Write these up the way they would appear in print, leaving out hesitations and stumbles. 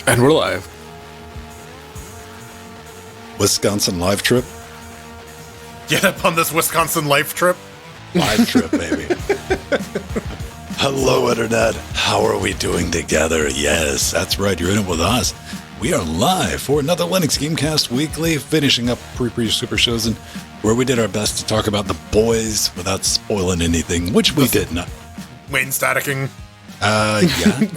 And we're live. Wisconsin live trip? Get up on this Wisconsin life trip. Live trip, baby. Hello, Internet. How are we doing together? Yes, that's right. You're in it with us. We are live for another LinuxGameCast Weekly, finishing up Super Chosen, where we did our best to talk about the boys without spoiling anything, which we did not. Wayne staticking. Yeah.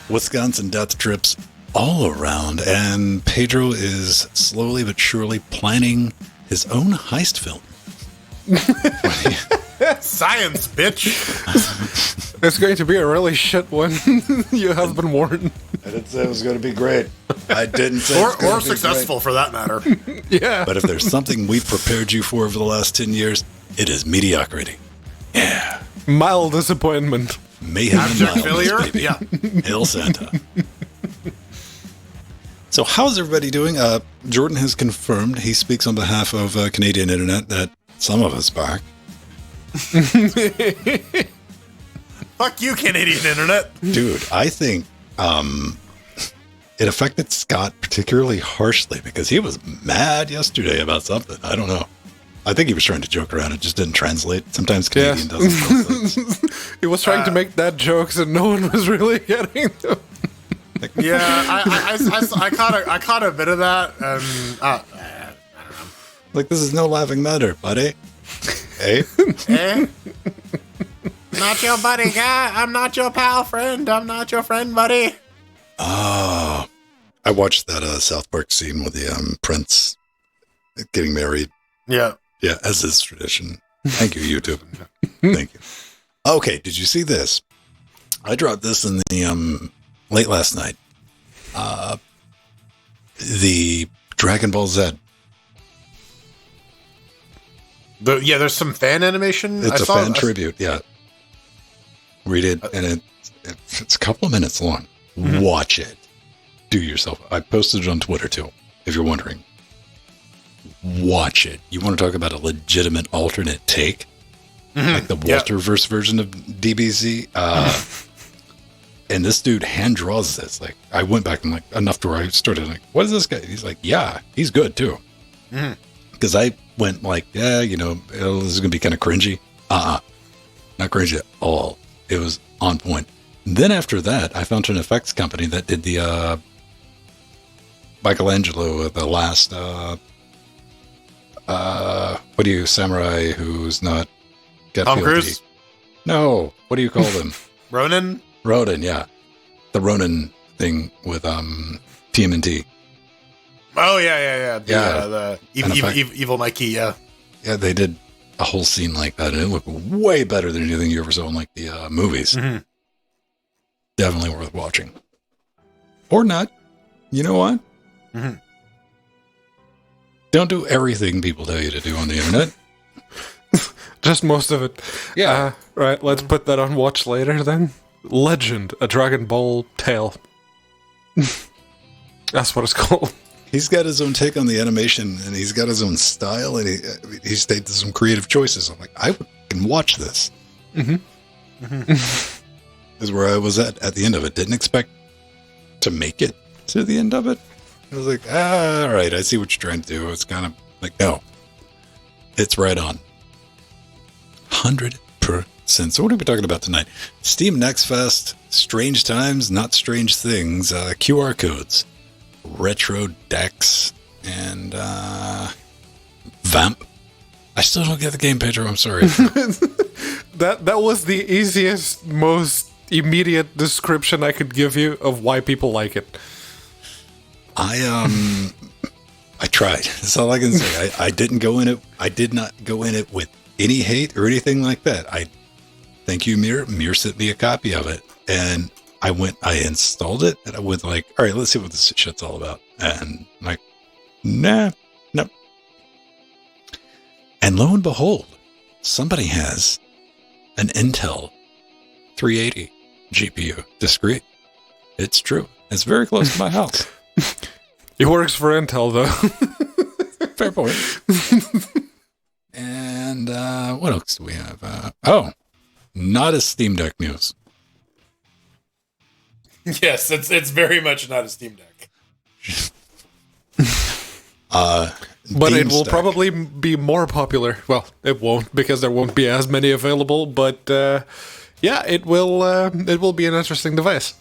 Wisconsin death trips all around, and Pedro is slowly but surely planning his own heist film. Science, bitch. It's going to be a really shit one. You have been warned. I didn't say it was going to be great. I didn't say or successful, for that matter. Yeah. But if there's something we've prepared you for over the last 10 years, it is mediocrity. Yeah. Mild disappointment. Mayhem and Abject mildness, failure? baby. Yeah. Hail Santa. So how's everybody doing? Jordan has confirmed, he speaks on behalf of Canadian Internet, that some of us back. Fuck you, Canadian Internet. Dude, I think it affected Scott particularly harshly because he was mad yesterday about something. I don't know. I think he was trying to joke around. It just didn't translate. Sometimes Canadian doesn't translate. He was trying to make dad jokes and no one was really getting them. Yeah, I caught a bit of that. I don't know. Like, this is no laughing matter, buddy. Hey? Eh? Not your buddy, guy. I'm not your pal friend. I'm not your friend, buddy. Oh, I watched that South Park scene with the Prince getting married. Yeah. Yeah, as is tradition. Thank you, YouTube. Thank you. Okay, did you see this? I dropped this in the late last night. The Dragon Ball Z. There's some fan animation. It's a fan tribute, yeah. Read it, and it's a couple of minutes long. Mm-hmm. Watch it. Do yourself. I posted it on Twitter, too, if you're wondering. Watch it. You want to talk about a legitimate alternate take? Mm-hmm. Like the Walterverse version of DBZ? And this dude hand draws this. Like, I went back and, like, enough to where I started, like, what is this guy? He's like, yeah, he's good, too. Because I went, like, yeah, you know, this is going to be kind of cringy. Not cringy at all. It was on point. Then after that, I found an effects company that did the Michelangelo, the last, samurai who's not got Tom Cruise? No, what do you call them? Ronin? Ronin, yeah. The Ronin thing with TMNT. Oh, yeah. The Evil Mikey, yeah. Yeah, they did a whole scene like that, and it looked way better than anything you ever saw in, like, the movies. Mm-hmm. Definitely worth watching. Or not. You know what? Mm-hmm. Don't do everything people tell you to do on the internet. Just most of it. Yeah. Right, let's put that on watch later then. Legend, a Dragon Ball tale. That's what it's called. He's got his own take on the animation, and he's got his own style, and he's made some creative choices. I'm like, I can watch this. Mm-hmm. Mm-hmm. Is where I was at the end of it. Didn't expect to make it to the end of it. I was like, all right, I see what you're trying to do. It's kind of like, no. It's right on. 100%. So what are we talking about tonight? Steam Next Fest, Strange Times, Not Strange Things, QR codes, RetroDecks, and Vamp. I still don't get the game, Pedro. I'm sorry. That was the easiest, most immediate description I could give you of why people like it. I tried. That's all I can say. I didn't go in it. I did not go in it with any hate or anything like that. Thank you, Mir. Mir sent me a copy of it, and I installed it, and I went like, all right, let's see what this shit's all about. And I'm like, no. And lo and behold, somebody has an Intel 380 GPU, discrete. It's true. It's very close to my house. It works for Intel, though. Fair point. And what else do we have? Not a Steam Deck news. Yes, it's very much not a Steam Deck. But it will Deck. probably be more popular. Well, it won't because there won't be as many available. But yeah, it will. It will be an interesting device.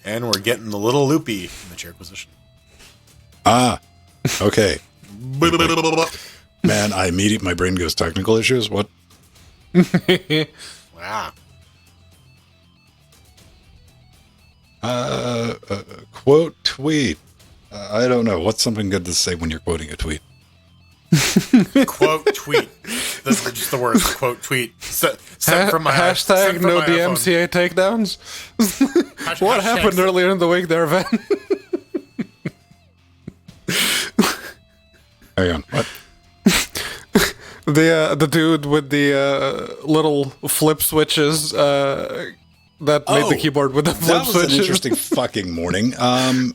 And we're getting a little loopy in the chair position. Okay. Man, my brain goes technical issues. What? Wow. Quote tweet. I don't know. What's something good to say when you're quoting a tweet? Quote tweet. Those are just the words. Quote tweet. Sent from my Hashtag sent from no my iPhone. DMCA takedowns. What happened Hashtag- earlier in the week there, Van? Hang on. What? The dude with the little flip switches that made the keyboard with the flip That was switches. an interesting fucking morning. I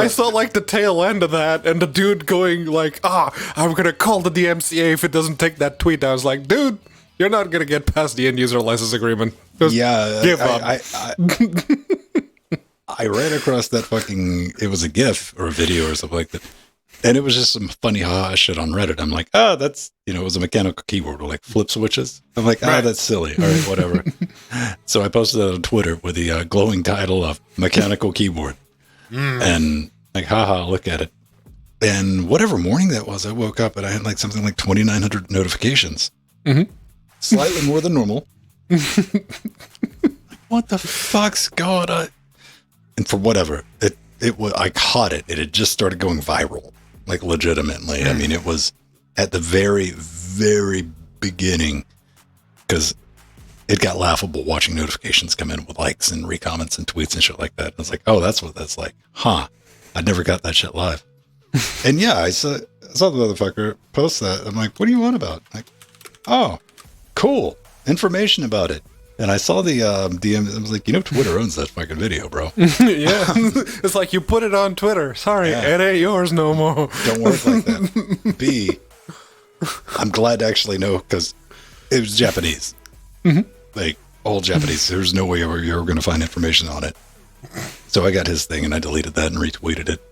saw like the tail end of that, and the dude going like, I'm gonna call the DMCA if it doesn't take that tweet. I was like, dude, you're not gonna get past the end user license agreement. Just give up. I ran across that fucking. It was a GIF or a video or something like that, and it was just some funny haha shit on Reddit. I'm like, that's it was a mechanical keyboard with like flip switches. I'm like, that's silly. All right, whatever. So I posted it on Twitter with the glowing title of "Mechanical Keyboard," and like, haha, look at it. And whatever morning that was, I woke up and I had like something like 2,900 notifications. Mm-hmm. Slightly more than normal. What the fuck's going on? And for whatever, it was, I caught it. It had just started going viral, like legitimately. I mean, it was at the very, very beginning because it got laughable watching notifications come in with likes and recomments and tweets and shit like that. I was like, oh, that's what that's like. Huh. I never got that shit live. And yeah, I saw the motherfucker post that. I'm like, what do you want about? Like, oh, cool. Information about it. And I saw the DM. I was like, Twitter owns that fucking video, bro. Yeah, it's like you put it on Twitter. Sorry, it ain't yours no more. Don't work like that. B, I'm glad to actually know because it was Japanese. Mm-hmm. Like, all Japanese. There's no way you're going to find information on it. So I got his thing and I deleted that and retweeted it.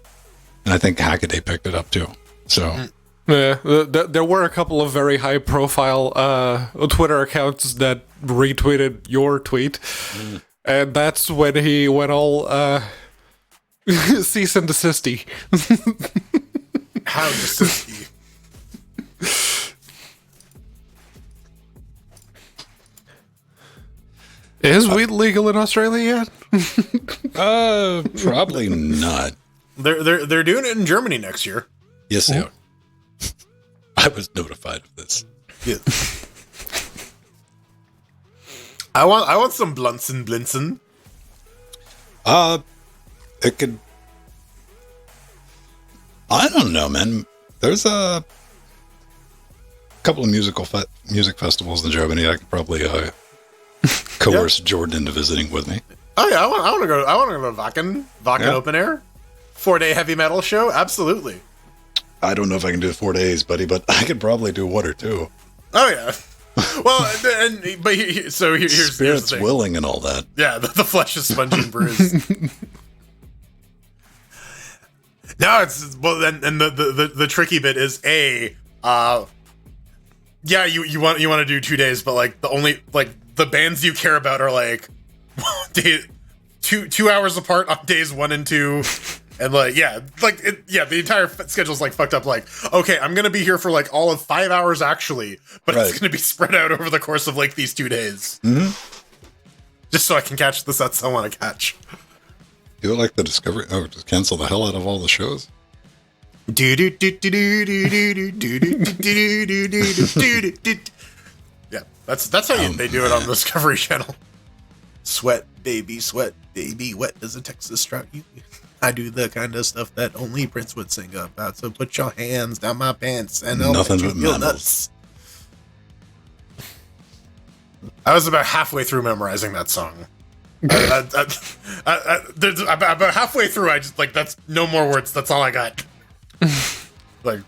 And I think Hackaday picked it up too. So... Yeah, there were a couple of very high-profile Twitter accounts that retweeted your tweet, and that's when he went all cease and desist-y. How desist. Is weed legal in Australia yet? probably not. They're doing it in Germany next year. Yes, they are. I was notified of this. Yeah. I want some Bluntzen Blintzen. It could. I don't know, man. There's a couple of music festivals in Germany. I could probably coerce Jordan into visiting with me. Oh yeah, I want to go. I want to go to Wacken Open Air, 4-day heavy metal show. Absolutely. I don't know if I can do 4 days, buddy, but I could probably do 1 or 2. Oh yeah. Well, here's Spirit's the thing. willing and all that. Yeah, the flesh is spongy and bruised. Now it's the tricky bit is you want to do 2 days, but like the only like the bands you care about are like 2 hours apart on days 1 and 2. And the entire schedule's like fucked up. Like, okay, I'm gonna be here for like all of 5 hours actually, but it's gonna be spread out over the course of like these 2 days, just so I can catch the sets I want to catch. Do it like the Discovery. Oh, just cancel the hell out of all the shows. Yeah, that's how they do it on the Discovery Channel. Sweat, baby, wet as a Texas drought. I do the kind of stuff that only Prince would sing about. So put your hands down my pants and I'll Nothing let you but feel mammals. nuts. I was about halfway through memorizing that song. About halfway through, I just like that's no more words. That's all I got. Like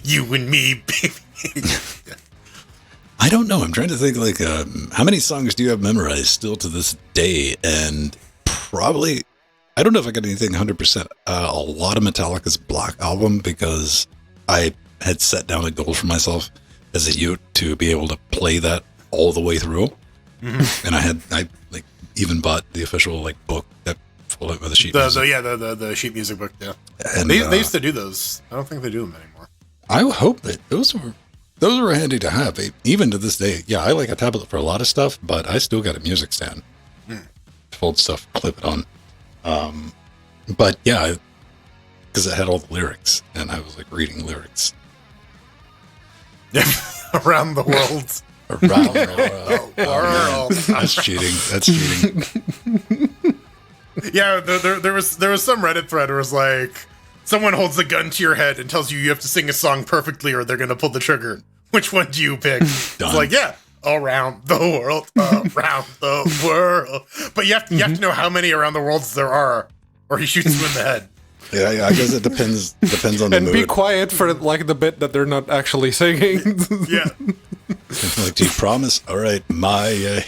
you and me, baby. I don't know. I'm trying to think, like, how many songs do you have memorized still to this day? And probably, I don't know if I got anything 100%. A lot of Metallica's Black Album, because I had set down a goal for myself as a youth to be able to play that all the way through. Mm-hmm. And I like even bought the official like book that with the sheet music. The sheet music book. Yeah, and they used to do those. I don't think they do them anymore. I hope that those were handy to have, even to this day. Yeah, I like a tablet for a lot of stuff, but I still got a music stand. Fold stuff, clip it on. But yeah, because it had all the lyrics, and I was like reading lyrics around the world. Around the world. That's cheating. That's cheating. Yeah, there was some Reddit thread where it was like, someone holds a gun to your head and tells you have to sing a song perfectly or they're going to pull the trigger. Which one do you pick? It's like, yeah, around the world, around the world. But you have to know how many around the worlds there are, or he shoots you in the head. Yeah, I guess it depends on the and mood. Be quiet for like the bit that they're not actually singing. Yeah. Like, do you promise? All right, Maya,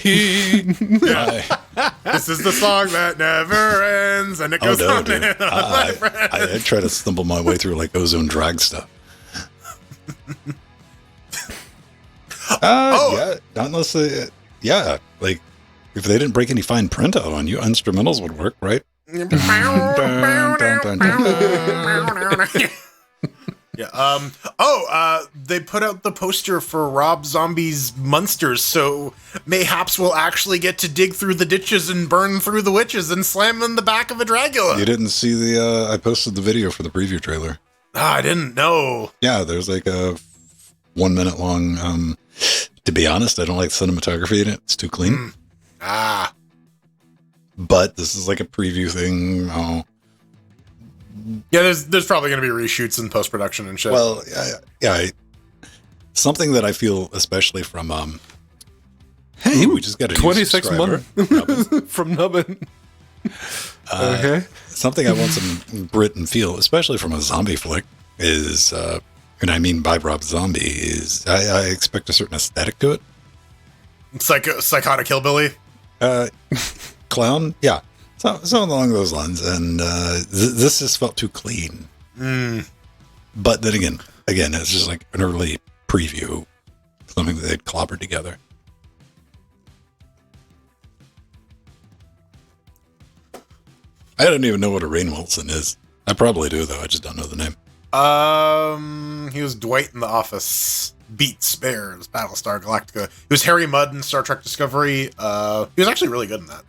this is the song that never ends, and it goes on and on. I try to stumble my way through like Ozone Drag stuff. Yeah, unless like if they didn't break any fine print out on you, instrumentals would work, right? Yeah. They put out the poster for Rob Zombie's Monsters, so mayhaps we'll actually get to dig through the ditches and burn through the witches and slam in the back of a Dragula. You didn't see the, I posted the video for the preview trailer. I didn't know. Yeah, there's like a 1 minute long, to be honest, I don't like cinematography in it. It's too clean. But this is like a preview thing. Yeah, there's probably going to be reshoots in post-production and shit. Well, yeah. Something that I feel, especially from, hey, we just got a 26 months from Nubbin. Okay. Something I want some grit and feel, especially from a zombie flick, is, and I mean by Rob Zombie, is I expect a certain aesthetic to it. Psychotic hillbilly? Clown? Yeah. Something along those lines, and this just felt too clean. But then again, it's just like an early preview, something that they'd clobbered together. I don't even know what a Rainn Wilson is. I probably do, though. I just don't know the name. He was Dwight in The Office, Beats, Bears, Battlestar Galactica. He was Harry Mudd in Star Trek Discovery. He was actually really good in that.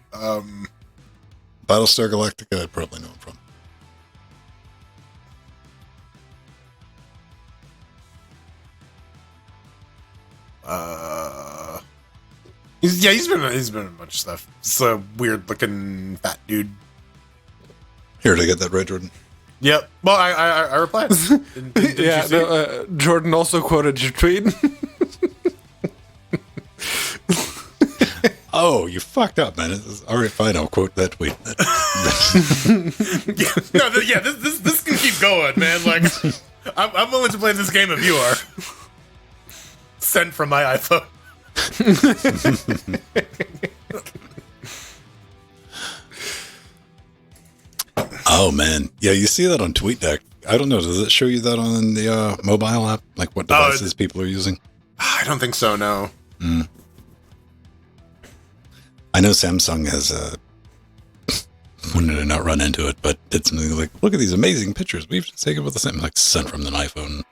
Battlestar Galactica, I'd probably know him from. He's been in a bunch of stuff. It's a weird looking fat dude. Here, to get that right, Jordan? Yep. Well, I replied. Did Jordan also quoted your tweet. Oh, you fucked up, man. All right, fine. I'll quote that tweet. This can keep going, man. Like, I'm willing to play this game if you are. Sent from my iPhone. Oh, man. Yeah, you see that on TweetDeck. I don't know. Does it show you that on the mobile app? Like what devices people are using? I don't think so, no. I know Samsung has wanted to not run into it, but did something like, look at these amazing pictures we've taken with the same, like sent from an iPhone.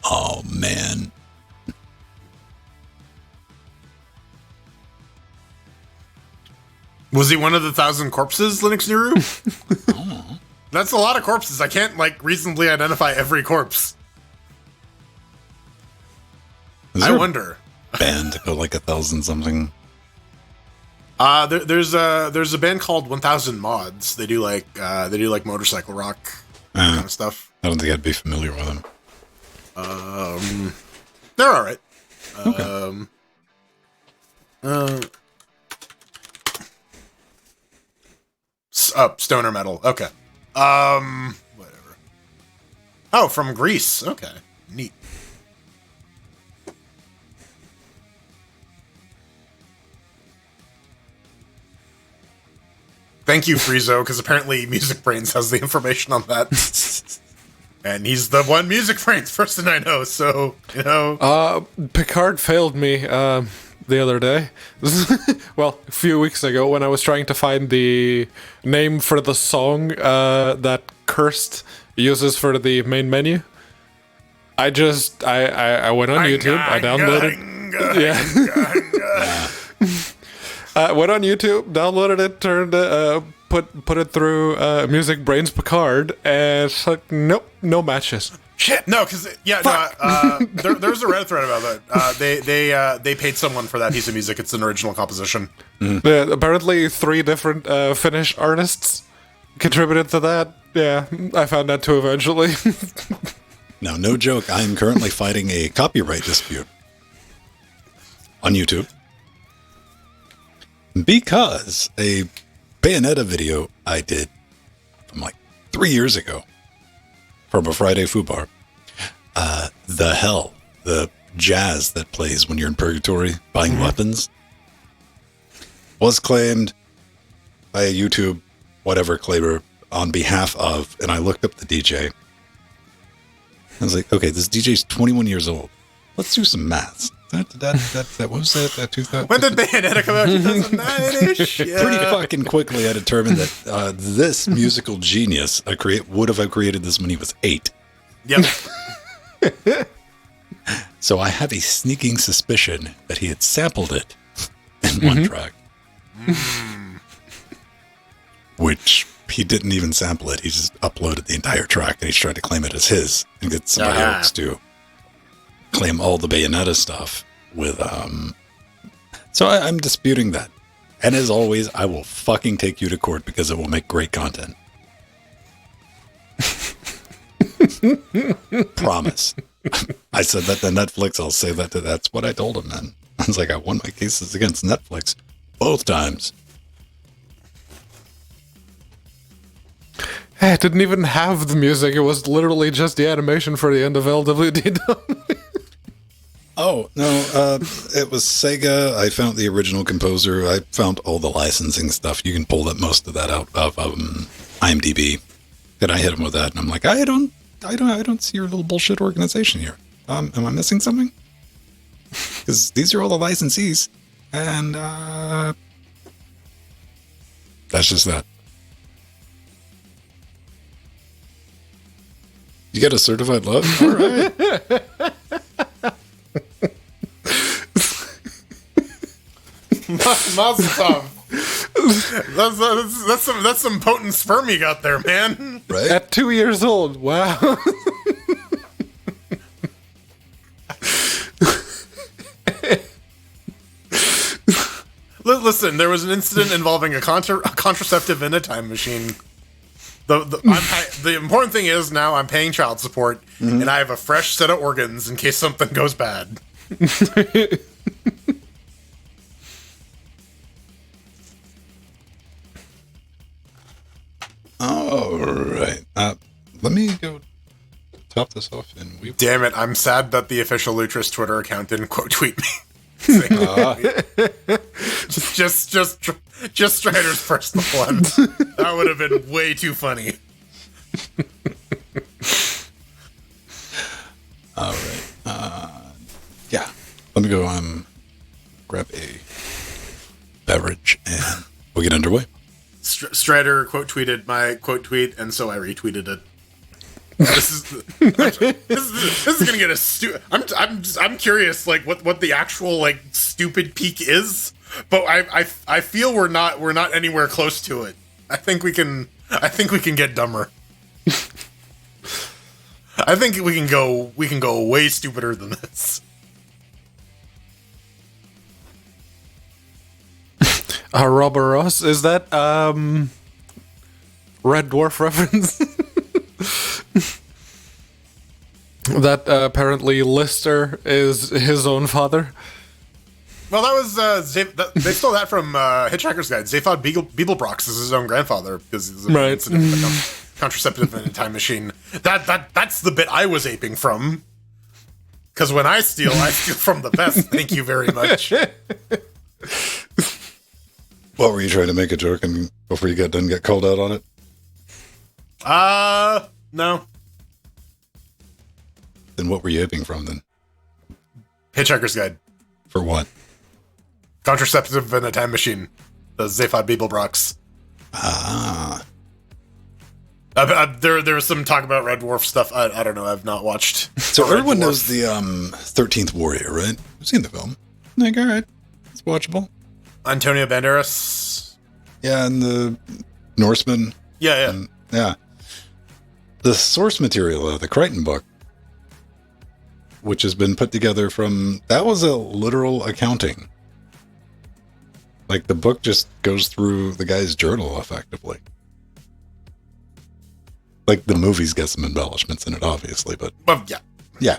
Oh, man. Was he one of the 1,000 corpses, Linux Nuru? Oh. That's a lot of corpses. I can't, like, reasonably identify every corpse. I wonder. Band to go like 1,000 something. There's a band called 1,000 Mods. They do like motorcycle rock kind of stuff. I don't think I'd be familiar with them. They're all right. Okay. Stoner metal. Okay. Whatever. Oh, from Greece. Okay, neat. Thank you, Friezo, because apparently Music Brains has the information on that. And he's the one Music Brains person I know, so, you know. Picard failed me the other day. Well, a few weeks ago when I was trying to find the name for the song that Cursed uses for the main menu. I went on YouTube, I downloaded... went on YouTube, downloaded it, put it through Music Brains Picard, and it's like, nope, no matches. Shit, no, because there's a Reddit thread about that. They paid someone for that piece of music. It's an original composition. Yeah, apparently 3 different Finnish artists contributed to that. Yeah, I found that too eventually. Now, no joke, I am currently fighting a copyright dispute on YouTube because a Bayonetta video I did from like 3 years ago from a Friday Fubar, the jazz that plays when you're in purgatory buying weapons, was claimed by a YouTube whatever claimer on behalf of, and I looked up the DJ. I was like, okay, this DJ's 21 years old. Let's do some maths. What was that? When did Bayonetta come out? 2009-ish? Yeah. Pretty fucking quickly, I determined that this musical genius would have created this when he was 8. Yep. So I have a sneaking suspicion that he had sampled it in one track. Which he didn't even sample it. He just uploaded the entire track and he's trying to claim it as his and get somebody else to claim all the Bayonetta stuff with so I'm disputing that. And as always, I will fucking take you to court because it will make great content. Promise. I said that to Netflix, I'll say that to that's what I told him then. I was like, I won my cases against Netflix both times. It didn't even have the music. It was literally just the animation for the end of LWD. Oh, no, it was Sega. I found the original composer. I found all the licensing stuff. You can pull most of that out of IMDb. And I hit him with that, and I'm like, I don't see your little bullshit organization here. Am I missing something? Because these are all the licensees, and that's just that. You got a certified love? All right. Mazel tov. That's some potent sperm you got there, man. Right? At 2 years old. Wow. Listen, there was an incident involving a contraceptive in a time machine. The important thing is now I'm paying child support, and I have a fresh set of organs in case something goes bad. All right. Let me go top this off, and we. Damn it! I'm sad that the official Lutris Twitter account didn't quote tweet me. just Strider's personal one. That would have been way too funny. All right. Yeah. Let me go grab a beverage and we'll get underway. Strider quote tweeted my quote tweet, and so I retweeted it. This is gonna get a I'm curious, like what the actual like stupid peak is, but I feel we're not anywhere close to it. I think we can get dumber. I think we can go way stupider than this. Robert Ross, is that Red Dwarf reference? That apparently Lister is his own father. Well, that was they stole that from Hitchhiker's Guide. They thought Beeblebrox is his own grandfather because he's an incident with a contraceptive in a time machine. That's the bit I was aping from. Because when I steal from the best. Thank you very much. What were you trying to make a joke and before you got done get called out on it? No. Then what were you aping from then? Hitchhiker's Guide. For what? Contraceptive in a Time Machine. The Zaphod Beeblebrox. Ah. There was some talk about Red Dwarf stuff. I don't know. I've not watched. So everyone knows the 13th Warrior, right? I've seen the film. Like, all right, it's watchable. Antonio Banderas. Yeah, and the Norseman. Yeah. Yeah. The source material, the Crichton book, which has been put together from, that was a literal accounting. Like, the book just goes through the guy's journal, effectively. Like, the movie's got some embellishments in it, obviously, but... Well, yeah. Yeah.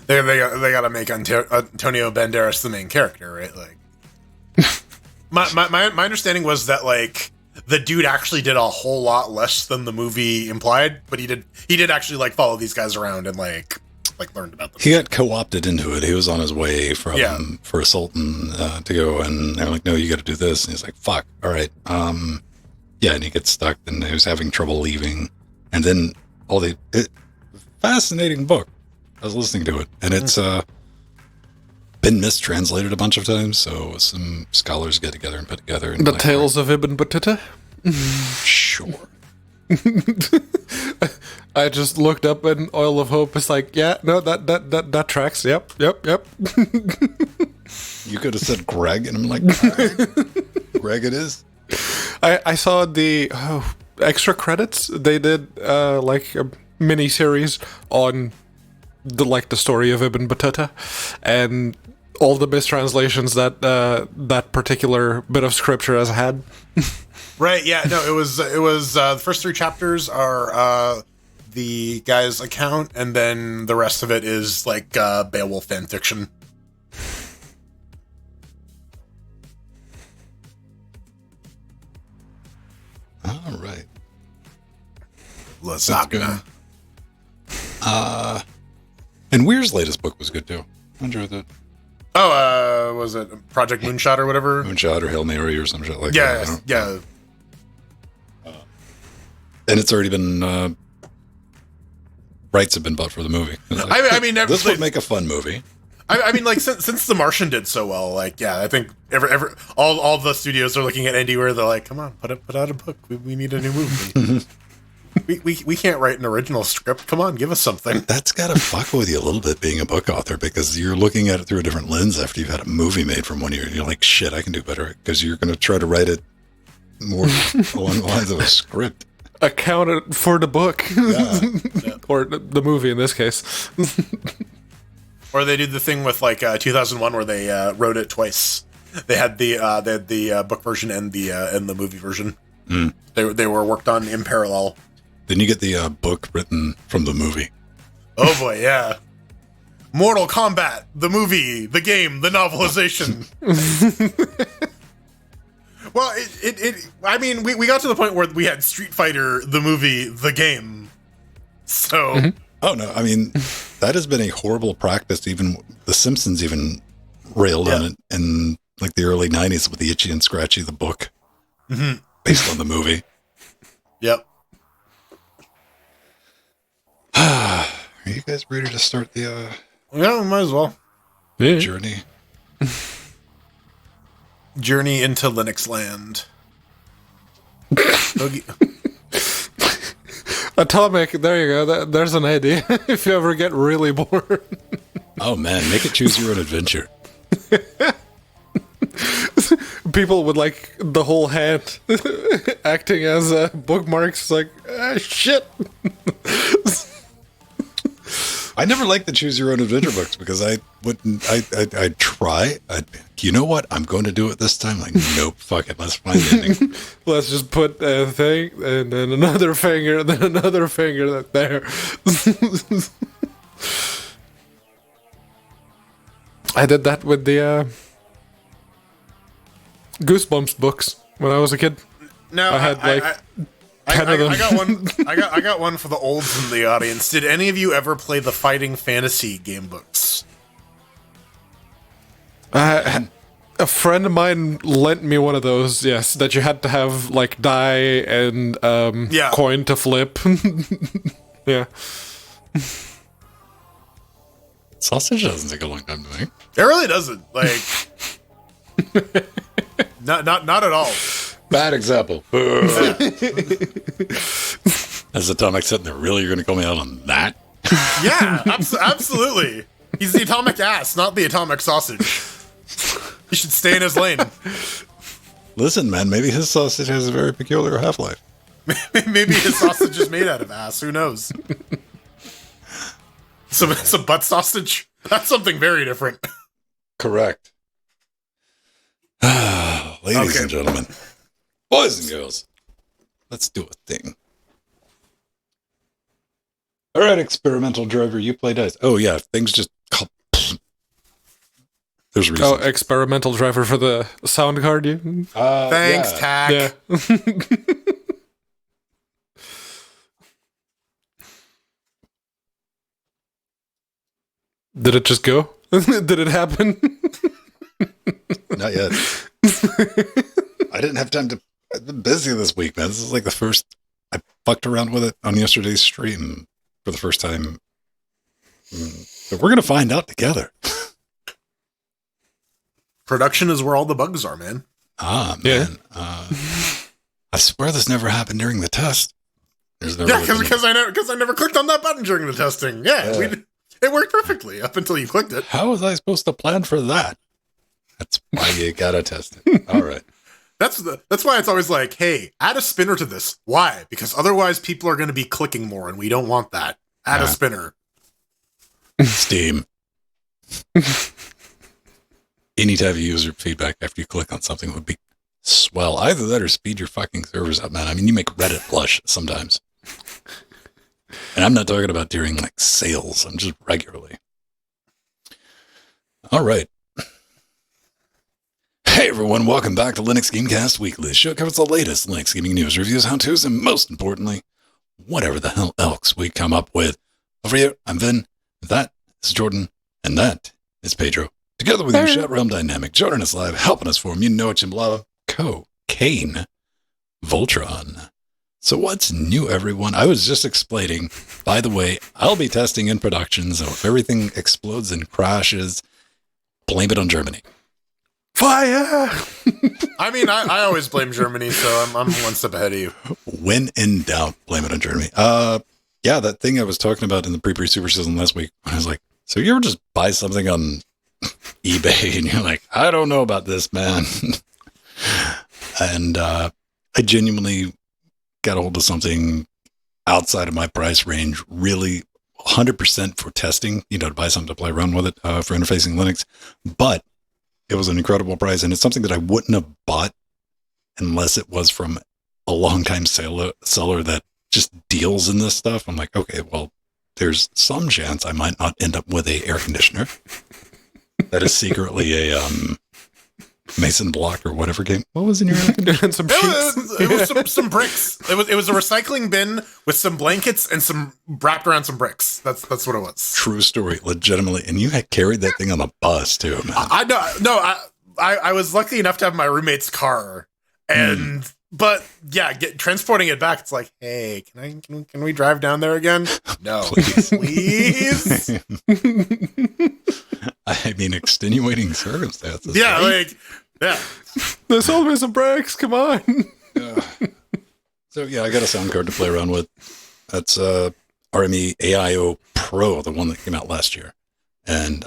They got to make Antonio Banderas the main character, right? Like, my understanding was that, like, the dude actually did a whole lot less than the movie implied, but he did actually, like, follow these guys around and, like learned about them. He got co-opted into it. He was on his way from for a sultan to go, and they're like, "No, you got to do this." And he's like, "Fuck, all right." Yeah, and he gets stuck, and he was having trouble leaving. And then fascinating book. I was listening to it, and it's been mistranslated a bunch of times. So some scholars get together and put together and the Tales of Ibn Battuta. Sure. I just looked up and Oil of Hope is like, yeah, no, that tracks. Yep. You could have said Greg, and I'm like, Greg it is. I saw the extra credits. They did like a mini series on the story of Ibn Battuta and all the mistranslations that that particular bit of scripture has had. Right, yeah, no, it was the first 3 chapters are the guy's account, and then the rest of it is like Beowulf fan fiction. All right. Lasagna. And Weir's latest book was good too. I enjoyed that. Oh, was it Project Moonshot or whatever? Moonshot or Hail Mary or some shit like that. Yeah. And it's already been rights have been bought for the movie. Like, I mean, this would make a fun movie. I mean, like since The Martian did so well, like yeah, I think all the studios are looking at Andy where they're like, come on, put out a book. We need a new movie. we can't write an original script. Come on, give us something. That's got to fuck with you a little bit being a book author because you're looking at it through a different lens after you've had a movie made from one year. And you're like, shit, I can do better because you're going to try to write it more along the lines of a script. Accounted for the book. Yeah. Or the movie in this case. Or they did the thing with like 2001 where they wrote it twice. They had the book version and the movie version. Mm. They were worked on in parallel. Then you get the book written from the movie. Oh boy, yeah. Mortal Kombat, the movie, the game, the novelization. Well, I mean, we got to the point where we had Street Fighter, the movie, the game. So. Mm-hmm. Oh, no. I mean, that has been a horrible practice. Even The Simpsons even railed on it in like the early 90s with the Itchy and Scratchy, the book, based on the movie. Yep. Are you guys ready to start the Yeah, might as well. journey? Journey into Linux land. Atomic, there you go. There's an idea. If you ever get really bored. Oh, man. Make it choose your own adventure. People with like the whole hand acting as bookmarks. Like, shit. I never liked the choose your own adventure books because I'd try. You know what? I'm going to do it this time. Like, nope, fuck it. Let's find the ending. Let's just put a thing and then another finger, then another finger there. I did that with the Goosebumps books. when I was a kid. No, I had like 10 of them. I got one. I got one for the olds in the audience. Did any of you ever play the Fighting Fantasy game books? A friend of mine lent me one of those. Yes, that you had to have like die and coin to flip. Yeah. Sausage doesn't take a long time to make. It really doesn't. Like, not at all. Bad example. As Atomic sitting there, really, you're going to call me out on that? Yeah, absolutely. He's the atomic ass, not the atomic sausage. He should stay in his lane. Listen, man, maybe his sausage has a very peculiar half-life. Maybe his sausage is made out of ass. Who knows? Some butt sausage? That's something very different. Correct. Ladies and gentlemen, boys and girls, let's do a thing. All right, experimental driver, you play dice. Oh, yeah, things just... There's reasons. Oh, experimental driver for the sound card, you? Thanks, yeah. Tack. Yeah. Did it just go? Did it happen? Not yet. I didn't have time to... I've been busy this week, man. This is like the first... I fucked around with it on yesterday's stream for the first time. But we're going to find out together. Production is where all the bugs are, man. Ah, man. Yeah. I swear this never happened during the test. Because I never clicked on that button during the testing. Yeah. It worked perfectly up until you clicked it. How was I supposed to plan for that? That's why you gotta test it. All right. That's why it's always like, hey, add a spinner to this. Why? Because otherwise people are going to be clicking more, and we don't want that. Add a spinner. Steam. Any type of user feedback after you click on something would be swell. Either that or speed your fucking servers up, man. I mean, you make Reddit blush sometimes. And I'm not talking about during like sales. I'm just regularly. All right. Hey everyone, welcome back to Linux Gamecast Weekly. The show covers the latest Linux gaming news, reviews, how-tos, and most importantly, whatever the hell else we come up with. Over here, I'm Vin, that is Jordan, and that is Pedro. Together with your chat realm dynamic, joining us live, helping us form, you know it, Chimblava, Cocaine, Voltron. So what's new, everyone? I was just explaining, by the way, I'll be testing in production, so if everything explodes and crashes, blame it on Germany. Fire! I mean, I always blame Germany, so I'm one step ahead of you. When in doubt, blame it on Germany. Yeah, that thing I was talking about in the pre super season last week, when I was like, so you ever just buy something on eBay and you're like, I don't know about this, man. And I genuinely got a hold of something outside of my price range, really 100% for testing, to buy something to play around with it for interfacing Linux. But it was an incredible price, and it's something that I wouldn't have bought unless it was from a longtime seller that just deals in this stuff. I'm like, okay, well, there's some chance I might not end up with a air conditioner that is secretly a Mason block or whatever game. What was in your air conditioner? Some sheets. It was some bricks. It was a recycling bin with some blankets and some wrapped around some bricks. That's what it was. True story, legitimately. And you had carried that thing on the bus too, man. I was lucky enough to have my roommate's car, and but yeah, transporting it back. It's like, hey, can we drive down there again? No, please. I mean, extenuating circumstances. Yeah, right? There's always some breaks. Come on. So yeah, I got a sound card to play around with. That's RME AIO Pro, the one that came out last year, and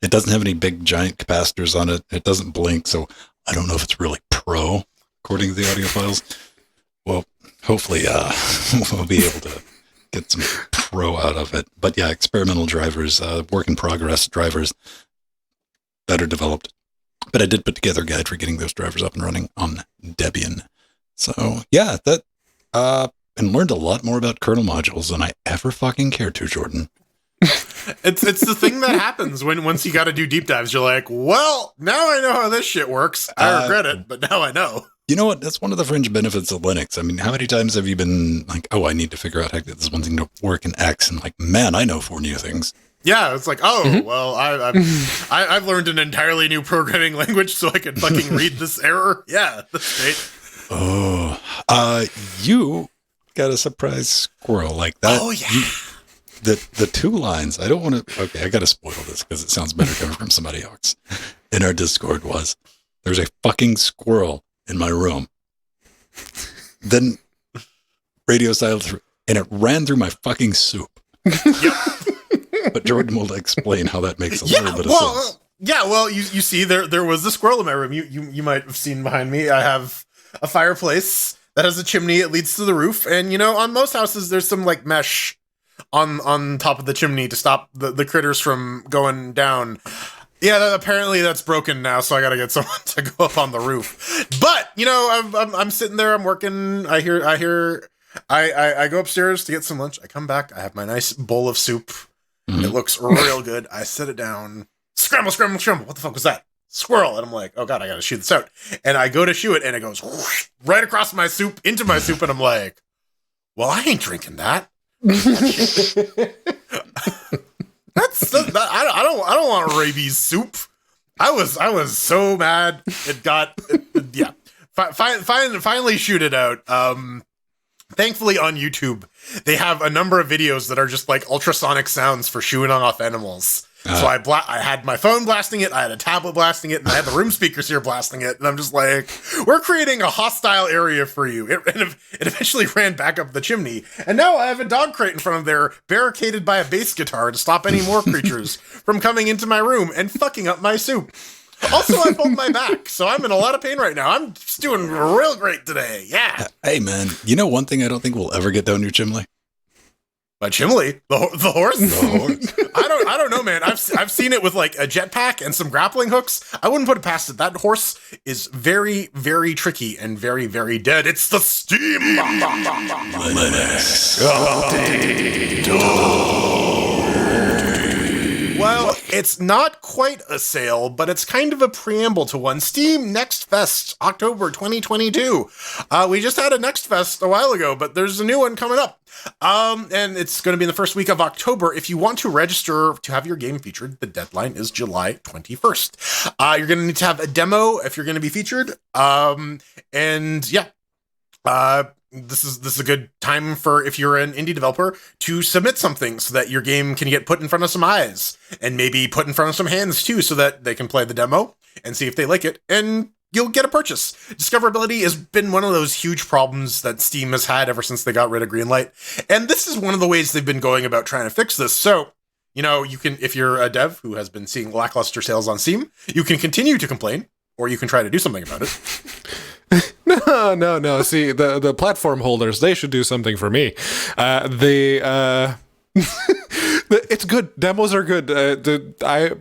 it doesn't have any big giant capacitors on it. It doesn't blink, so I don't know if it's really pro according to the audio files. Well, hopefully we'll be able to get some pro out of it. But yeah, experimental drivers, work in progress drivers that are developed. But I did put together a guide for getting those drivers up and running on Debian. So yeah, that and learned a lot more about kernel modules than I ever fucking cared to, Jordan. It's the thing that happens once you got to do deep dives. You're like, well, now I know how this shit works. I regret it, but now I know. You know what? That's one of the fringe benefits of Linux. I mean, how many times have you been like, oh, I need to figure out how to get this one thing to work in X, and like, man, I know 4 new things. Yeah, it's like, oh, well, I've learned an entirely new programming language so I can fucking read this error. Yeah, that's great. Oh, you got a surprise squirrel like that. Oh, yeah. The 2 lines, I don't want to, okay, I got to spoil this because it sounds better coming from somebody else. In our Discord was, there's a fucking squirrel in my room. Then radio silence, and it ran through my fucking soup. Yep. But Jordan will explain how that makes a little bit of sense. Yeah, well, you see, there was a squirrel in my room. You might have seen behind me. I have a fireplace that has a chimney. It leads to the roof, and on most houses there's some like mesh on top of the chimney to stop the critters from going down. Yeah, apparently that's broken now, so I gotta get someone to go up on the roof. But I'm sitting there, I'm working. I go upstairs to get some lunch. I come back. I have my nice bowl of soup. It looks real good. I set it down. Scramble, scramble, scramble. What the fuck was that? Squirrel. And I'm like, oh god, I gotta shoot this out. And I go to shoot it, and it goes whoosh, right across my soup, into my soup, and I'm like, well, I ain't drinking that. I don't want rabies soup. I was so mad. Yeah. Finally shoot it out. Thankfully on YouTube, they have a number of videos that are just like ultrasonic sounds for shooing off animals. So I had my phone blasting it, I had a tablet blasting it, and I had the room speakers here blasting it, and I'm just like, we're creating a hostile area for you. It eventually ran back up the chimney, and now I have a dog crate in front of there, barricaded by a bass guitar to stop any more creatures from coming into my room and fucking up my soup. Also, I pulled my back, so I'm in a lot of pain right now. I'm just doing real great today. Yeah. Hey, man, one thing I don't think we'll ever get down your chimney? My chimney? The horse? The horse. I don't know, man. I've seen it with like a jetpack and some grappling hooks. I wouldn't put it past it. That horse is very, very tricky and very, very dead. It's the Steam Linux. Well, it's not quite a sale, but it's kind of a preamble to one. Steam Next Fest, October 2022. We just had a Next Fest a while ago, but there's a new one coming up. And it's going to be in the first week of October. If you want to register to have your game featured, the deadline is July 21st. You're going to need to have a demo if you're going to be featured. This is a good time for, if you're an indie developer, to submit something so that your game can get put in front of some eyes and maybe put in front of some hands too, so that they can play the demo and see if they like it, and you'll get a purchase. Discoverability has been one of those huge problems that Steam has had ever since they got rid of Greenlight. And this is one of the ways they've been going about trying to fix this. So, you can, if you're a dev who has been seeing lackluster sales on Steam, you can continue to complain, or you can try to do something about it. No. See, the platform holders, they should do something for me. It's good. Demos are good. I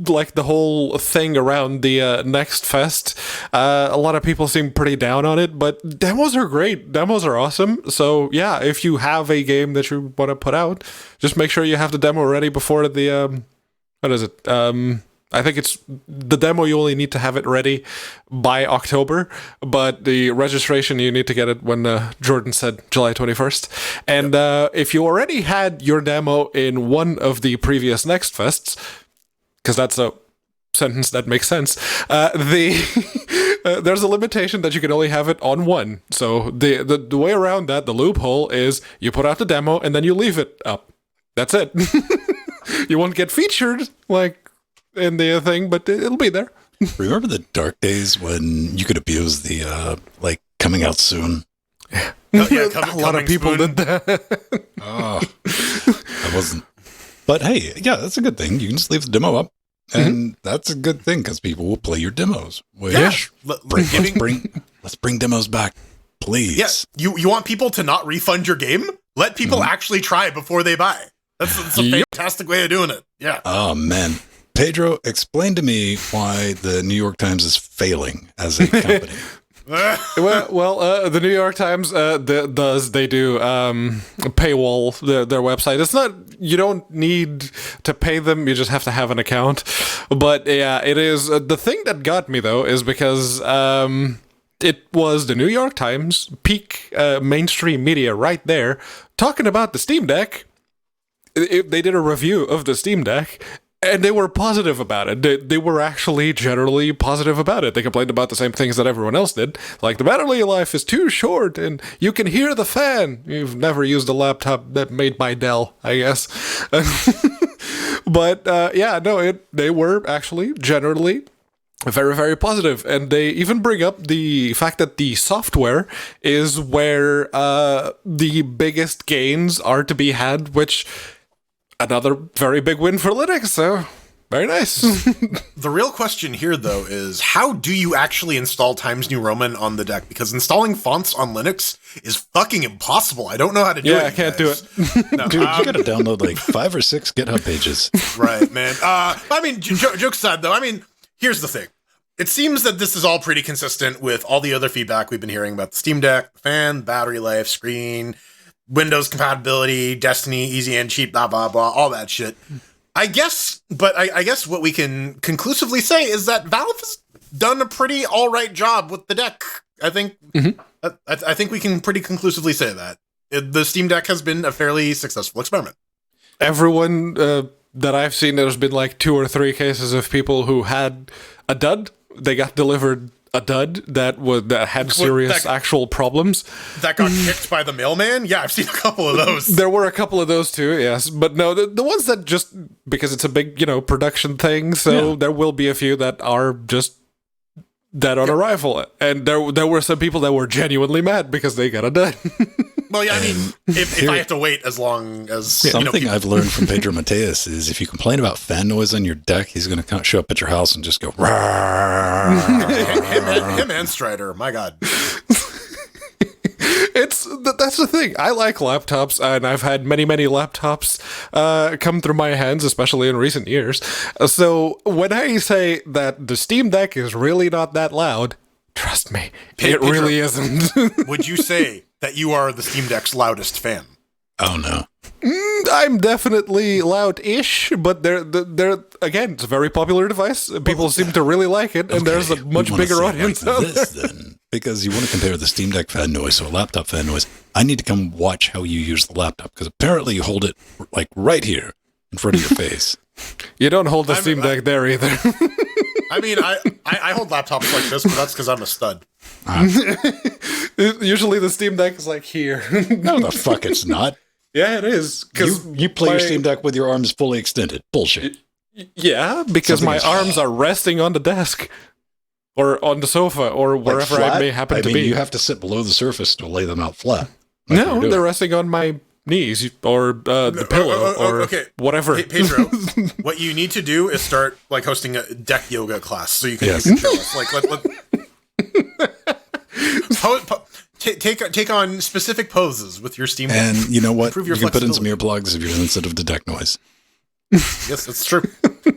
like the whole thing around the Next Fest. A lot of people seem pretty down on it, but demos are great. Demos are awesome. So yeah, if you have a game that you want to put out, just make sure you have the demo ready before the what is it? I think it's the demo. You only need to have it ready by October, but the registration, you need to get it when Jordan said July 21st. And if you already had your demo in one of the previous Next Fests, because that's a sentence that makes sense, there's a limitation that you can only have it on one. So the way around that, the loophole is you put out the demo and then you leave it up. That's it. You won't get featured in the thing, but it'll be there. Remember the dark days when you could abuse the coming out soon? Yeah. A lot of people did that. I wasn't. But hey, yeah, that's a good thing. You can just leave the demo up, and that's a good thing because people will play your demos. Which let's bring demos back, please. Yes, you want people to not refund your game? Let people actually try before they buy. That's a fantastic way of doing it. Yeah. Oh man. Pedro, explain to me why the New York Times is failing as a company. The New York Times they do paywall their website. It's not, you don't need to pay them, you just have to have an account. But yeah, it is the thing that got me though is because it was the New York Times, peak mainstream media right there, talking about the Steam Deck. They did a review of the Steam Deck, and they were positive about it. They were actually generally positive about it. They complained about the same things that everyone else did. Like, the battery life is too short, and you can hear the fan. You've never used a laptop that made by Dell, I guess. But, they were actually generally very, very positive. And they even bring up the fact that the software is where the biggest gains are to be had, which... another very big win for Linux, so very nice. The real question here, though, is how do you actually install Times New Roman on the deck? Because installing fonts on Linux is fucking impossible. I don't know how to do it. Yeah, I can't do it. No, Dude, you gotta download like 5 or 6 GitHub pages. Right, man. I mean, jokes aside, though, I mean, here's the thing. It seems that this is all pretty consistent with all the other feedback we've been hearing about the Steam Deck, the fan, battery life, screen, Windows compatibility, Destiny, easy and cheap, blah, blah, blah, all that shit. I guess what we can conclusively say is that Valve has done a pretty all right job with the deck. I think I think we can pretty conclusively say that. The Steam Deck has been a fairly successful experiment. Everyone that I've seen, there's been like 2 or 3 cases of people who had a dud. They got delivered a dud that had serious actual problems. That got kicked by the mailman? Yeah, I've seen a couple of those. There were a couple of those too, yes. But no, the ones that just, because it's a big, production thing, so there will be a few that are just dead on arrival. And there were some people that were genuinely mad because they got a dud. Well, yeah, I mean, if I have to wait as long as... Something I've learned from Pedro Mateus is if you complain about fan noise on your deck, he's going to show up at your house and just go... him and Strider, my God. That's the thing. I like laptops, and I've had many, many laptops come through my hands, especially in recent years. So when I say that the Steam Deck is really not that loud, trust me, it really isn't. Would you say that you are the Steam Deck's loudest fan? Oh, no. I'm definitely loud-ish, but they're again, it's a very popular device. People seem to really like it, and there's a much bigger audience out there. Then, because you want to compare the Steam Deck fan noise to a laptop fan noise, I need to come watch how you use the laptop, because apparently you hold it like right here in front of your face. You don't hold the Steam Deck there either. I mean, I hold laptops like this, but that's because I'm a stud. Usually the Steam Deck is like here. No, the fuck it's not. Yeah, it is. You play your Steam Deck with your arms fully extended. Bullshit. Yeah, because my arms are resting on the desk. Or on the sofa, or wherever I may happen to be. You have to sit below the surface to lay them out flat. No, they're resting on my knees, or the pillow, or whatever. Hey, Pedro, what you need to do is start like hosting a deck yoga class so you can show us. Like, take on specific poses with your Steam Deck. And you know what? Improve You your can put in some flexibility. earplugs if you're sensitive to deck noise. Yes, that's true.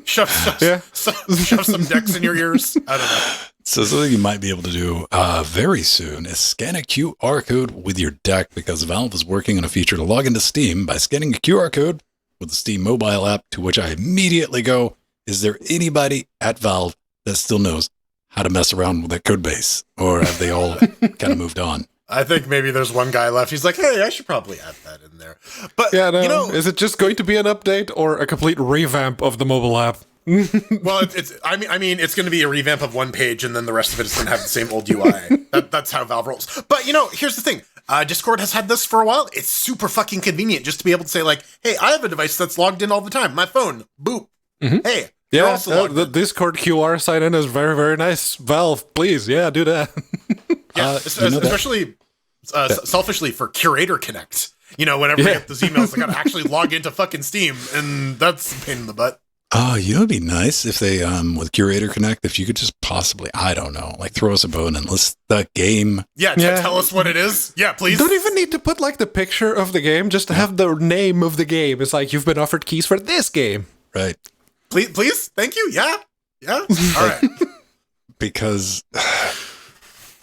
Shove some decks in your ears. I don't know. So something you might be able to do very soon is scan a QR code with your deck, because Valve is working on a feature to log into Steam by scanning a QR code with the Steam mobile app, to which I immediately go, is there anybody at Valve that still knows how to mess around with that code base? Or have they all kind of moved on? I think maybe there's one guy left. He's like, hey, I should probably add that in there. But, is it just going to be an update or a complete revamp of the mobile app? Well, I mean, it's going to be a revamp of one page, and then the rest of it is going to have the same old UI. That's how Valve rolls. But, here's the thing. Discord has had this for a while. It's super fucking convenient just to be able to say, like, hey, I have a device that's logged in all the time. My phone. Boop. Mm-hmm. Hey. Yeah, the Discord QR sign-in is very, very nice. Valve, please, do that. Yeah, especially selfishly for Curator Connect. Whenever we get those emails, I gotta actually log into fucking Steam, and that's a pain in the butt. Oh, it'd be nice if they, with Curator Connect, if you could just possibly, I don't know, like throw us a bone and list the game. Yeah, tell us what it is. Yeah, please. Don't even need to put like the picture of the game, just to have the name of the game. It's like, you've been offered keys for this game. Right. Please, thank you. Yeah. All right. Because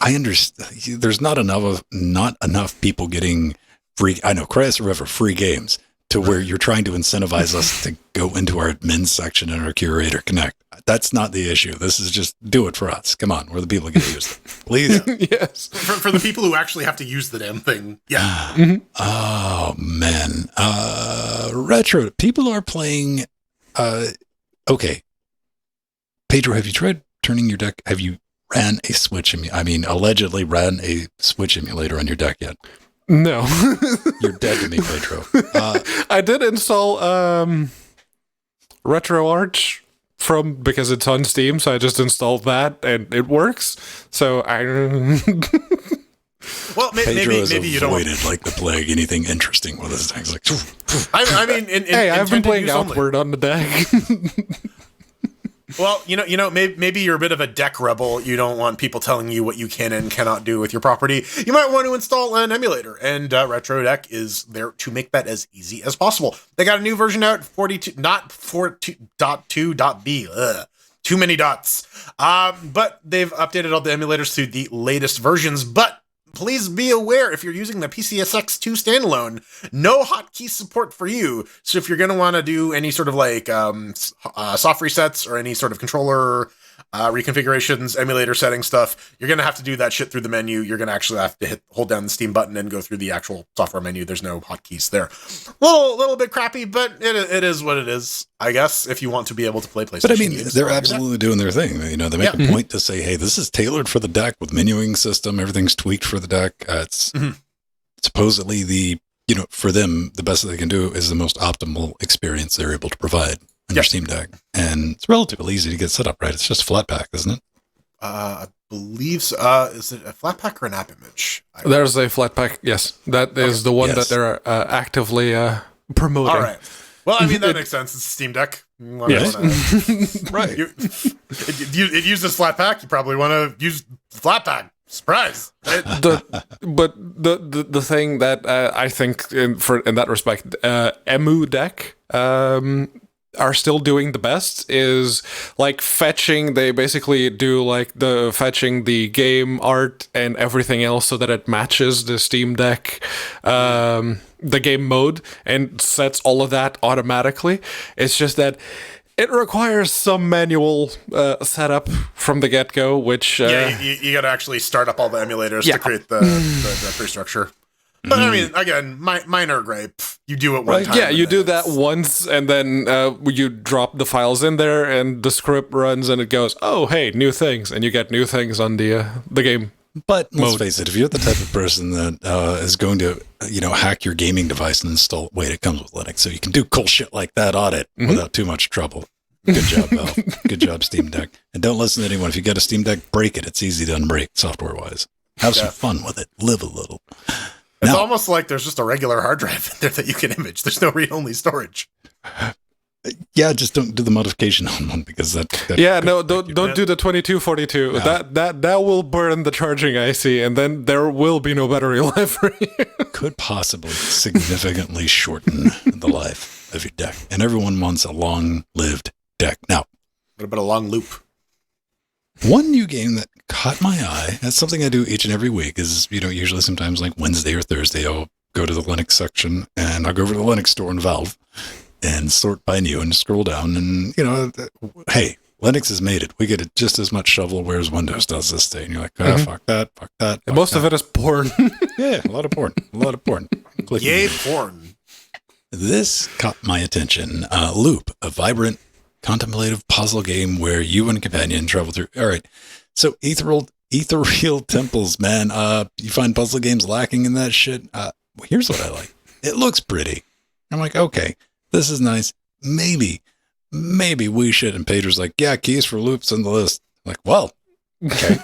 I understand there's not enough people getting free. I know credits or whatever, free games to where you're trying to incentivize us to go into our admin section in our Curator Connect. That's not the issue. This is just do it for us. Come on, we're the people who get to use it. Please. Yes. For the people who actually have to use the damn thing. Yeah. Oh man. Retro. People are playing. Okay. Pedro, have you tried turning your deck? Have you ran a Switch? Allegedly ran a Switch emulator on your deck yet? No. You're dead to me, Pedro. I did install RetroArch because it's on Steam, so I just installed that and it works. So I Well, Pedro has maybe you don't. avoided like the plague anything interesting with his decks. Like, I mean, hey, I've been playing intended use only. Outward on the deck. Well, maybe you're a bit of a deck rebel. You don't want people telling you what you can and cannot do with your property. You might want to install an emulator, and RetroDeck is there to make that as easy as possible. They got a new version out, 42, not 42.2.b. Too many dots. But they've updated all the emulators to the latest versions. But please be aware, if you're using the PCSX2 standalone, no hotkey support for you. So if you're going to want to do any sort of like soft resets or any sort of controller reconfigurations, emulator setting stuff, you're going to have to do that shit through the menu. You're going to actually have to hold down the Steam button and go through the actual software menu. There's no hotkeys there. Little bit crappy, but it is what it is, I guess, if you want to be able to play PlayStation. but I mean, games. they're absolutely doing their thing. They make a point to say, hey, this is tailored for the deck with menuing system. Everything's tweaked for the deck. It's supposedly for them, the best that they can do is the most optimal experience they're able to provide on your Steam Deck. And it's relatively easy to get set up, right? It's just a flat pack, isn't it? I believe so. Is it a flat pack or an app image? There's a flat pack. Yes, that is the one that they're actively promoting. All right. Well, I mean, that makes sense. It's a Steam Deck. Yes. Right. It uses flat pack. You probably want to use flat pack. Surprise. Right? The thing that I think in that respect, EmuDeck are still doing the best is like fetching. They basically do like the fetching the game art and everything else so that it matches the Steam Deck, the game mode, and sets all of that automatically. It's just that it requires some manual setup from the get-go, which you got to actually start up all the emulators to create the directory structure. But I mean, again, minor gripe. You do it one time. Yeah, you do that once, and then you drop the files in there, and the script runs, and it goes, "Oh, hey, new things," and you get new things on the game. But let's face it, if you're the type of person that is going to, hack your gaming device and install, it comes with Linux, so you can do cool shit like that on it without too much trouble. Good job, Valve. Good job, Steam Deck. And don't listen to anyone. If you get a Steam Deck, break it. It's easy to unbreak software-wise. Have some fun with it. Live a little. It's almost like there's just a regular hard drive in there that you can image. There's no read-only storage. Yeah, just don't do the modification on one because that don't do the 2242. No. That will burn the charging IC, and then there will be no battery life for you. Could possibly significantly shorten the life of your deck. And everyone wants a long-lived deck. Now, what about a long loop? One new game that caught my eye, that's something I do each and every week, is, usually sometimes like Wednesday or Thursday, I'll go to the Linux section and I'll go over to the Linux store in Valve and sort by new and scroll down and, hey, Linux has made it. We get it just as much shovelware as Windows does this day. And you're like, fuck that. And most of it is porn. Yeah, a lot of porn. Yay, porn. This caught my attention. Loop, a vibrant, contemplative puzzle game where you and a companion travel through. All right. So ethereal temples, man. You find puzzle games lacking in that shit. Here's what I like. It looks pretty. I'm like, okay, this is nice. Maybe we should. And Pedro's like, yeah, keys for loops on the list. I'm like, well, okay.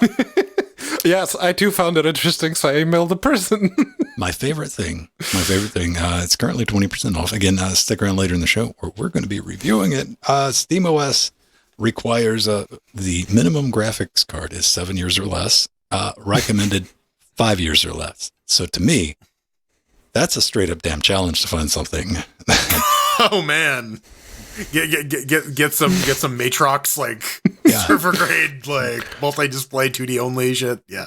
Yes, I too found it interesting, so I emailed the person. My favorite thing, it's currently 20% off. Again, stick around later in the show where we're going to be reviewing it. SteamOS requires the minimum graphics card is 7 years or less, recommended 5 years or less. So to me, that's a straight up damn challenge to find something. Oh man. Get some Matrox server grade multi-display 2D only shit. Yeah.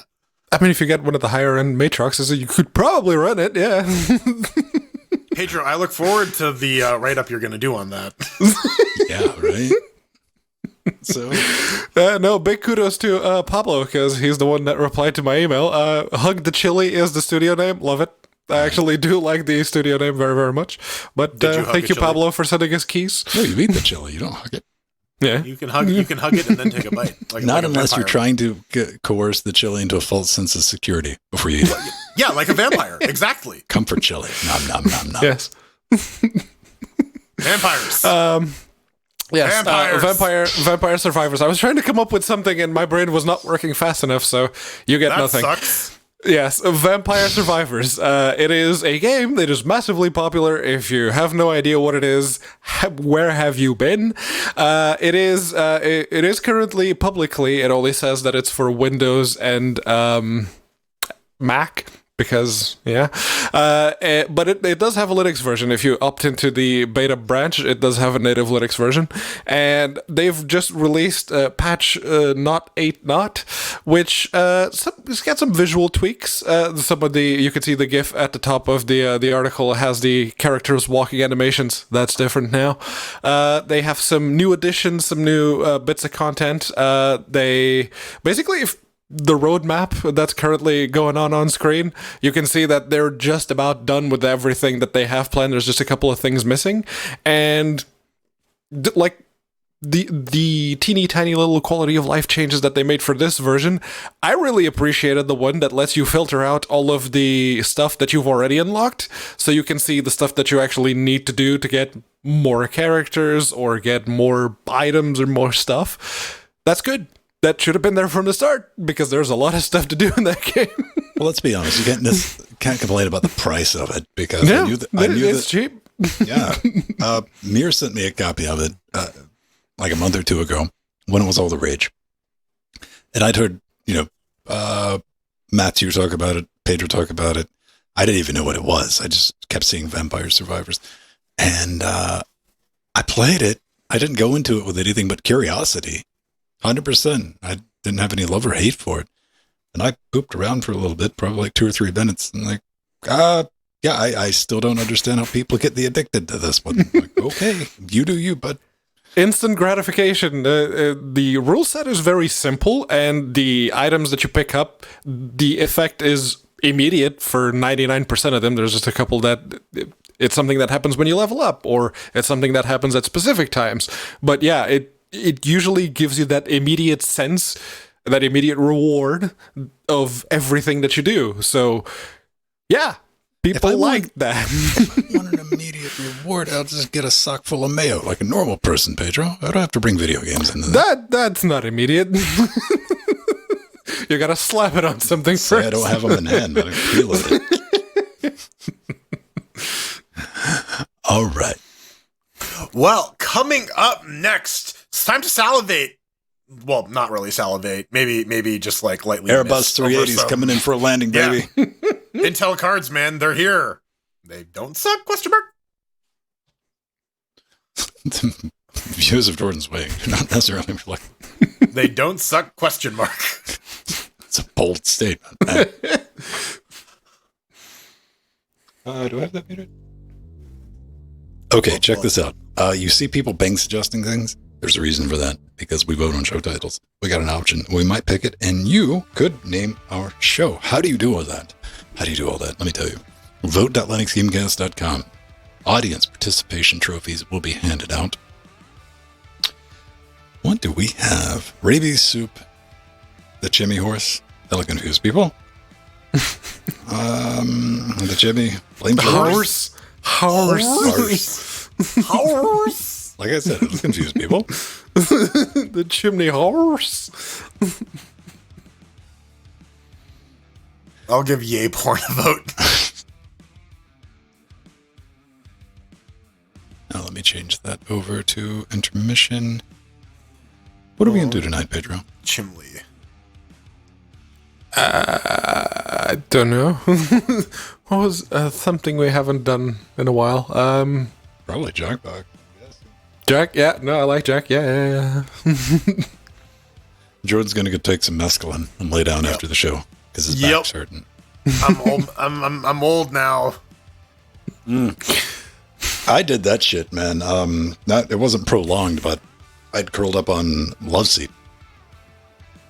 I mean, if you get one of the higher end Matroxes, you could probably run it. Yeah. Pedro, I look forward to the write up you're going to do on that. Yeah, right. So No, big kudos to Pablo, because he's the one that replied to my email. Hug the Chili is the studio name. Love it. I actually do like the studio name very, very much. But thank you, Pablo, for sending us keys. no, you eat the chili. You don't hug it. Yeah. You can hug it and then take a bite. Not a unless you're vampire. trying to coerce the chili into a false sense of security before you eat it. Yeah, like a vampire. Exactly. Comfort chili. Nom, nom, nom, nom. Yes. Vampires. Yes, Vampires. vampire survivors. I was trying to come up with something and my brain was not working fast enough, so you get that nothing. sucks. Yes, Vampire Survivors. It is a game that is massively popular. If you have no idea what it is, where have you been? It is currently publicly. It only says that it's for Windows and Mac. Because, yeah. But it does have a Linux version. If you opt into the beta branch, it does have a native Linux version. And they've just released patch not 8 not, which it's got some visual tweaks. You can see the GIF at the top of the article has the characters walking animations. That's different now. They have some new additions, some new bits of content. They basically, if the roadmap that's currently going on screen, you can see that they're just about done with everything that they have planned. There's just a couple of things missing, and like the teeny tiny little quality of life changes that they made for this version, I really appreciated the one that lets you filter out all of the stuff that you've already unlocked, so you can see the stuff that you actually need to do to get more characters or get more items or more stuff. That's good. That should have been there from the start, because there's a lot of stuff to do in that game. Well, let's be honest. You can't complain about the price of it, because I knew it's cheap. Yeah. Mir sent me a copy of it like a month or two ago when it was all the rage. And I'd heard, Matthew talk about it, Pedro talk about it. I didn't even know what it was. I just kept seeing Vampire Survivors. And I played it. I didn't go into it with anything but curiosity. 100%. I didn't have any love or hate for it. And I pooped around for a little bit, probably like 2 or 3 minutes. And I still don't understand how people get addicted to this one. Like, okay, you do you, but instant gratification. The rule set is very simple, and the items that you pick up, the effect is immediate for 99% of them. There's just a couple that it's something that happens when you level up, or it's something that happens at specific times. But yeah, it usually gives you that immediate sense, that immediate reward of everything that you do. So, yeah, people like that. If I want an immediate reward, I'll just get a sock full of mayo like a normal person, Pedro. I don't have to bring video games into that. That's not immediate. You gotta slap it on something first. I don't have them in hand, but I preload it. All right. Well, coming up next, it's time to salivate. Well, not really salivate. Maybe just like lightly. Airbus 380's coming in for a landing, baby. Yeah. Intel cards, man, they're here. They don't suck? Question mark. The views of Jordan's Way do not necessarily reflect. They don't suck? Question mark. It's a bold statement. Do I have that muted? Okay, check this out. You see people bang suggesting things? There's a reason for that, because we vote on show titles. We got an option. We might pick it, and you could name our show. How do you do all that? Let me tell you. Vote.LinuxGameCast.com. Audience participation trophies will be handed out. What do we have? Rabies soup. The Jimmy horse. That'll confuse people. The Jimmy. Blame Horse. Like I said, it'll confuse people. The chimney horse. I'll give Yay Porn a vote. Now let me change that over to intermission. What are we going to do tonight, Pedro? Chimley. I don't know. What was something we haven't done in a while? Probably Jackbox. Jack, yeah. No, I like Jack. Yeah. Jordan's going to go take some mescaline and lay down after the show because his back's hurting. I'm old. I'm old now. I did that shit, man. It wasn't prolonged, but I'd curled up on love seat,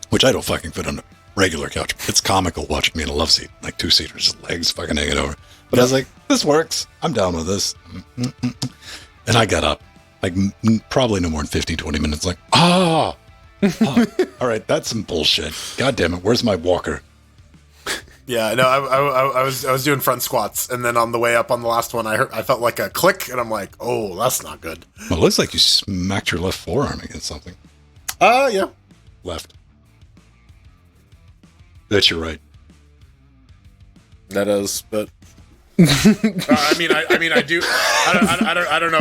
which I don't fucking fit on a regular couch. It's comical watching me in a love seat, like 2-seaters, legs fucking hanging over. But I was like, this works. I'm down with this. And I got up, like probably no more than 15, 20 minutes. Like, all right, that's some bullshit. God damn it, where's my walker? Yeah, no, I was doing front squats, and then on the way up on the last one, I felt like a click, and I'm like, oh, that's not good. Well, it looks like you smacked your left forearm against something. Yeah. Left. That's your right. That is, but I mean, I do. I don't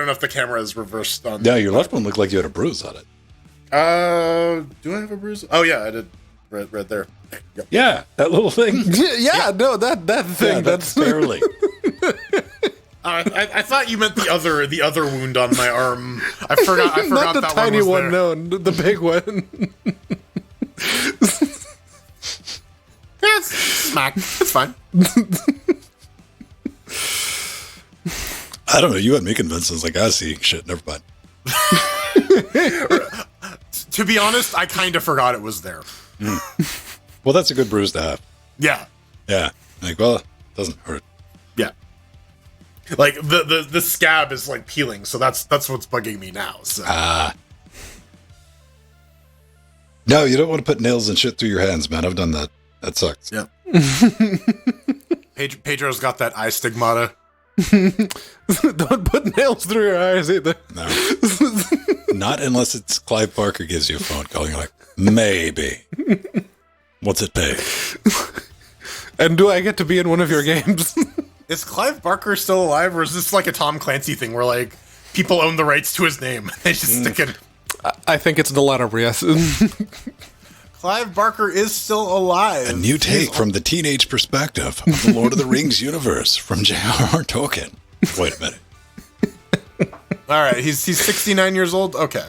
know if the camera is reversed on. Yeah, your left one looked like you had a bruise on it. Do I have a bruise? Oh yeah, I did. Right there. Yep. Yeah, that little thing. Yeah, no, that thing. Yeah, that's barely. I thought you meant the other wound on my arm. I forgot. Not the that tiny one. No, the big one. Yeah, it's smack. It's fine. I don't know. You had me convinced. I was like, I see shit. Never mind. To be honest, I kind of forgot it was there. Well, that's a good bruise to have. Yeah. Yeah. Like, well, it doesn't hurt. Yeah. Like the scab is like peeling, so that's what's bugging me now. So. No, you don't want to put nails and shit through your hands, man. I've done that. That sucks. Yeah. Pedro's got that eye stigmata. Don't put nails through your eyes either. No. Not unless it's Clive Barker gives you a phone call. You're like, maybe. What's it pay? And do I get to be in one of your games? Is Clive Barker still alive, or is this like a Tom Clancy thing where like people own the rights to his name? They just stick it. I think it's the latter, yes. Clive Barker is still alive. A new take from the teenage perspective of the Lord of the Rings universe from J.R.R. Tolkien. Wait a minute. All right, he's 69 years old. Okay.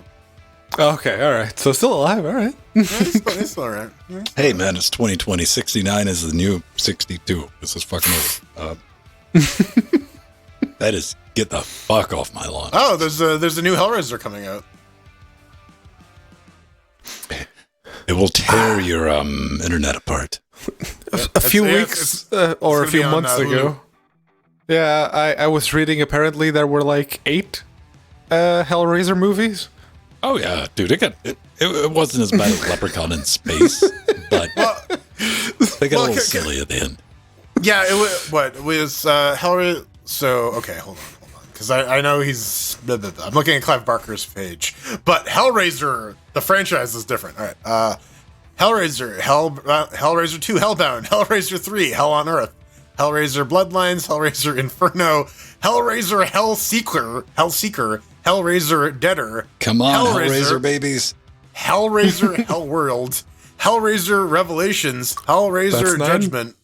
Okay, all right. So still alive, all right. Yeah, he's still all right. Yeah. Hey, man, it's 2020. 69 is the new 62. This is fucking old. That is, get the fuck off my lawn. Oh, there's a new Hellraiser coming out. It will tear your internet apart. A few weeks or a few months ago. Yeah, I was reading apparently there were like 8 Hellraiser movies. Oh yeah, dude, it wasn't as bad as Leprechaun in Space, but they got a little silly at the end. Yeah, it was Hellraiser. So okay, hold on, because I know he's. I'm looking at Clive Barker's page, but Hellraiser, the franchise is different. All right, Hellraiser, Hellraiser 2, Hellbound, Hellraiser 3, Hell on Earth, Hellraiser Bloodlines, Hellraiser Inferno, Hellraiser Hellseeker, Hellraiser Deader. Come on, Hellraiser babies. Hellraiser Hellworld, Hellraiser Revelations, Hellraiser Judgment,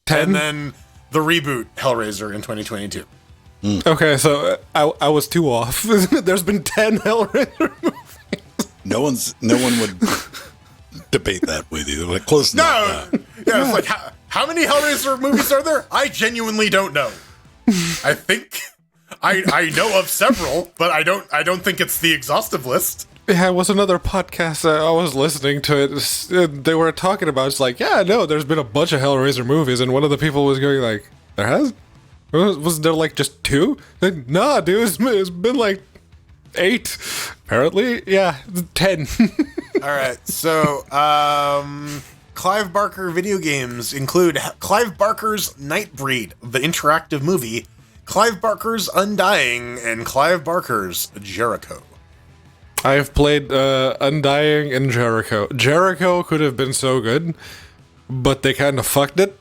10? and then the reboot Hellraiser in 2022. Okay, so I was too off. There's been 10 Hellraiser movies. No one would debate that with you. They're like, close enough. No, yeah, it's like how many Hellraiser movies are there? I genuinely don't know. I think I know of several, but I don't think it's the exhaustive list. Yeah, it was another podcast I was listening to it. They were talking about it's like, yeah, no, there's been a bunch of Hellraiser movies, and one of the people was going like, there has? Wasn't there like just 2? Like, nah, dude, it's been like 8. Apparently, yeah, 10. All right, so Clive Barker video games include Clive Barker's Nightbreed, the interactive movie, Clive Barker's Undying, and Clive Barker's Jericho. I have played Undying and Jericho. Jericho could have been so good, but they kind of fucked it.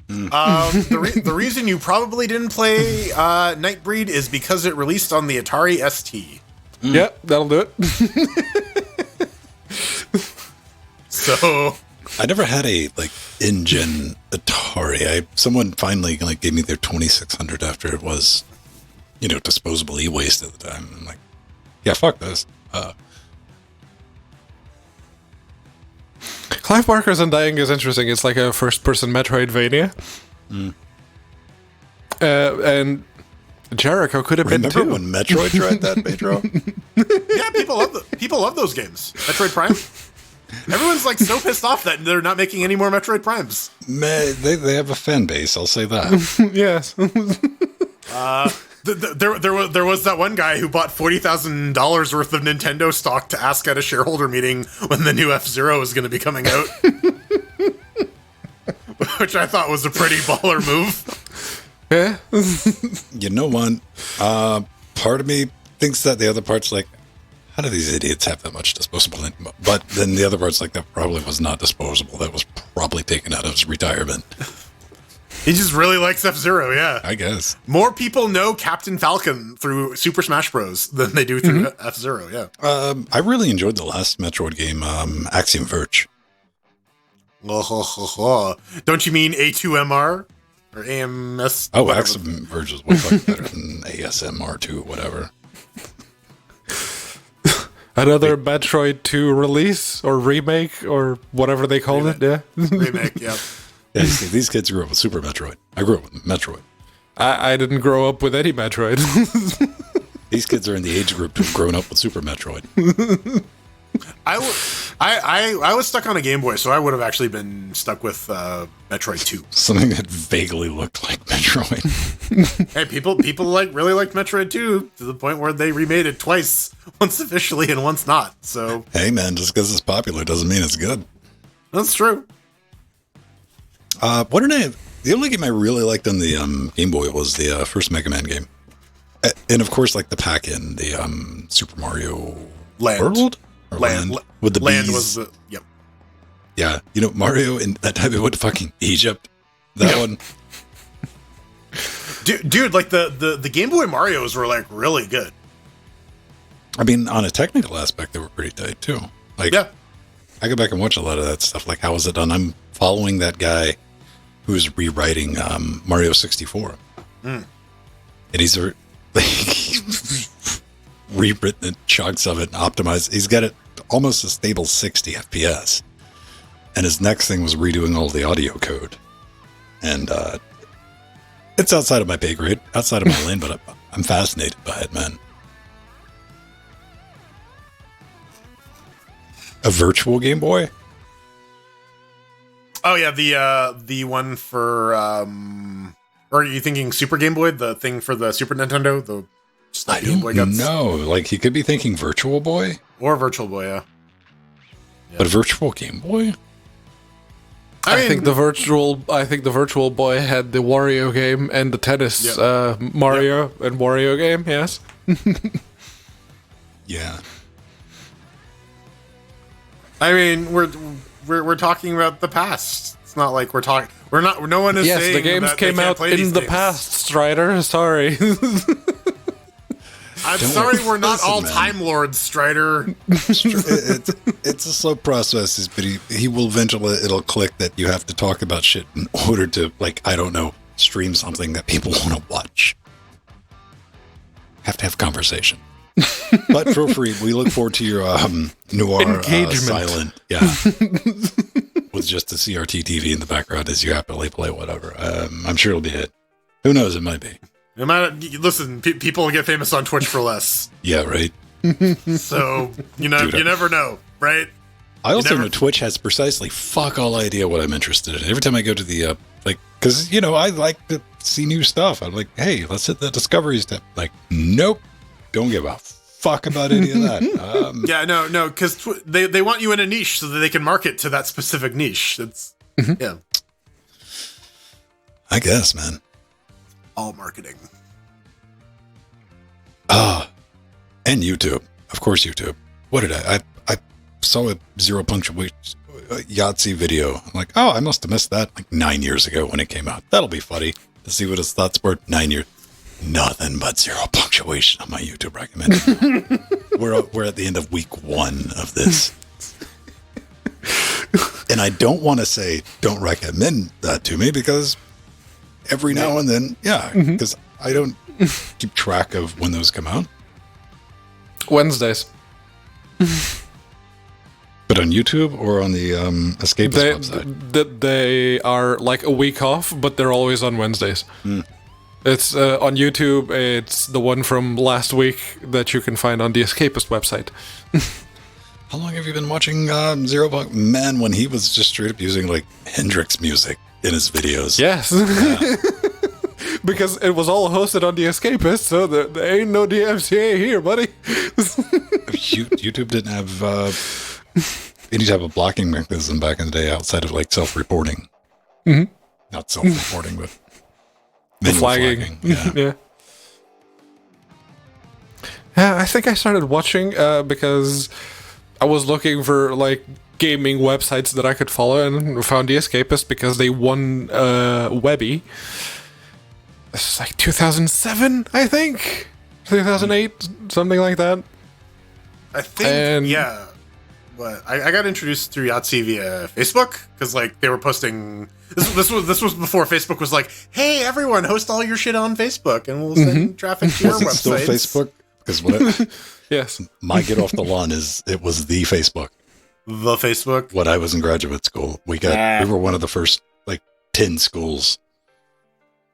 The reason you probably didn't play Nightbreed is because it released on the Atari ST. Yep, that'll do it. So I never had a like in-gen Atari. Someone finally like gave me their 2600 after it was, disposable e-waste at the time. I'm like, yeah, fuck this. Clive Barker's Undying is interesting. It's like a first-person Metroidvania. And Jericho could have been Remember too. when Metroid tried that, Pedro? Yeah, people love those games. Metroid Prime. Everyone's like so pissed off that they're not making any more Metroid Primes. They have a fan base, I'll say that. Yes. There was that one guy who bought $40,000 worth of Nintendo stock to ask at a shareholder meeting when the new F-Zero is going to be coming out. Which I thought was a pretty baller move. Yeah. You know what? Part of me thinks that the other part's like, how do these idiots have that much disposable income? But then the other part's like, that probably was not disposable. That was probably taken out of his retirement. He just really likes F-Zero, yeah. I guess. More people know Captain Falcon through Super Smash Bros. Than they do through F-Zero, yeah. I really enjoyed the last Metroid game, Axiom Verge. Don't you mean A2MR? Or AMS? Oh, whatever. Axiom Verge is way fucking better than ASMR2, whatever. Another Metroid 2 release or remake or whatever they called it. Yeah. Remake, yeah. Yeah, you see, these kids grew up with Super Metroid. I grew up with Metroid. I didn't grow up with any Metroid. These kids are in the age group who've grown up with Super Metroid. I was stuck on a Game Boy, so I would have actually been stuck with Metroid 2. Something that vaguely looked like Metroid. Hey, people really liked Metroid 2 to the point where they remade it twice, once officially and once not. So Hey man, just because it's popular doesn't mean it's good. that's true. The only game I really liked on the Game Boy was the first Mega Man game. And of course, like the pack-in, the Super Mario Land. World? Or Land. with the Land bees. was the yep. Yeah, you know, Mario in that time it went to fucking Egypt. That one. Dude, like the Game Boy Marios were like really good. I mean, on a technical aspect, they were pretty tight too. Like, Yeah. I go back and watch a lot of that stuff. Like, how is it done? I'm following that guy who's rewriting Mario 64. And he's rewritten chunks of it and optimized. He's got it almost a stable 60 FPS. And his next thing was redoing all the audio code. And it's outside of my pay grade, outside of my lane, but I'm fascinated by it, man. A virtual Game Boy? Oh yeah, the one for or are you thinking Super Game Boy, the thing for the Super Nintendo, the I Game Boy don't Guts? know. Like, he could be thinking Virtual Boy, Or Virtual Boy, yeah. but Virtual Game Boy? I think the Virtual Boy had the Wario game and the tennis Mario and Wario game. Yes. Yeah. I mean, we're talking about the past. It's not like we're talking. We're not. No one is Yes, saying the games that they came can't out play in these the games. past, Strider. Sorry. I'm Don't sorry, worry. we're not Listen, all man. Time Lords, Strider. It's a slow process, but he will eventually, it'll click that you have to talk about shit in order to, like, I don't know, stream something that people want to watch. Have to have conversation. But feel free, we look forward to your noir Engagement. silent, yeah, with just the CRT TV in the background as you happily play whatever. I'm sure it'll be a hit. Who knows? It might be. No matter, listen, people get famous on Twitch for less. Yeah, right. So you know, Dude, you never know, right? I also never- know Twitch has precisely fuck all idea what I'm interested in. Every time I go to the, like, because, you know, I like to see new stuff. I'm like, hey, let's hit the Discovery step. Like, nope, don't give a fuck about any of that. Yeah, no, because they want you in a niche so that they can market to that specific niche. It's yeah, I guess, man. all marketing. And YouTube. Of course, YouTube. What did I saw a zero punctuation Yahtzee video. I'm like, oh, I must have missed that like 9 years ago when it came out. That'll be funny to see what his thoughts were. 9 years. Nothing but zero punctuation on my YouTube recommendation. we're at the end of week 1 of this. And I don't want to say don't recommend that to me because every now and then, yeah, because I don't keep track of when those come out. Wednesdays. But on YouTube or on the Escapist website? They are like a week off, but they're always on Wednesdays. It's on YouTube. It's the one from last week that you can find on the Escapist website. How long have you been watching Zero Bug? Man, when he was just straight up using like Hendrix music in his videos. Yes. Yeah. Because it was all hosted on the Escapist, so there ain't no DMCA here, buddy. YouTube didn't have any type of blocking mechanism back in the day outside of like self-reporting. Mm-hmm. Not self-reporting, but flagging. Yeah. Yeah. Yeah, I think I started watching because I was looking for like gaming websites that I could follow and found the Escapist because they won Webby. This is like 2007, I think. 2008, something like that. I think, yeah. But I got introduced through Yahtzee via Facebook because like they were posting. This was before Facebook was like, "Hey, everyone, host all your shit on Facebook, and we'll send traffic to your Was it still websites." Facebook? Because what Yes. my get off the lawn is, it was the Facebook. The Facebook. When I was in graduate school, we were one of the first like 10 schools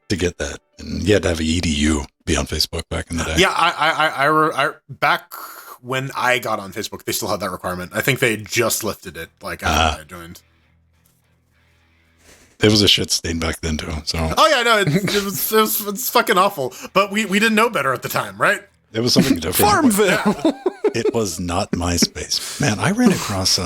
to get that, and you had to have an EDU be on Facebook back in the day. Yeah, I back when I got on Facebook, they still had that requirement. I think they just lifted it like after I joined. It was a shit stain back then too. So Oh yeah, no, it's fucking awful. But we didn't know better at the time, right? it was something different. Farmville. It was not MySpace. Man, I ran across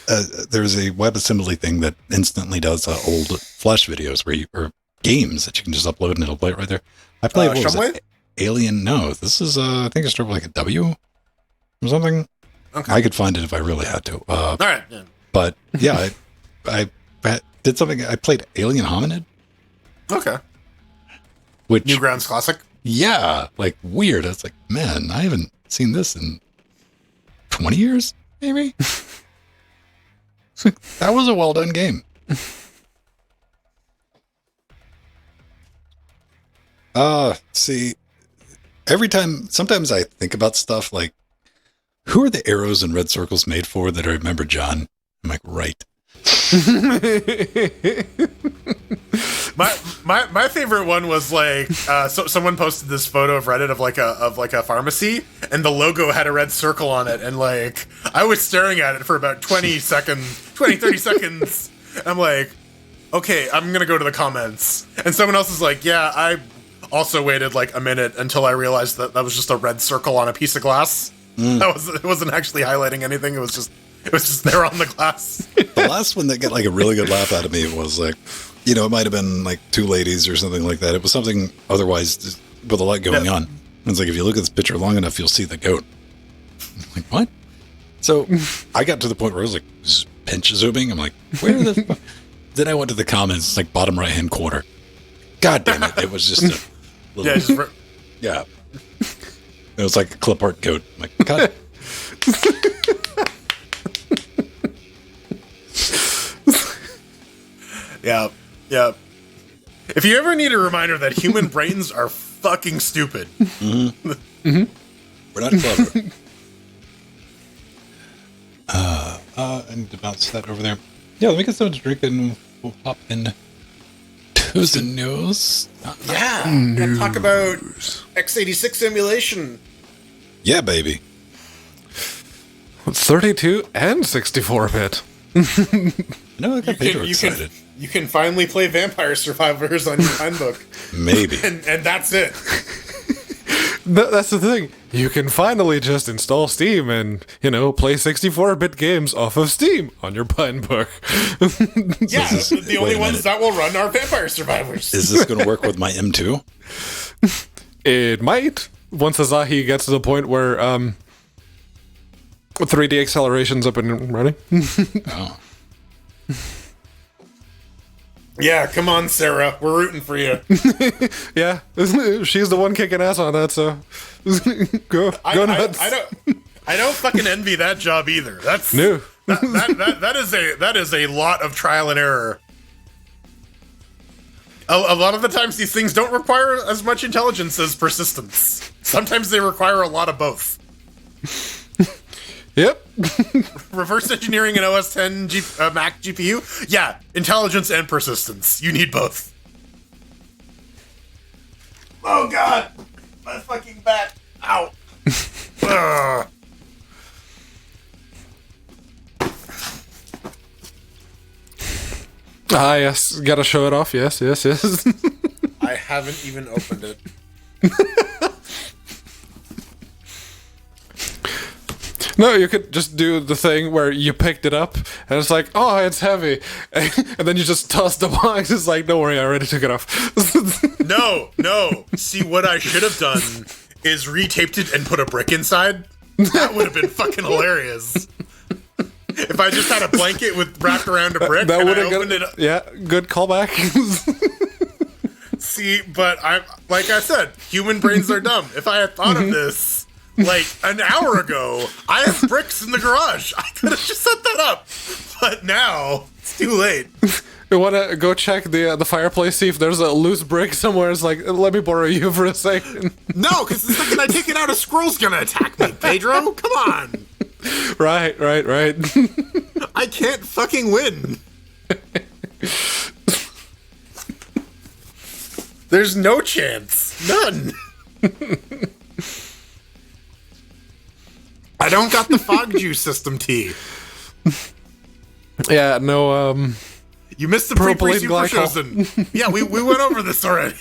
there's a WebAssembly thing that instantly does old Flash videos or games that you can just upload and it'll play it right there. I played what was it? Alien. No, this is I think it's sort of like a W or something. Okay. I could find it if I really had to. All right. Yeah. But yeah, I did something. I played Alien Hominid. Okay. Which Newgrounds classic. Yeah, like weird. I was like, man, I haven't seen this in 20 years, maybe. That was a well done game. See, sometimes I think about stuff like, who are the arrows and red circles made for that I remember, John? I'm like, right. My favorite one was like someone posted this photo of Reddit of like a pharmacy, and the logo had a red circle on it, and like I was staring at it for about 30 seconds. I'm like, okay, I'm gonna go to the comments, and someone else is like, yeah, I also waited like a minute until I realized that was just a red circle on a piece of glass. It wasn't actually highlighting anything. It was just there on the glass. The last one that got like a really good laugh out of me was like, it might have been like two ladies or something like that. It was something otherwise with a lot going on. And it's like, if you look at this picture long enough, you'll see the goat. I'm like, what? So I got to the point where I was like pinch zooming. I'm like, where the fuck? Then I went to the comments. It's like bottom right hand corner. God damn it! It was just a little, yeah. It was like a clip art goat. I'm like, God. Yeah. If you ever need a reminder that human brains are fucking stupid. Mm-hmm. Mm-hmm. We're not clever. I need to bounce that over there. Yeah, let me get something to drink and we'll hop in to the news. Yeah, we'll talk about x86 emulation. Yeah, baby. 32 and 64-bit. No, I got Pedro excited. You can finally play Vampire Survivors on your handbook. Maybe. And that's it. That's the thing. You can finally just install Steam and, play 64-bit games off of Steam on your Pinebook. Yeah, the only ones that will run are Vampire Survivors. Is this going to work with my M2? It might. Once Asahi gets to the point where 3D acceleration's up and running. Oh. Yeah, come on, Sarah. We're rooting for you. Yeah, she's the one kicking ass on that, so go nuts. I don't fucking envy that job either. That's no. that is a lot of trial and error. A lot of the times these things don't require as much intelligence as persistence. Sometimes they require a lot of both. Yep. Reverse engineering an OS X Mac GPU? Yeah, intelligence and persistence. You need both. Oh god! My fucking back. Ow. Ugh. Ah, yes. Gotta show it off. Yes. I haven't even opened it. No, you could just do the thing where you picked it up, and it's like, oh, it's heavy. And then you just toss the box. It's like, don't worry, I already took it off. No. See, what I should have done is retaped it and put a brick inside. That would have been fucking hilarious. If I just had a blanket with wrapped around a brick That and would I have opened it up. Yeah, good callback. See, but I'm like I said, human brains are dumb. If I had thought of this like an hour ago, I have bricks in the garage. I could have just set that up. But now it's too late. You want to go check the fireplace, see if there's a loose brick somewhere. It's like, let me borrow you for a second. No, because the second I take it out, a squirrel's gonna attack me, Pedro. Come on. Right. I can't fucking win. There's no chance. None. I don't got the fog juice system tea. Yeah, no, You missed the Propylene pre super glycol. chosen. Yeah, we went over this already.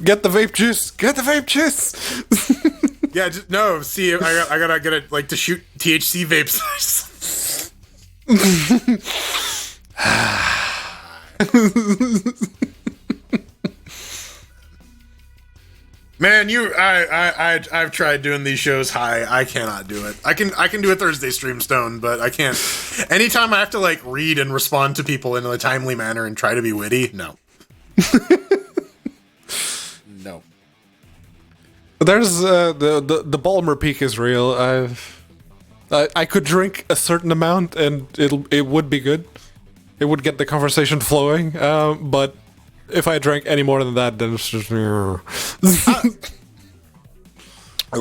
get the vape juice. Get the vape juice. Yeah, no. See, I gotta get it like to shoot THC vapes. Man, I've tried doing these shows high. I cannot do it. I can do a Thursday stream stone, but I can't. Anytime I have to like read and respond to people in a timely manner and try to be witty, no. No. There's the Balmer peak is real. I could drink a certain amount and it would be good. It would get the conversation flowing. But if I drank any more than that, then it's just. Are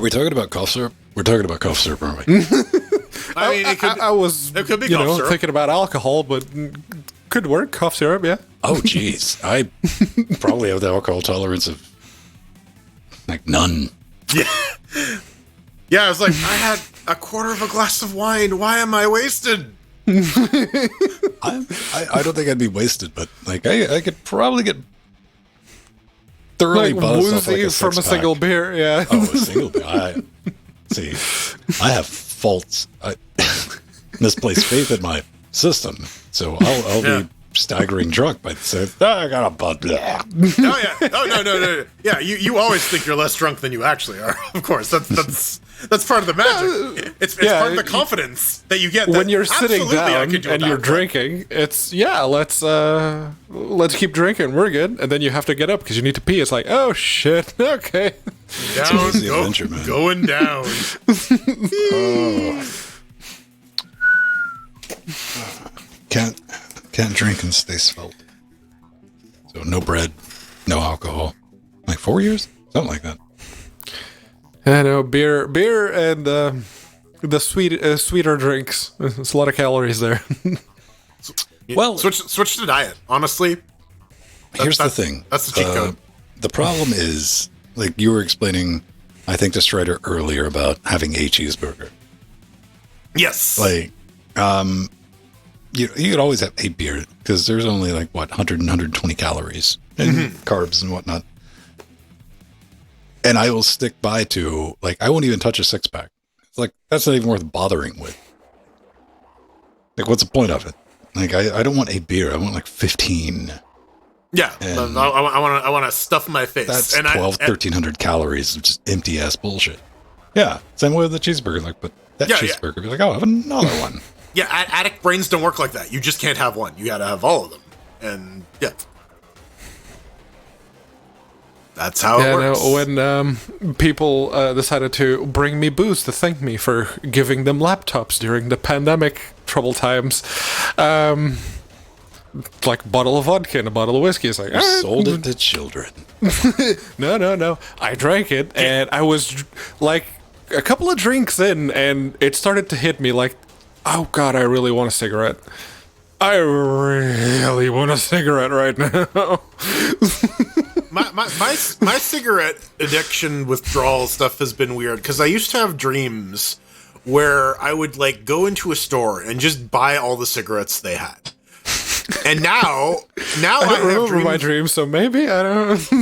we talking about cough syrup? We're talking about cough syrup, aren't we? I mean, I was it could be cough syrup. thinking about alcohol, but could work. Cough syrup, yeah. Oh, jeez. I probably have the alcohol tolerance of like none. Yeah. Yeah, I was like, I had a quarter of a glass of wine. Why am I wasted? I don't think I'd be wasted, but like I could probably get thoroughly Like buzzed off woozy like a from a six-pack. single beer, yeah. Oh, a single beer. I have faults. I misplaced faith in my system, so I'll Yeah. be staggering drunk by saying, I got a bud. Blah. Oh yeah. Oh no. Yeah, you always think you're less drunk than you actually are. Of course, that's part of the magic. It's yeah, part of the confidence that you get When that you're sitting absolutely I down could do and without you're that. drinking, it's let's keep drinking. We're good, and then you have to get up because you need to pee. It's like, oh shit, okay. Down, It's the adventure, man. going down. Can't drink and stay svelte. So no bread, no alcohol. Like 4 years, something like that. I know beer, and the sweeter drinks. There's a lot of calories there. Well, switch to diet. Honestly, here's the thing. That's the cheat code. The problem is, like you were explaining, I think to Strider earlier about having a cheeseburger. Yes. Like, you could always have a beer because there's only like what 100 and 120 calories and carbs and whatnot. And I will stick by to like I won't even touch a 6-pack. It's like that's not even worth bothering with. Like, what's the point of it? Like, I don't want a beer. I want like 15. Yeah. And I want to stuff my face. That's and 1,300 calories of just empty ass bullshit. Yeah, same way with the cheeseburger. Like, but that cheeseburger, be like, oh, I have another one. Yeah, addict brains don't work like that. You just can't have one. You got to have all of them. And yeah. That's how it works. No, when people decided to bring me booze to thank me for giving them laptops during the pandemic trouble times, like a bottle of vodka and a bottle of whiskey. It's like, You sold it to children. No. I drank it, and I was like a couple of drinks in, and it started to hit me like, oh god, I really want a cigarette. I really want a cigarette right now. My cigarette addiction withdrawal stuff has been weird because I used to have dreams where I would like go into a store and just buy all the cigarettes they had. And now I don't remember my dreams, so maybe I don't.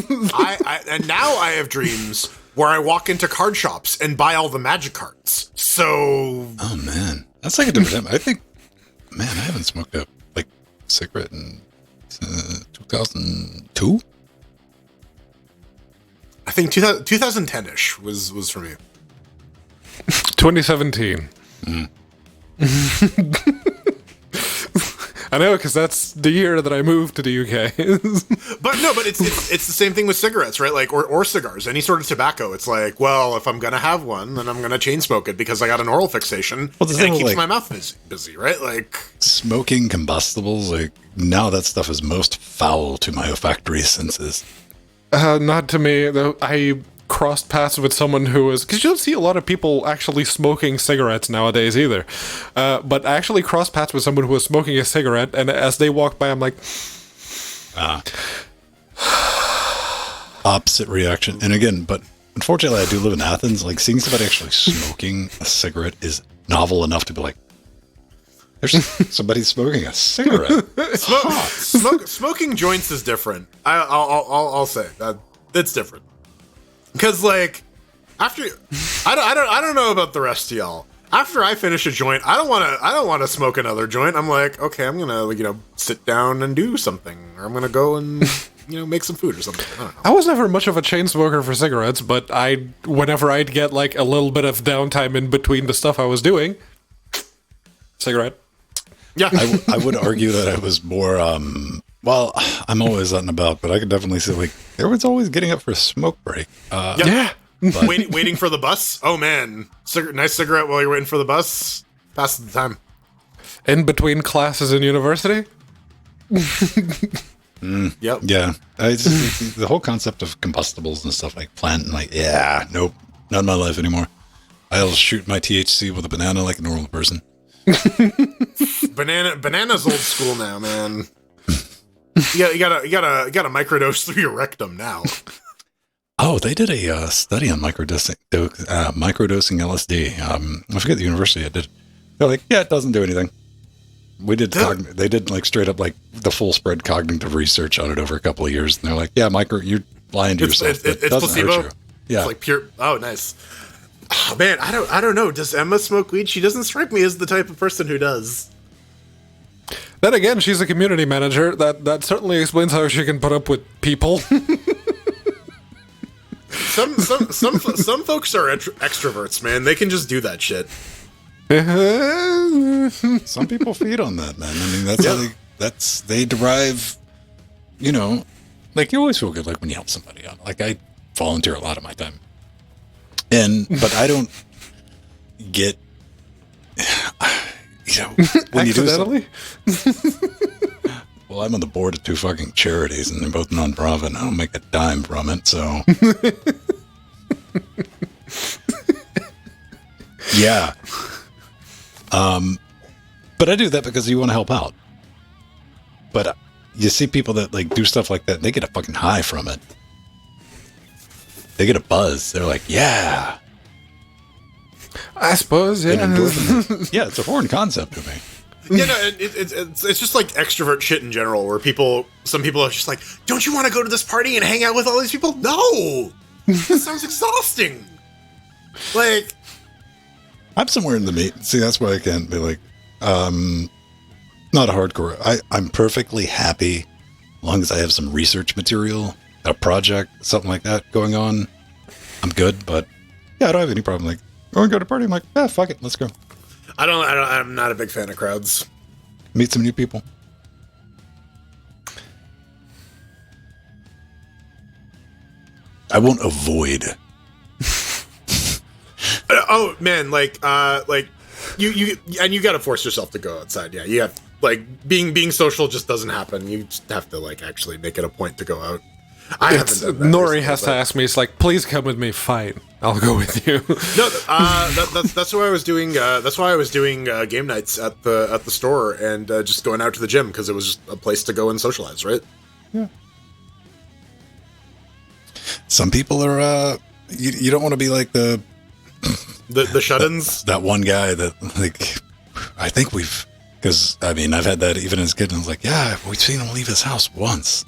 And now I have dreams where I walk into card shops and buy all the magic cards. So, oh man, that's like a different time. I think, man, I haven't smoked a cigarette in 2002. I think 2010-ish was for me. 2017. I know, because that's the year that I moved to the UK. but it's the same thing with cigarettes, right? Like or cigars, any sort of tobacco. It's like, well, if I'm gonna have one, then I'm gonna chain smoke it because I got an oral fixation. Well, and it keeps my mouth busy, right? Like smoking combustibles. Like now, that stuff is most foul to my olfactory senses. Not to me, though. I crossed paths with someone who was, because you don't see a lot of people actually smoking cigarettes nowadays either. But I actually crossed paths with someone who was smoking a cigarette, and as they walked by, I'm like, opposite reaction. And again, but unfortunately, I do live in Athens. Like seeing somebody actually smoking a cigarette is novel enough to be like, there's somebody smoking a cigarette. Smoking joints is different. I'll say that it's different. Because like after I don't know about the rest of y'all. After I finish a joint, I don't want to smoke another joint. I'm like, okay, I'm gonna sit down and do something, or I'm gonna go and make some food or something. I don't know. I was never much of a chain smoker for cigarettes, but whenever I'd get like a little bit of downtime in between the stuff I was doing, cigarette. Yeah, I would argue that I was more. Well, I'm always out and about, but I could definitely say like everyone's always getting up for a smoke break. Yeah. Waiting for the bus. Oh man, nice cigarette while you're waiting for the bus. Passes the time. In between classes in university. Yep. Yeah. The whole concept of combustibles and stuff like plant and like, nope, not in my life anymore. I'll shoot my THC with a banana like a normal person. Banana's old school now, man. You gotta microdose through your rectum now. Oh, they did a study on microdosing LSD. I forget the university I did. They're like, yeah, it doesn't do anything. We did. They did like straight up like the full spread cognitive research on it over a couple of years, and they're like, yeah, you're lying to yourself. It's placebo. Hurt you. Yeah, it's like pure. Oh, nice. Oh man, I don't know. Does Emma smoke weed? She doesn't strike me as the type of person who does. Then again, she's a community manager. That certainly explains how she can put up with people. Some folks are extroverts, man. They can just do that shit. Some people feed on that, man. I mean, that's how they derive. Like you always feel good like when you help somebody out. Like I volunteer a lot of my time, but I don't get. When you accidentally. Well, I'm on the board of 2 fucking charities, and they're both non-profit. I don't make a dime from it, so. Yeah. But I do that because you want to help out. But you see people that like do stuff like that, they get a fucking high from it. They get a buzz. They're like, yeah. I suppose, yeah. Yeah, it's a foreign concept to me. Yeah, no, it's just like extrovert shit in general, where some people are just like, don't you want to go to this party and hang out with all these people? No! That sounds exhausting. Like, I'm somewhere in the meat. See, that's why I can't be like, not a hardcore. I'm perfectly happy as long as I have some research material, a project, something like that going on. I'm good, but yeah, I don't have any problem. Like, go and go to a party. I'm like, fuck it, let's go. I'm not a big fan of crowds. Meet some new people. I won't avoid. Oh man, like you got to force yourself to go outside. Yeah, you have being social just doesn't happen. You just have to actually make it a point to go out. I haven't done that Nori recently, has to but- ask me. It's like, please come with me. Fine, I'll go with you. No, that's why I was doing. That's why I was doing game nights at the store and just going out to the gym because it was just a place to go and socialize, right? Some people are, you don't want to be like the shut-ins. that one guy that, like, I think because, I mean, I've had that even as a kid, and I was like, yeah, we've seen him leave his house once.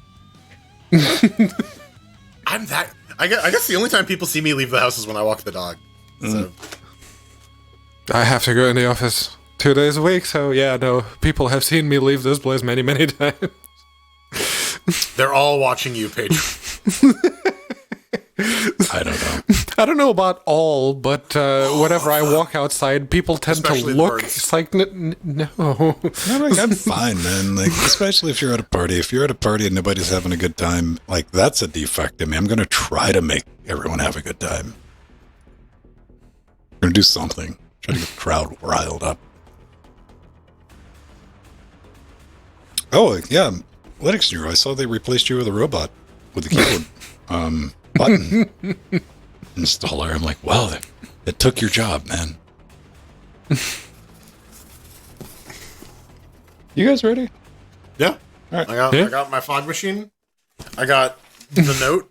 I'm that. I guess the only time people see me leave the house is when I walk the dog. So. I have to go in the office 2 days a week, so yeah, no, people have seen me leave this place many, many times. They're all watching you, Paige. I don't know. I don't know about all, but whenever I walk outside, people tend Especially to the look. birds. It's like, no. I'm fine, man. Like, especially if you're at a party. If you're at a party and nobody's having a good time, like, that's a defect in me. I'm going to try to make everyone have a good time. I'm going to do something. Try to get the crowd riled up. Oh, yeah. Linux Neuro, I saw they replaced you with a robot with the keyboard button installer. I'm like, wow, that took your job, man. You guys ready? Yeah. All right. I got my fog machine. I got the note.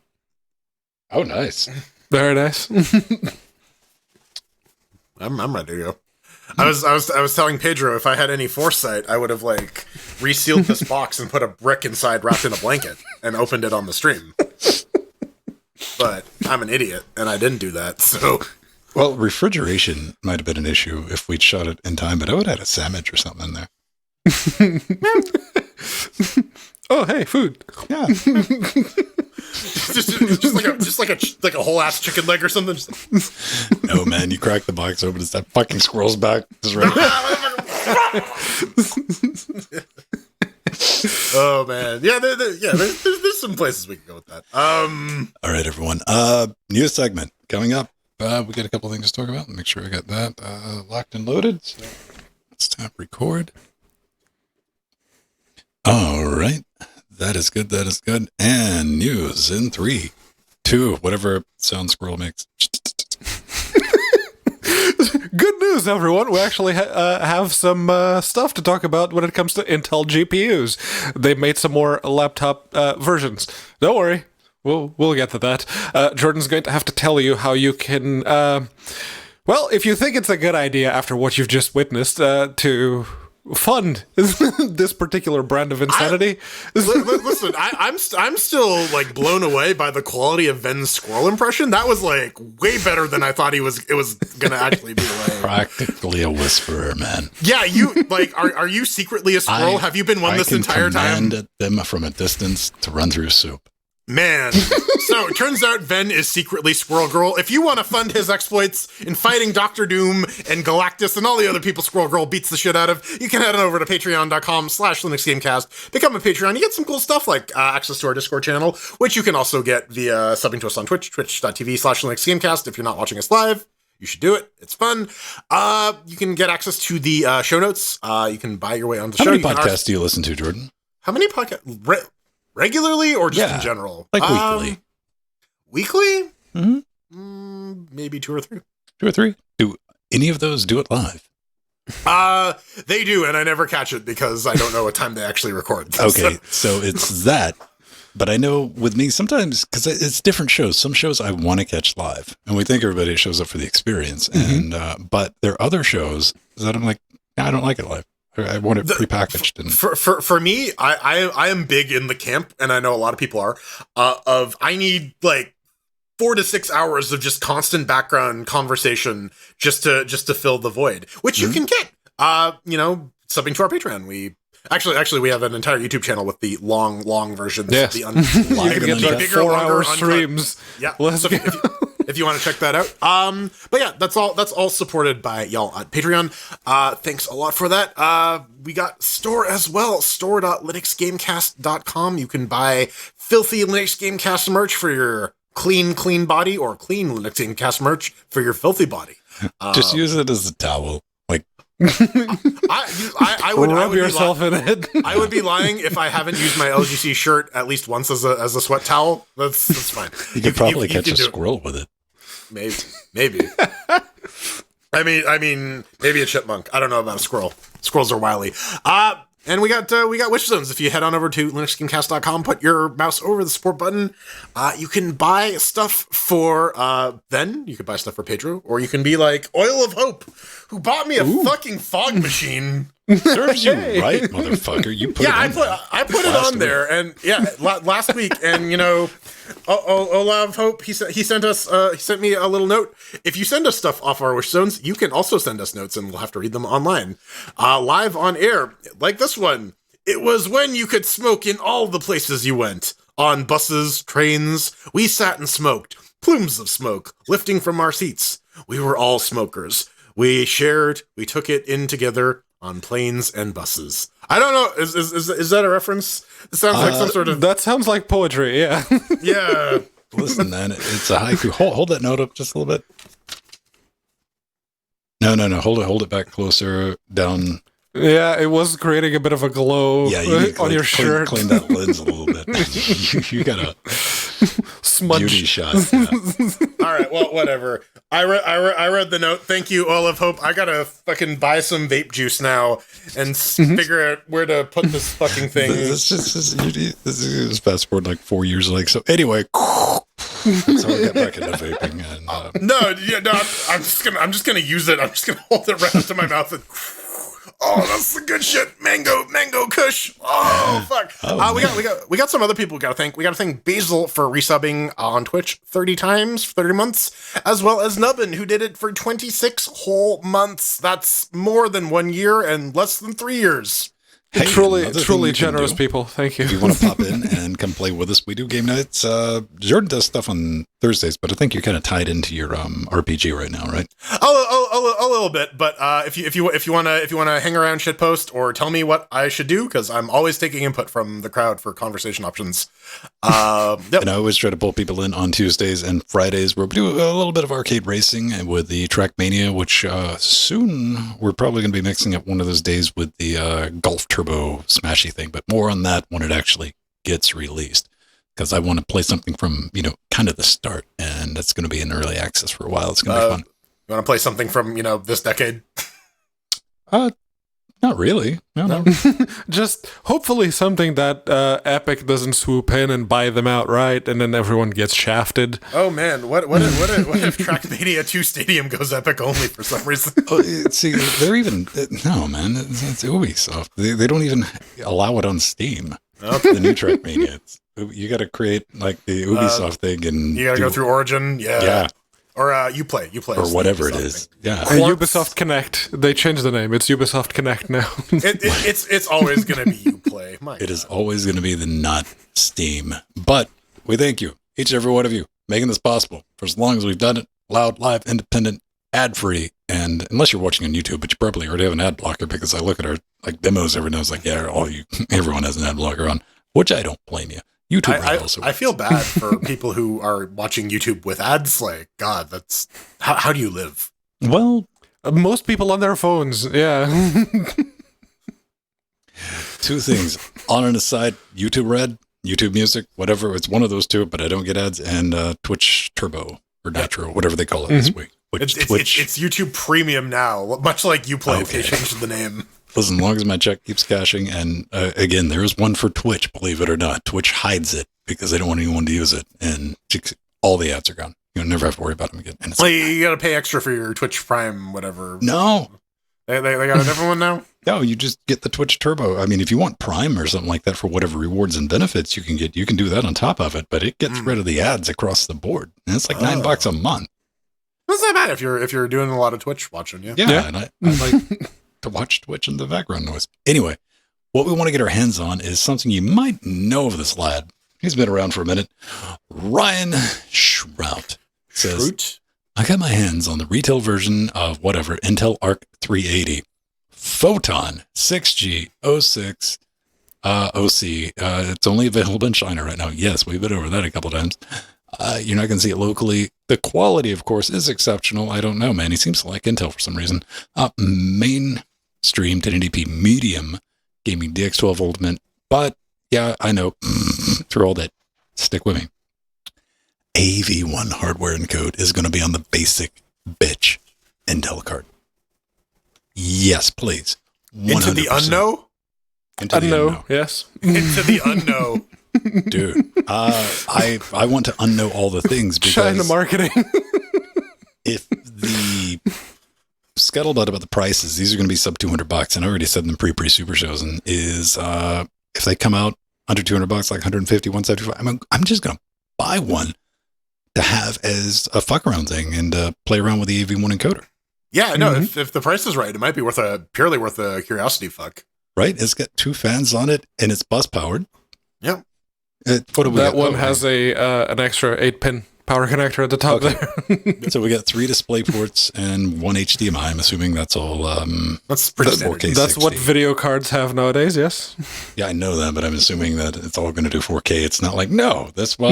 Oh, nice. Very nice. I'm ready to go. I was telling Pedro if I had any foresight, I would have like resealed this box and put a brick inside wrapped in a blanket and opened it on the stream. But I'm an idiot and I didn't do that. So, Well, refrigeration might have been an issue if we'd shot it in time, but I would have had a sandwich or something in there. Oh, hey, food. Yeah. just like a whole ass chicken leg or something. Just No, man, you crack the box open, it's that fucking squirrel's back. Just right. Oh man, yeah, there's some places we can go with that. All right, everyone. News segment coming up. We got a couple things to talk about. Make sure I got that locked and loaded. So let's tap record. All right. That is good. That is good. And news in 3, 2, whatever sound squirrel makes. Good news, everyone. We actually have some stuff to talk about when it comes to Intel GPUs. They made some more laptop versions. Don't worry. We'll get to that. Jordan's going to have to tell you how you can, well, if you think it's a good idea after what you've just witnessed, to fund this particular brand of insanity. Listen, I'm still like blown away by the quality of Ven's squirrel impression. That was like way better than I thought it was gonna actually be. Like, Practically a whisperer, man. yeah, you like are you secretly a squirrel? Have you been one this entire time? I can command them from a distance to run through soup. Man, so it turns out Ven is secretly Squirrel Girl. If you want to fund his exploits in fighting Doctor Doom and Galactus and all the other people Squirrel Girl beats the shit out of, you can head on over to patreon.com/LinuxGameCast. Become a Patreon. You get some cool stuff like access to our Discord channel, which you can also get via subbing to us on Twitch, twitch.tv/LinuxGameCast. If you're not watching us live, you should do it. It's fun. You can get access to the show notes. You can buy your way onto the show. How many podcasts do you listen to, Jordan? How many podcasts? Regularly or just in general? Like weekly. Weekly? Mm-hmm. Maybe 2 or 3. 2 or 3? Do any of those do it live? They do, and I never catch it because I don't know what time they actually record. Okay, so it's that. But I know with me, sometimes, because it's different shows. Some shows I want to catch live, and we think everybody shows up for the experience. And but there are other shows that I'm like, nah, I don't like it live. I want it prepackaged. And for me, I am big in the camp, and I know a lot of people are, of I need like 4 to 6 hours of just constant background conversation just to fill the void, which you can get, subbing to our Patreon. We actually have an entire YouTube channel with the long versions. Yes. The you can get like bigger, 4-hour longer, streams. Yeah. Let's So go. if you want to check that out. But yeah, that's all supported by y'all on Patreon. Thanks a lot for that. We got store as well, store.linuxgamecast.com. You can buy filthy Linux Gamecast merch for your clean body, or clean Linux Gamecast merch for your filthy body. just use it as a towel. Like, I would Rub be yourself in it. I would be lying if I haven't used my LGC shirt at least once as a sweat towel. That's fine. You could probably catch can a do it. squirrel with it. Maybe. I mean, maybe a chipmunk. I don't know about a squirrel. Squirrels are wily. And we got wish zones. If you head on over to LinuxGameCast.com, put your mouse over the support button, you can buy stuff for Ben. You can buy stuff for Pedro, or you can be like Oil of Hope, who bought me a fucking fog machine. Serves you right, motherfucker. You put it on I put it on there, and last week, and Olav Hope, he sent me a little note. If you send us stuff off our wish zones, you can also send us notes, and we'll have to read them online, live on air, like this one. It was when you could smoke in all the places you went, on buses, trains. We sat and smoked, plumes of smoke lifting from our seats. We were all smokers. We shared. We took it in together. On planes and buses. I don't know. Is that a reference? It sounds like some sort of. That sounds like poetry. Yeah. Yeah. Listen, man, it's a haiku. Hold that note up just a little bit. No. Hold it back closer down. Yeah, it was creating a bit of a glow on your shirt. Clean that lens a little bit. you got a smudge beauty shot. Yeah. All right. Well, whatever. I read the note. Thank you, Olive Hope. I gotta fucking buy some vape juice now and figure out where to put this fucking thing. This is fast forward like 4 years. Like so. Anyway, that's how I got back into vaping. And, I'm just gonna use it. I'm just gonna hold it right up to my mouth and. Oh, that's the good shit. Mango Kush. Oh, fuck. We got some other people we gotta thank. We gotta thank Basil for resubbing on Twitch 30 times for 30 months, as well as Nubbin, who did it for 26 whole months. That's more than 1 year and less than 3 years. Hey, truly generous people. Thank you. If you want to pop in and come play with us, we do game nights. Jordan does stuff on Thursdays, but I think you're kind of tied into your RPG right now, right? A little bit, but if you wanna hang around shitpost or tell me what I should do, because I'm always taking input from the crowd for conversation options. Yep. And I always try to pull people in on Tuesdays and Fridays where we do a little bit of arcade racing with the Trackmania, which soon we're probably going to be mixing up one of those days with the Golf Turbo Smashy thing, but more on that when it actually gets released, because I want to play something from, kind of the start, and that's going to be in early access for a while. It's going to be fun. You want to play something from, this decade? Not really. No. Just hopefully something that Epic doesn't swoop in and buy them outright, and then everyone gets shafted. Oh man, what if Trackmania 2 Stadium goes Epic only for some reason? See, they're even no man. It's Ubisoft. They don't even allow it on Steam. Okay. The new Trackmania. You got to create like the Ubisoft thing, and you got to go through Origin. Yeah. Or Uplay, or whatever it is. Yeah, Ubisoft Connect. They changed the name. It's Ubisoft Connect now. It's always going to be Uplay. It is always going to be the not Steam. But we thank you, each and every one of you, making this possible for as long as we've done it. Loud, live, independent, ad-free, and unless you're watching on YouTube, but you probably already have an ad blocker, because I look at our demos every now and then. Everyone has an ad blocker on, which I don't blame you. YouTube I feel bad for people who are watching YouTube with ads. Like, God, that's how do you live? Well, most people on their phones. Yeah. Two things. On an aside, YouTube Red, YouTube Music, whatever. It's one of those two, but I don't get ads. And Twitch Turbo or Nitro, whatever they call it this week. It's YouTube Premium now, much like Uplay. Okay. They changed the name. Listen, as long as my check keeps cashing, and again, there is one for Twitch, believe it or not. Twitch hides it because they don't want anyone to use it, and all the ads are gone. You'll never have to worry about them again. And you got to pay extra for your Twitch Prime, whatever. No. They got a different one now? No, you just get the Twitch Turbo. I mean, if you want Prime or something like that for whatever rewards and benefits you can get, you can do that on top of it, but it gets rid of the ads across the board. And it's like $9 a month. That's not bad if you're doing a lot of Twitch watching, yeah. Yeah, and I like to watch Twitch in the background noise. Anyway, what we want to get our hands on is something you might know of this lad. He's been around for a minute. Ryan Schrout says, I got my hands on the retail version of whatever, Intel Arc 380. Photon 6G 06 OC. It's only available in China right now. Yes, we've been over that a couple of times. You're not going to see it locally. The quality, of course, is exceptional. I don't know, man. He seems to like Intel for some reason. Main stream 1080p medium gaming DX12 Ultimate. But yeah, I know through all that, stick with me. AV1 hardware encode is going to be on the basic bitch Intel card. Yes, please. 100%. Into the unknown? Into the unknown. Yes. Into the unknown. Dude, I want to unknow all the things because China marketing. if the scuttlebutt about the prices, these are going to be sub $200, and I already said in the pre-super shows, and is if they come out under $200, like 150, 175, I'm just going to buy one to have as a fuck around thing and play around with the AV1 encoder. Yeah, no, if the price is right, it might be purely worth a curiosity fuck. Right? It's got 2 fans on it, and it's bus powered. Yeah. That one has an extra 8-pin power connector at the top there. So we got 3 display ports and 1 HDMI. I'm assuming that's all. That's pretty standard. 4K. That's 60. what video cards have nowadays. Yes. Yeah, I know that, but I'm assuming that it's all going to do 4K. It's not like that's why.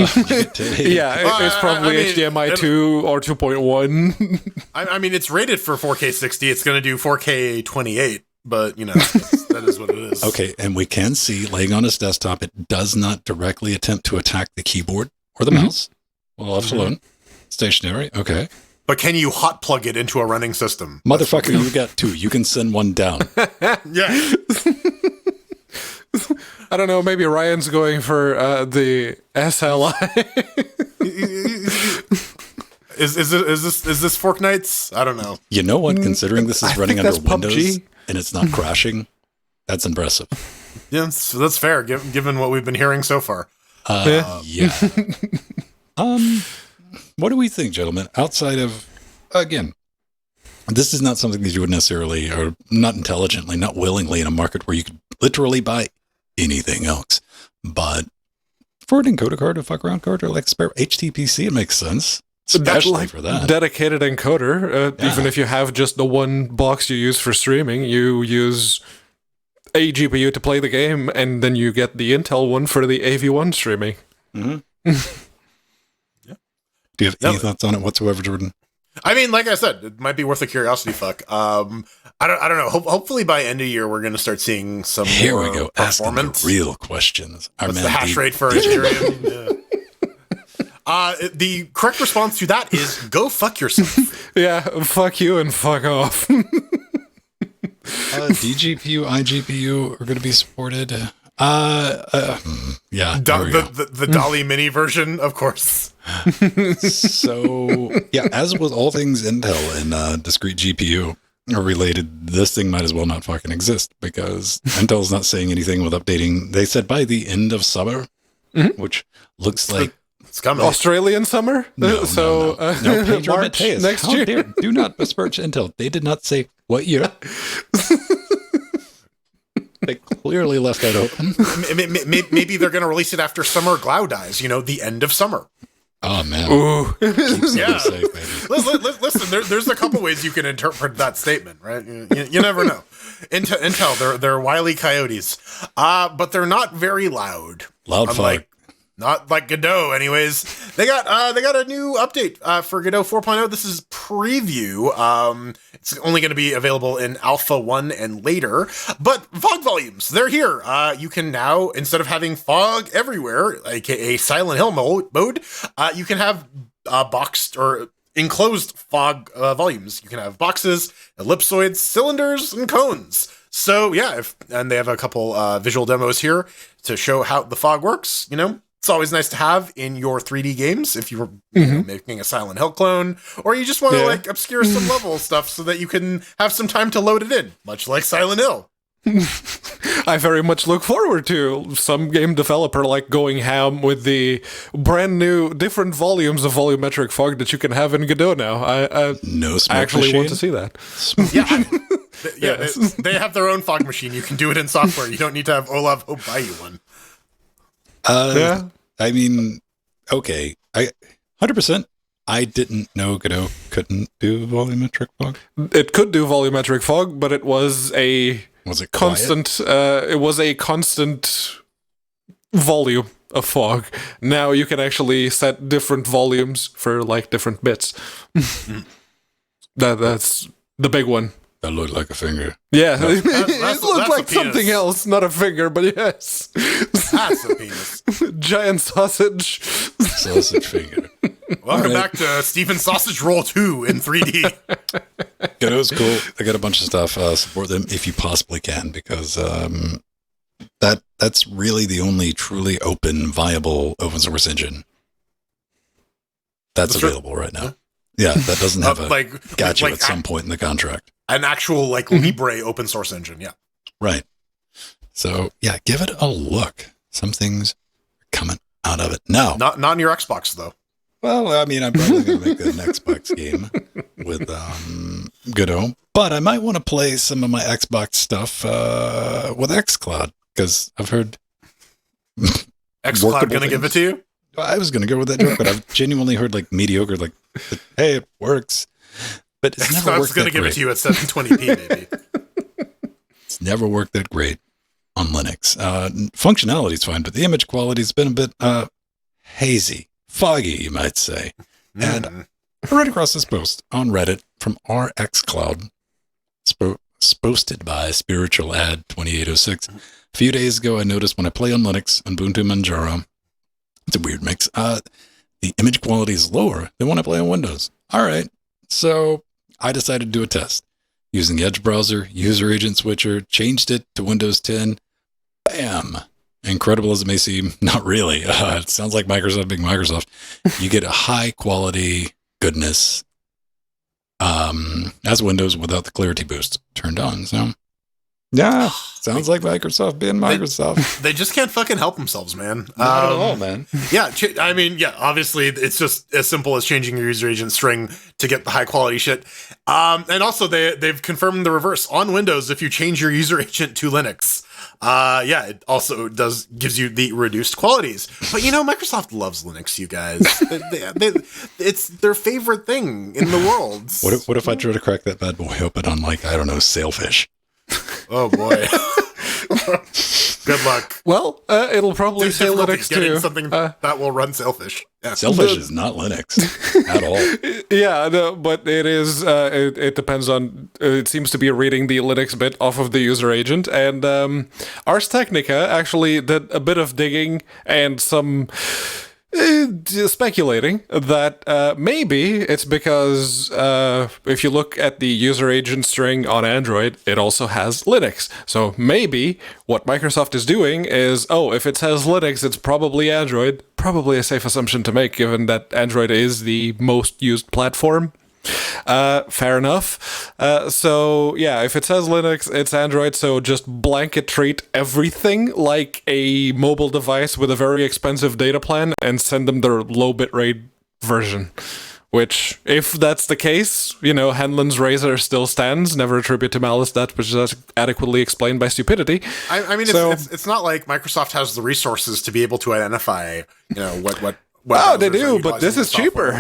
Yeah, it's probably HDMI 2 or 2.1. I mean, it's rated for 4K 60. It's going to do 4K 28. But, that is what it is. Okay, and we can see, laying on his desktop, it does not directly attempt to attack the keyboard or the mouse. Well, left alone. Stationary, okay. But can you hot plug it into a running system? Motherfucker, you got 2. You can send one down. Yeah. I don't know, maybe Ryan's going for the SLI. Is this Fortnights? I don't know. You know what? Considering this is running under that's Windows PUBG. and it's not crashing, that's impressive. Yeah, that's fair, given what we've been hearing so far. Yeah. What do we think, gentlemen? Outside of, again, this is not something that you would necessarily, or not intelligently, not willingly, in a market where you could literally buy anything else. But for an encoder card, a fuck around card, or like a spare HTPC, it makes sense. Especially for that. Dedicated encoder. Even if you have just the one box you use for streaming, you use a GPU to play the game, and then you get the Intel one for the AV1 streaming. Mm-hmm. Yeah. Do you have any thoughts on it whatsoever, Jordan? I mean, like I said, it might be worth a curiosity fuck. I don't know. Hopefully by end of year, we're going to start seeing some Here more we go. performance. Asking the real questions. What's the hash rate for Ethereum? The correct response to that is go fuck yourself. Yeah, fuck you and fuck off. DGPU, iGPU are going to be supported. Yeah. The Dolly Mini version, of course. So, yeah, as with all things Intel and discrete GPU are related, this thing might as well not fucking exist because Intel's not saying anything with updating. They said by the end of summer, which looks like it's coming. Australian summer? No, Pedro March Mateus, next how year. dare, do not besmirch Intel. They did not say what year. They clearly left that open. Maybe they're going to release it after Summer Glau dies. The end of summer. Oh, man. Ooh. Yeah. Safe, baby. Listen, there's a couple ways you can interpret that statement, right? You never know. Intel, they're wily coyotes, but they're not very loud. Loud fuck. Not like Godot, anyways. They got a new update for Godot 4.0. This is preview. It's only going to be available in Alpha 1 and later. But fog volumes, they're here. You can now, instead of having fog everywhere, aka Silent Hill mode, you can have boxed or enclosed fog volumes. You can have boxes, ellipsoids, cylinders, and cones. So yeah, and they have a couple visual demos here to show how the fog works. It's always nice to have in your 3D games if you were making a Silent Hill clone, or you just want to obscure some level stuff so that you can have some time to load it in, much like Silent Hill. I very much look forward to some game developer going ham with the brand new different volumes of volumetric fog that you can have in Godot now. I actually want to see that. They have their own fog machine. You can do it in software. You don't need to have Olav Hope buy you one. I mean, okay. 100%. I didn't know Godot couldn't do volumetric fog. It could do volumetric fog, but it was a constant. It was a constant volume of fog. Now you can actually set different volumes for different bits. That's the big one. That looked like a finger. Yeah, That's it looked a like penis. something else, not a finger, but yes. That's a penis. Giant sausage. Sausage finger. Welcome All right. back to Steven Sausage Roll 2 in 3D. Kiddo's cool. They got a bunch of stuff. Support them if you possibly can, because that's really the only truly open, viable open source engine that's available right now. Yeah, that doesn't have a gotcha at some point in the contract. An actual Libre open source engine, yeah. Right. So yeah, give it a look. Some things are coming out of it now. Not on your Xbox though. Well, I mean, I'm probably going to make an Xbox game with Godot, but I might want to play some of my Xbox stuff with xCloud, because I've heard xCloud going to give it to you? I was going to go with that joke, but I've genuinely heard mediocre, hey, it works, but it's never worked that great. Xcloud's going to give it to you at 720p, baby. It's never worked that great on Linux. Functionality is fine, but the image quality has been a bit hazy. Foggy, you might say. And I read across this post on Reddit from RxCloud, posted by Spiritual Ad 2806. A few days ago, I noticed when I play on Linux, Ubuntu Manjaro, it's a weird mix, the image quality is lower than when I play on Windows. All right, so I decided to do a test. Using the Edge browser, user agent switcher, changed it to Windows 10. Bam! Incredible as it may seem, not really. It sounds like Microsoft being Microsoft. You get a high quality goodness as Windows without the clarity boost turned on. So, yeah, sounds like Microsoft being Microsoft. They just can't fucking help themselves, man. Not at all, man. Yeah, I mean, yeah, obviously it's just as simple as changing your user agent string to get the high quality shit. And also they've confirmed the reverse on Windows. If you change your user agent to Linux, it also gives you the reduced qualities. But Microsoft loves Linux, you guys. It's their favorite thing in the world. What if I try to crack that bad boy open on Sailfish? Oh boy. Good luck. Well, it'll probably say Linux too. Something that will run Sailfish. Yeah. Sailfish is not Linux at all. Yeah, no, but it is. It depends on. It seems to be reading the Linux bit off of the user agent, and Ars Technica actually did a bit of digging and some speculating that maybe it's because if you look at the user agent string on Android, it also has Linux. So maybe what Microsoft is doing is, if it says Linux, it's probably Android. Probably a safe assumption to make, given that Android is the most used platform. Fair enough. So yeah, if it says Linux, it's Android, so just blanket treat everything like a mobile device with a very expensive data plan and send them their low bitrate version. Which, if that's the case, Hanlon's razor still stands. Never attribute to malice that which is adequately explained by stupidity. I mean, it's not like Microsoft has the resources to be able to identify, what they do, but this is cheaper.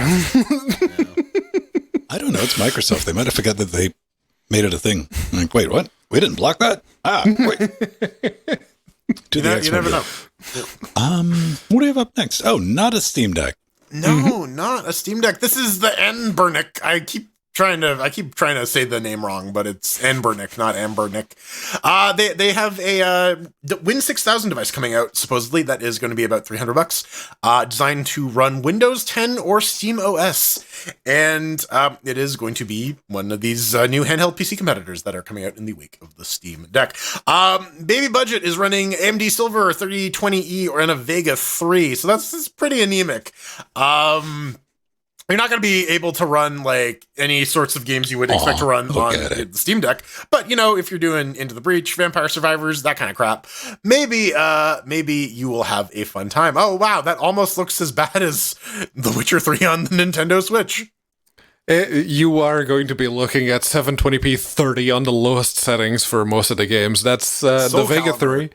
I don't know. It's Microsoft. They might have forgot that they made it a thing. I'm like, wait, what? We didn't block that? Wait. You never know. What do you have up next? Oh, not a Steam Deck. No, not a Steam Deck. This is the Enbernick. I keep trying to say the name wrong, but it's Enbernick, not Ambernick. They have a Win 6000 device coming out, supposedly, that is going to be about $300, designed to run Windows 10 or Steam OS. And it is going to be one of these new handheld PC competitors that are coming out in the wake of the Steam Deck. Baby budget is running AMD Silver 3020E or in a Vega 3, so that's pretty anemic. You're not going to be able to run any sorts of games you would expect to run on the Steam Deck. But, if you're doing Into the Breach, Vampire Survivors, that kind of crap, maybe you will have a fun time. Oh, wow, that almost looks as bad as The Witcher 3 on the Nintendo Switch. You are going to be looking at 720p 30 on the lowest settings for most of the games. That's the Vega 3.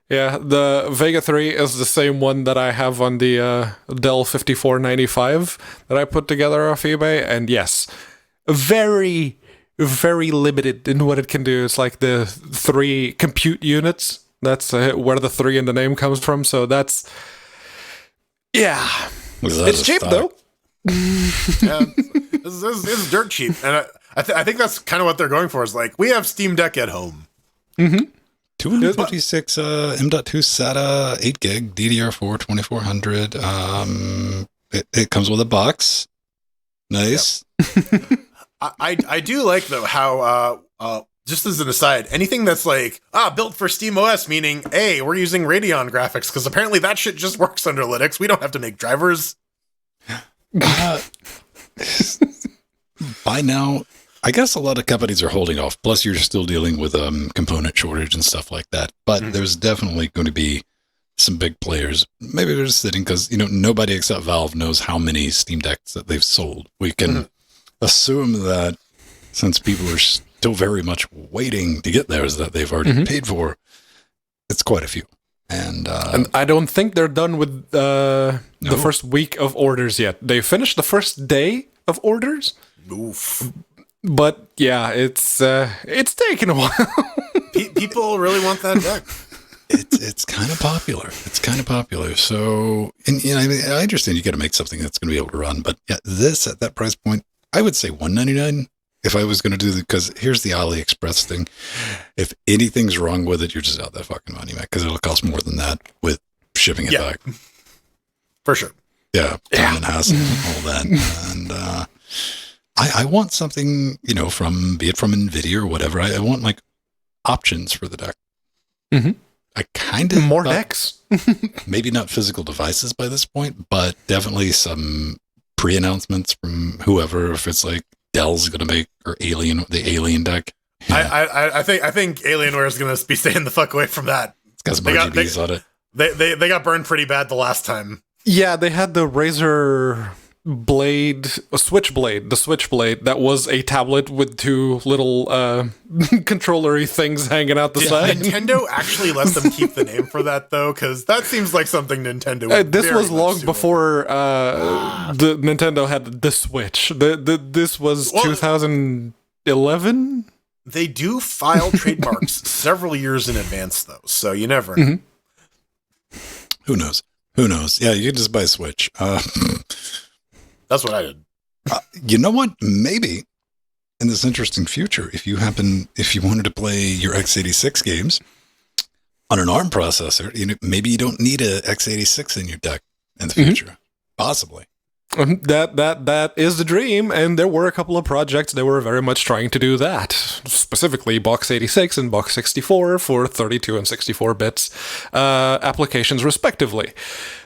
Yeah, the Vega 3 is the same one that I have on the Dell 5495 that I put together off eBay. And yes, very, very limited in what it can do. It's like the 3 compute units. That's where the 3 in the name comes from. So that's, yeah. It's cheap, though. Yeah, this is dirt cheap. And I think that's kind of what they're going for. Is like we have Steam Deck at home. 256 M.2 SATA 8 gig DDR4 2400. It comes with a box. Nice. Yep. I do like though how just as an aside, anything that's like built for Steam OS, meaning we're using Radeon graphics because apparently that shit just works under Linux. We don't have to make drivers. By now, I guess a lot of companies are holding off. Plus, you're still dealing with component shortage and stuff like that. But there's definitely going to be some big players. Maybe they're just sitting because nobody except Valve knows how many Steam Decks that they've sold. We can assume that since people are still very much waiting to get theirs that they've already paid for, it's quite a few. And I don't think they're done with the first week of orders yet. They finished the first day of orders. Oof. But yeah, it's taking a while. People really want that deck. It's kind of popular. It's kind of popular. So, I understand you got to make something that's going to be able to run. But yeah, this at that price point, I would say $199 if I was going to do the, because here's the AliExpress thing. If anything's wrong with it, you're just out that fucking money, man, because it'll cost more than that with shipping it back. For sure. Yeah. Time and hassle and all that. And I want something, be it from NVIDIA or whatever. I want like options for the deck. Mm-hmm. I kind of more decks. Maybe not physical devices by this point, but definitely some pre-announcements from whoever. If it's like Dell's going to make the Alien deck. Yeah. I think Alienware is going to be staying the fuck away from that. It's got some RGBs on it. They got burned pretty bad the last time. Yeah, they had the Razer Blade, the Switchblade that was a tablet with two little controller-y things hanging out the side. Nintendo actually lets them keep the name for that, though, because that seems like something Nintendo would this was long before the Nintendo had the Switch. This was 2011? They do file trademarks several years in advance, though, so you never know. Who knows? Yeah, you can just buy a Switch. That's what I did. You know what? Maybe in this interesting future, if you wanted to play your x86 games on an ARM processor, maybe you don't need a x86 in your deck in the future. Possibly. That is the dream, and there were a couple of projects that were very much trying to do that. Specifically, Box 86 and Box 64 for 32 and 64 bits applications, respectively.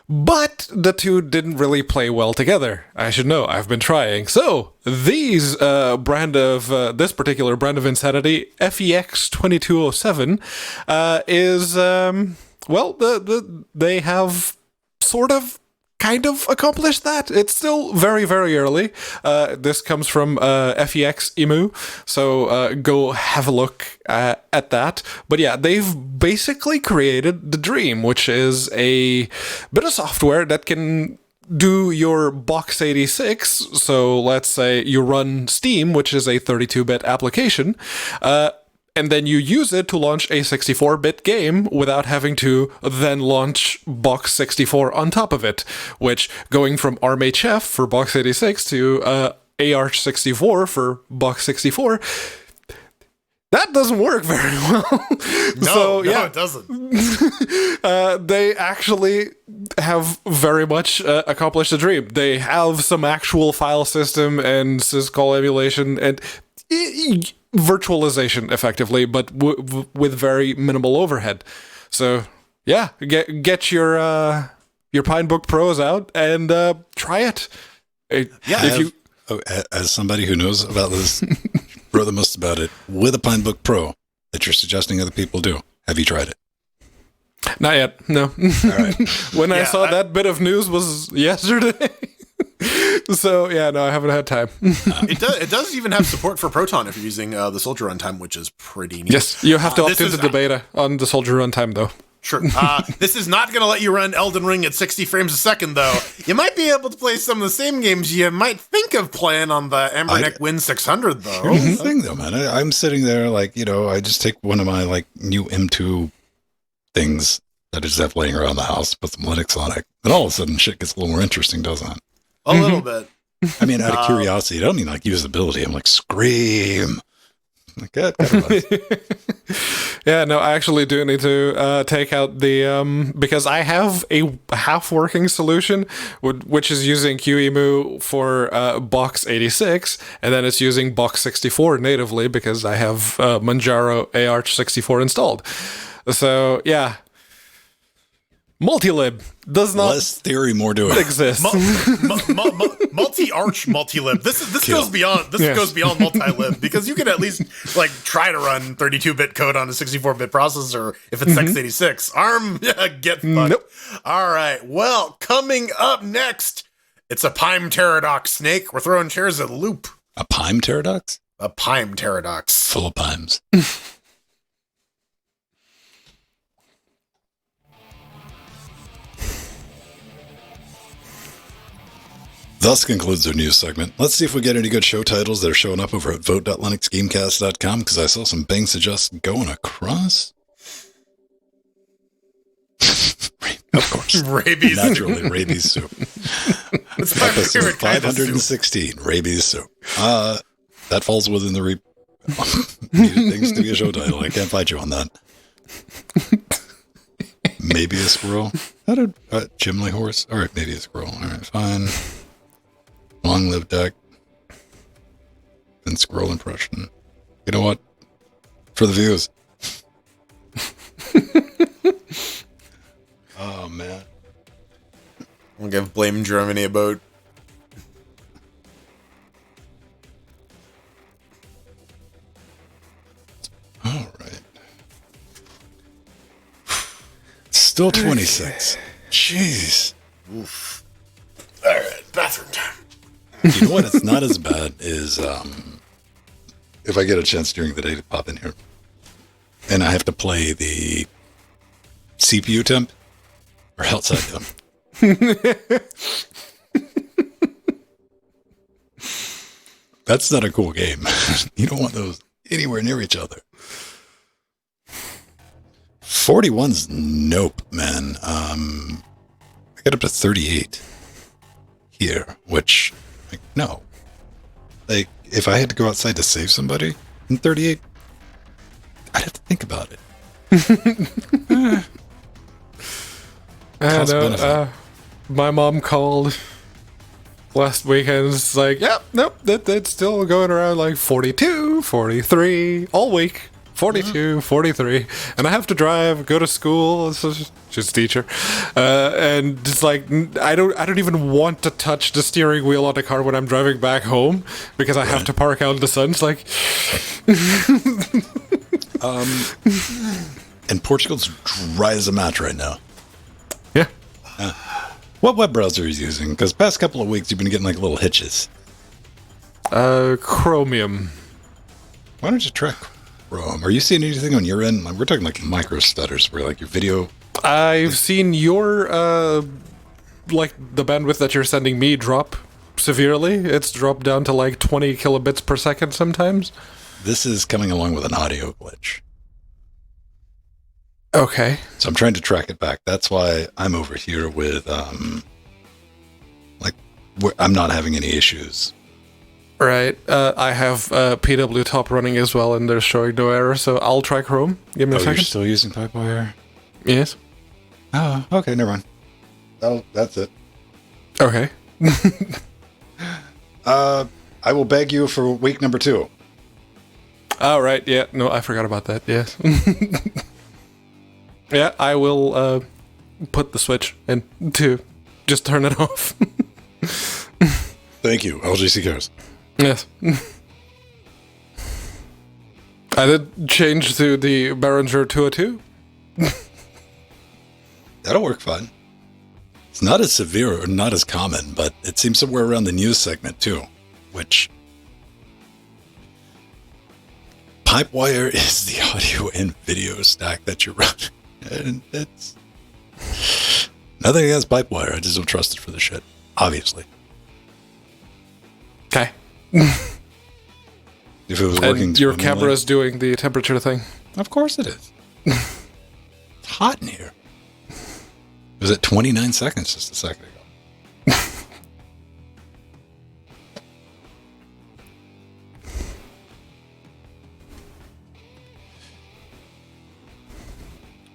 But the two didn't really play well together. I should know. I've been trying. So this particular brand of insanity, FEX 2207, is they have sort of kind of accomplished that. It's still very, very early. This comes from FEX Emu, so go have a look at that. But yeah, they've basically created the dream, which is a bit of software that can do your Box 86. So let's say you run Steam, which is a 32-bit application, and then you use it to launch a 64-bit game without having to then launch Box 64 on top of it, which going from ARMHF for Box 86 to AR64 for Box 64, that doesn't work very well. No, it doesn't. They actually have very much accomplished the dream. They have some actual file system and syscall emulation and virtualization, effectively, but with very minimal overhead. So yeah, get your Pinebook Pros out and try it. As somebody who knows about this, wrote the most about it, with a Pinebook Pro that you're suggesting other people do, have you tried it? Not yet, no. All right. When I saw that bit of news was yesterday. So yeah, no, I haven't had time. It does even have support for Proton if you're using the Soldier runtime, which is pretty neat. Yes, you have to opt into the beta on the Soldier runtime, though. Sure. This is not going to let you run Elden Ring at 60 frames a second, though. You might be able to play some of the same games you might think of playing on the EmuDeck Win 600, though. Here's the thing, though, man. I'm sitting there like, I just take one of my like new M2 things that I just have laying around the house, put some Linux on it, and all of a sudden shit gets a little more interesting, doesn't it? A little bit. I mean, out of curiosity, I don't mean like usability. I'm like, scream. Like, God, God. Yeah, no, I actually do need to take out the because I have a half-working solution, which is using QEMU for box 86, and then it's using box 64 natively because I have Manjaro AR64 installed. So yeah, multilib does not Less theory, more to it. exist. Multi-arch multi-lib. This goes beyond goes beyond multi-lib because you can at least like try to run 32-bit code on a 64-bit processor if it's x86. ARM, get fucked. Nope. All right. Well, coming up next, it's a Pime Pterodox snake. We're throwing chairs at Loop. A Pime Pterodox? A Pime Pterodox. Full of Pimes. Thus concludes our news segment. Let's see if we get any good show titles that are showing up over at vote.linuxgamecast.com, because I saw some Bing Suggest going across. Of course. Rabies. Naturally, rabies soup. It's my Episode favorite kind of soup. 516, rabies soup. That falls within the needed things to be a show title. I can't fight you on that. Maybe a squirrel. How did Chimley horse? All right, maybe a squirrel. All right, fine. Long live deck. Then squirrel impression. You know what? For the views. Oh man. We'll give blame Germany about. All right. Still 26. Jeez. Oof. All right, bathroom time. You know what? It's not as bad as if I get a chance during the day to pop in here and I have to play the CPU temp or outside temp. That's not a cool game. You don't want those anywhere near each other. 41's nope, man. I got up to 38 here, which, like, no. Like, if I had to go outside to save somebody in 38, I'd have to think about it. Cost benefit. My mom called last weekend. It's like, yep, nope, that's still going around like 42, 43 all week. 42, 43, and I have to drive, go to school. So she's a teacher, and it's like I don't even want to touch the steering wheel on the car when I'm driving back home because I have to park out in the sun. It's like, and Portugal's dry as a match right now. yeah. What web browser are you using? Because past couple of weeks you've been getting like little hitches. Chromium. Why don't you try Chrome? Are you seeing anything on your end? We're talking like micro stutters where like your video. I've seen your like the bandwidth that you're sending me drop severely. It's dropped down to like 20 kilobits per second sometimes. This is coming along with an audio glitch. Okay. So I'm trying to track it back. That's why I'm over here with I'm not having any issues. Right. I have PW Top running as well, and they're showing no error, so I'll try Chrome. Give me a You're second. still using Pipewire? Yes. Oh, okay, never mind. That's it. Okay. I will beg you for week number 2. Oh, right. Yeah. No, I forgot about that. Yes. Yeah, I will put the switch in to just turn it off. Thank you. LGC cares. Yes. I did change to the Behringer 202. That'll work fine. It's not as severe or not as common, but it seems somewhere around the news segment too, which Pipewire is the audio and video stack that you're running. And it's nothing against Pipewire. I just don't trust it for the shit, obviously. Okay. If it was working, And your camera's doing the temperature thing. Of course it is. It's hot in here. It was at 29 seconds just a second ago.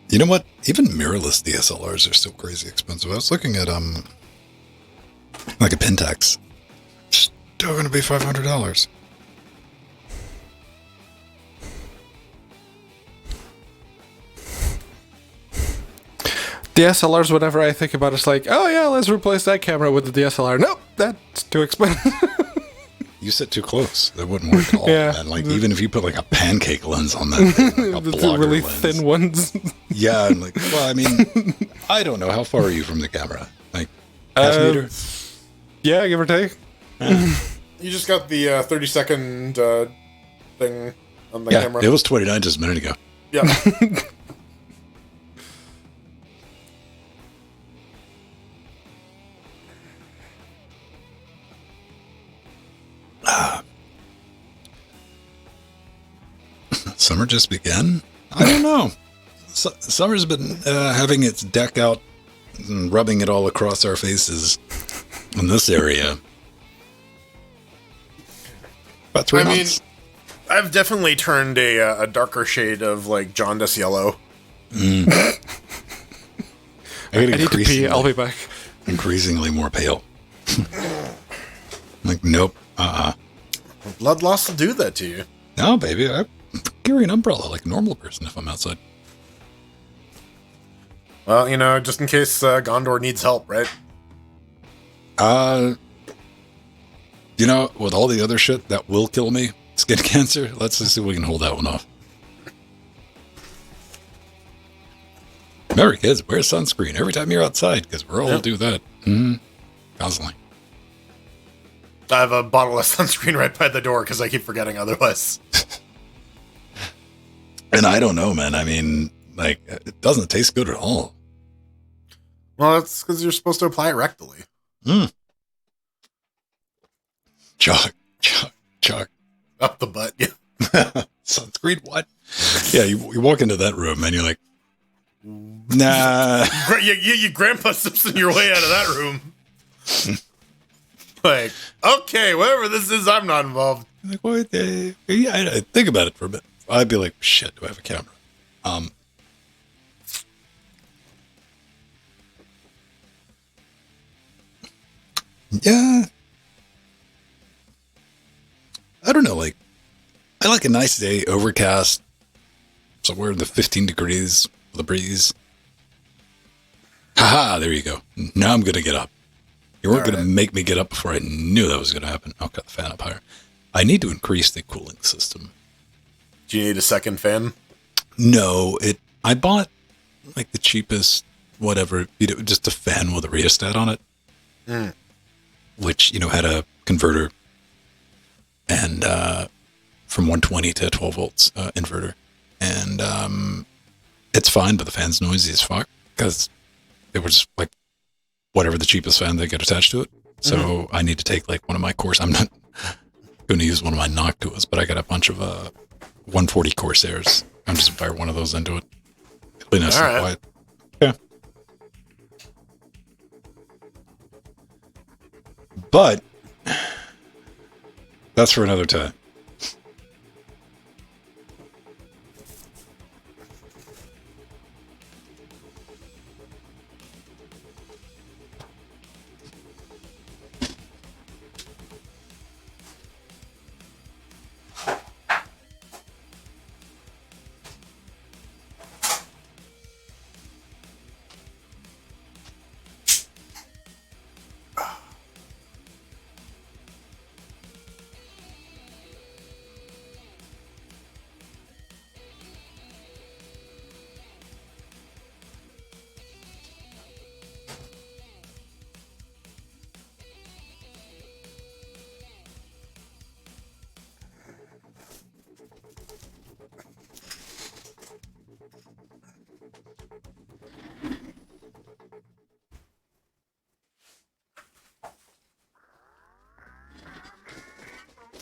You know what? Even mirrorless DSLRs are still crazy expensive. I was looking at like a Pentax. Still going to be $500. DSLRs, whenever I think about it, it's like, oh yeah, let's replace that camera with the DSLR. Nope, that's too expensive. You sit too close. That wouldn't work at all. Yeah. Man. Like, even if you put like a pancake lens on that thing, like a The blogger really lens. thin ones. Yeah, and like, well, I mean, I don't know. How far are you from the camera? Like, half meter? Yeah, give or take. You just got the 30-second thing on the Yeah, camera. it was 29 just a minute ago. Yeah. Summer just began? I don't know. Summer's been having its deck out and rubbing it all across our faces in this area. About 3 months. I've definitely turned a darker shade of like jaundice yellow. I I need to pee. I'll be back. Increasingly more pale. Like, nope. Blood loss will do that to you. No, baby. I carry an umbrella like a normal person if I'm outside. Well, you know, just in case Gondor needs help, right? You know, with all the other shit that will kill me, skin cancer, let's just see if we can hold that one off. Remember, kids, wear sunscreen every time you're outside, because we're all do that. Constantly. I have a bottle of sunscreen right by the door because I keep forgetting otherwise. And I don't know, man. I mean, like, it doesn't taste good at all. Well, that's because you're supposed to apply it rectally. Chuck. Up the butt, yeah. Sunscreen, what? Yeah, you walk into that room and you're like, nah. You grandpa Simpson your way out of that room. Like, okay, whatever this is, I'm not involved. Like, what? Yeah, I think about it for a bit. I'd be like, shit, do I have a camera? Yeah. I don't know, like, I like a nice day, overcast, somewhere in the 15 degrees with a breeze. Haha, there you go. Now I'm going to get up. You weren't going to make me get up before I knew that was going to happen. I'll cut the fan up higher. I need to increase the cooling system. Do you need a second fan? No, I bought like the cheapest, whatever, just a fan with a rheostat on it, which, had a converter and from 120 to 12 volts inverter. And it's fine, but the fan's noisy as fuck because it was like whatever the cheapest fan they get attached to it. So I need to take like one of my cores. I'm not going to use one of my Noctuas, but I got a bunch of 140 Corsairs. I'm just fire one of those into it. It'll be nice and quiet. Yeah. But that's for another time.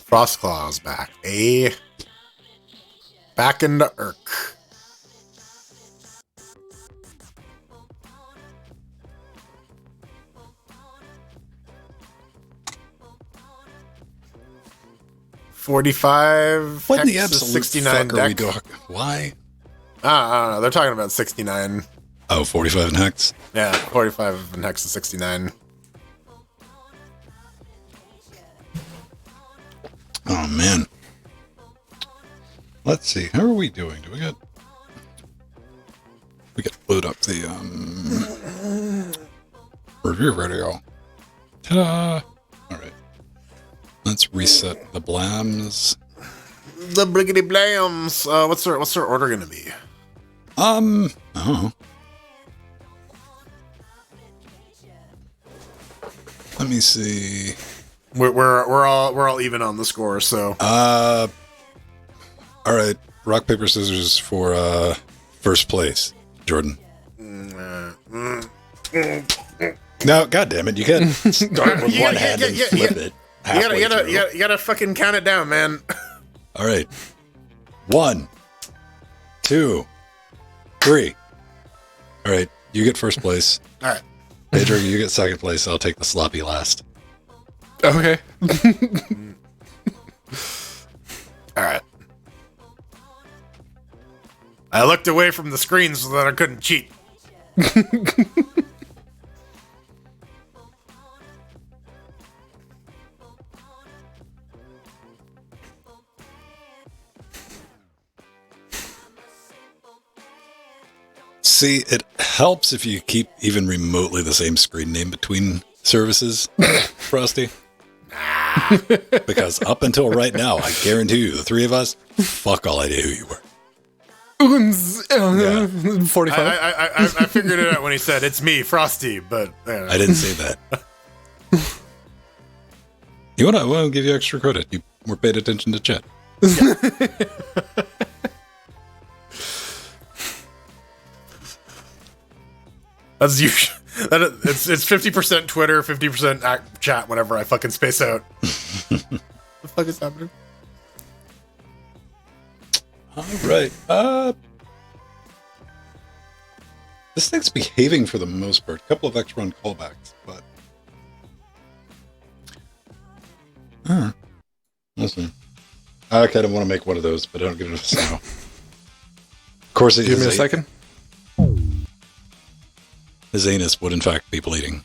Frostclaw's back. Back into Urk. $45. What in the hex to absolute 69 fuck are we deck. doing? Why? They're talking about 69. Oh, 45 in hex? Yeah, 45 and hex is 69. Oh, man. Let's see. How are we doing? We got to load up the review video. Ta-da! All right. Let's reset the blams. The Briggity Blams. What's their order gonna be? Oh. Let me see. We're all even on the score, so. All right. Rock, paper, scissors for first place, Jordan. No, God damn it! You can't start with one hand and flip it. You gotta fucking count it down, man. All right. 1, 2, 3. All right. You get first place. All right. Pedro, you get second place. I'll take the sloppy last. Okay. All right. I looked away from the screen so that I couldn't cheat. See, it helps if you keep even remotely the same screen name between services, Frosty. Because up until right now, I guarantee you, the three of us, fuck all idea who you were. 45. I figured it out when he said, it's me, Frosty, but... I didn't say that. You want to give you extra credit. You were paid attention to chat. Yeah. That's usually... It's 50% Twitter, 50% chat whenever I fucking space out. What the fuck is happening? All right. This thing's behaving for the most part. A couple of extra run callbacks, but... Listen. I kind of want to make one of those, but I don't get enough snow. Of course, Give me a second. His anus would, in fact, be bleeding.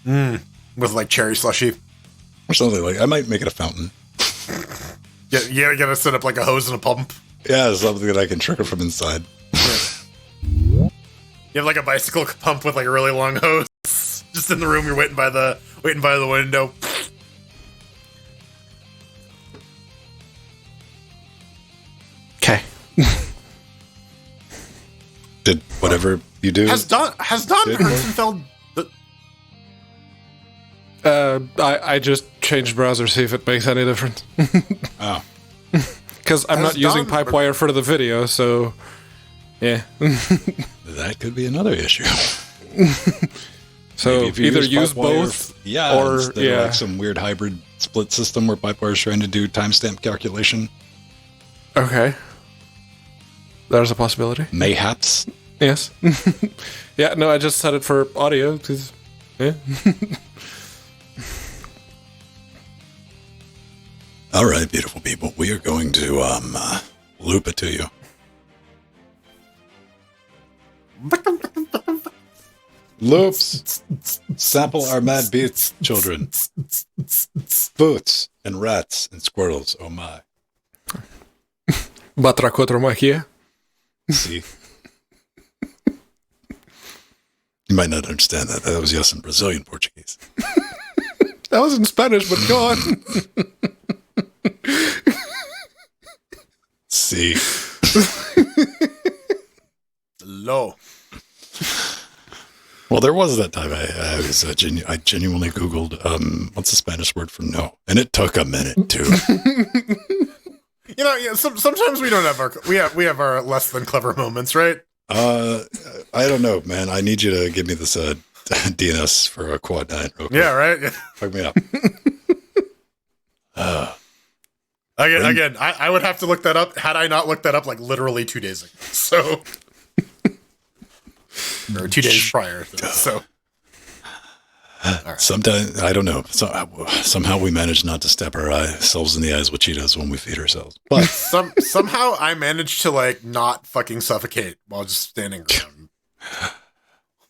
With, like, cherry slushy. Or something like I might make it a fountain. Yeah, you gotta set up, like, a hose and a pump. Yeah, something that I can trigger from inside. You have, like, a bicycle pump with, like, a really long hose. Just in the room, you're waiting by the window. Okay. Did whatever you do... Has Don Herzenfeld... I just changed browser, see if it makes any difference. Oh. Because I'm not using Pipewire for the video, so... Yeah. That could be another issue. So either use both, or instead of like some weird hybrid split system where Pipewire is trying to do timestamp calculation. Okay. There's a possibility. Mayhaps. Yes. Yeah, no, I just set it for audio, because... Yeah. All right, beautiful people. We are going to loop it to you. Loops. Sample our mad beats, children. Boots and rats and squirrels. Oh my. Batra quattro machia. See. You might not understand that. That was yes in Brazilian Portuguese. That was in Spanish, but go on. See. Low. Well, there was that time I was I genuinely Googled what's the Spanish word for no, and it took a minute too. You know, yeah, sometimes we don't have we have our less than clever moments, right? I don't know, man. I need you to give me this DNS for a quad 9. Real quick. Yeah, right. Yeah. Fuck me up. Again, I would have to look that up had I not looked that up like literally 2 days ago. So, or 2 days prior. So, Sometimes, I don't know. Somehow we manage not to step ourselves in the eyes with Cheetos when we feed ourselves. But somehow I managed to like not fucking suffocate while just standing around.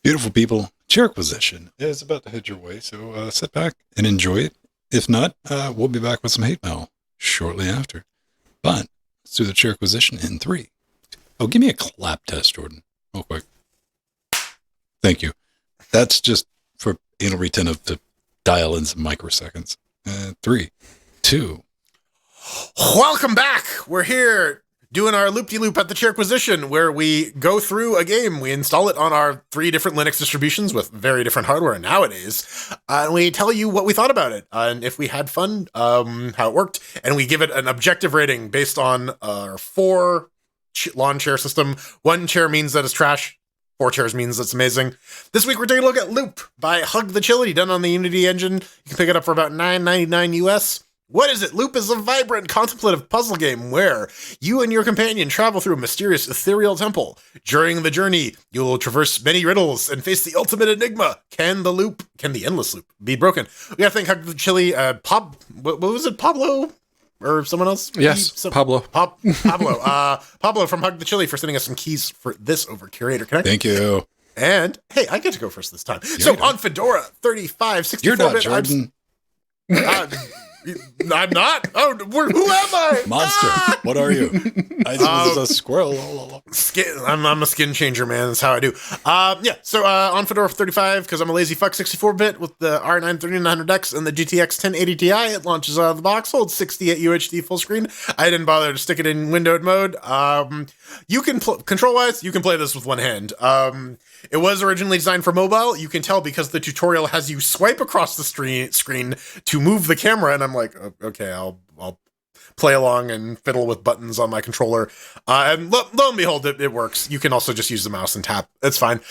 Beautiful people, Chair Acquisition is about to head your way, so sit back and enjoy it. If not, we'll be back with some hate mail shortly after. But let's do the Chair Acquisition in 3. Oh, give me a clap test, Jordan, real quick. Thank you. That's just for anal retentive to dial in some microseconds. 3, 2. Welcome back. We're here doing our loop-de-loop at the Chair Acquisition, where we go through a game, we install it on our 3 different Linux distributions with very different hardware nowadays, and we tell you what we thought about it, and if we had fun, how it worked, and we give it an objective rating based on our 4 lawn chair system. 1 chair means that it's trash, 4 chairs means it's amazing. This week we're taking a look at Loop by Hug the Chili, done on the Unity engine. You can pick it up for about $9.99 US. What is it? Loop is a vibrant, contemplative puzzle game where you and your companion travel through a mysterious, ethereal temple. During the journey, you will traverse many riddles and face the ultimate enigma. Can the endless loop be broken? We gotta thank Hug the Chili, what was it, Pablo? Or someone else? Yes, Pablo. Pablo from Hug the Chili for sending us some keys for this over Curator Connect. Thank you. And, hey, I get to go first this time. On Fedora 3564-bit... You're not, Jordan. I'm not. Oh, who am I? Monster. What are you? I was a squirrel. I'm a skin changer, man. That's how I do. So on Fedora 35, because I'm a lazy fuck, 64-bit with the R9 3900X and the GTX 1080 Ti, it launches out of the box, holds 68 UHD full screen. I didn't bother to stick it in windowed mode. You can control-wise, you can play this with one hand. It was originally designed for mobile. You can tell because the tutorial has you swipe across the screen to move the camera, and I'm like, okay, I'll play along and fiddle with buttons on my controller. And lo and behold, it works. You can also just use the mouse and tap. It's fine.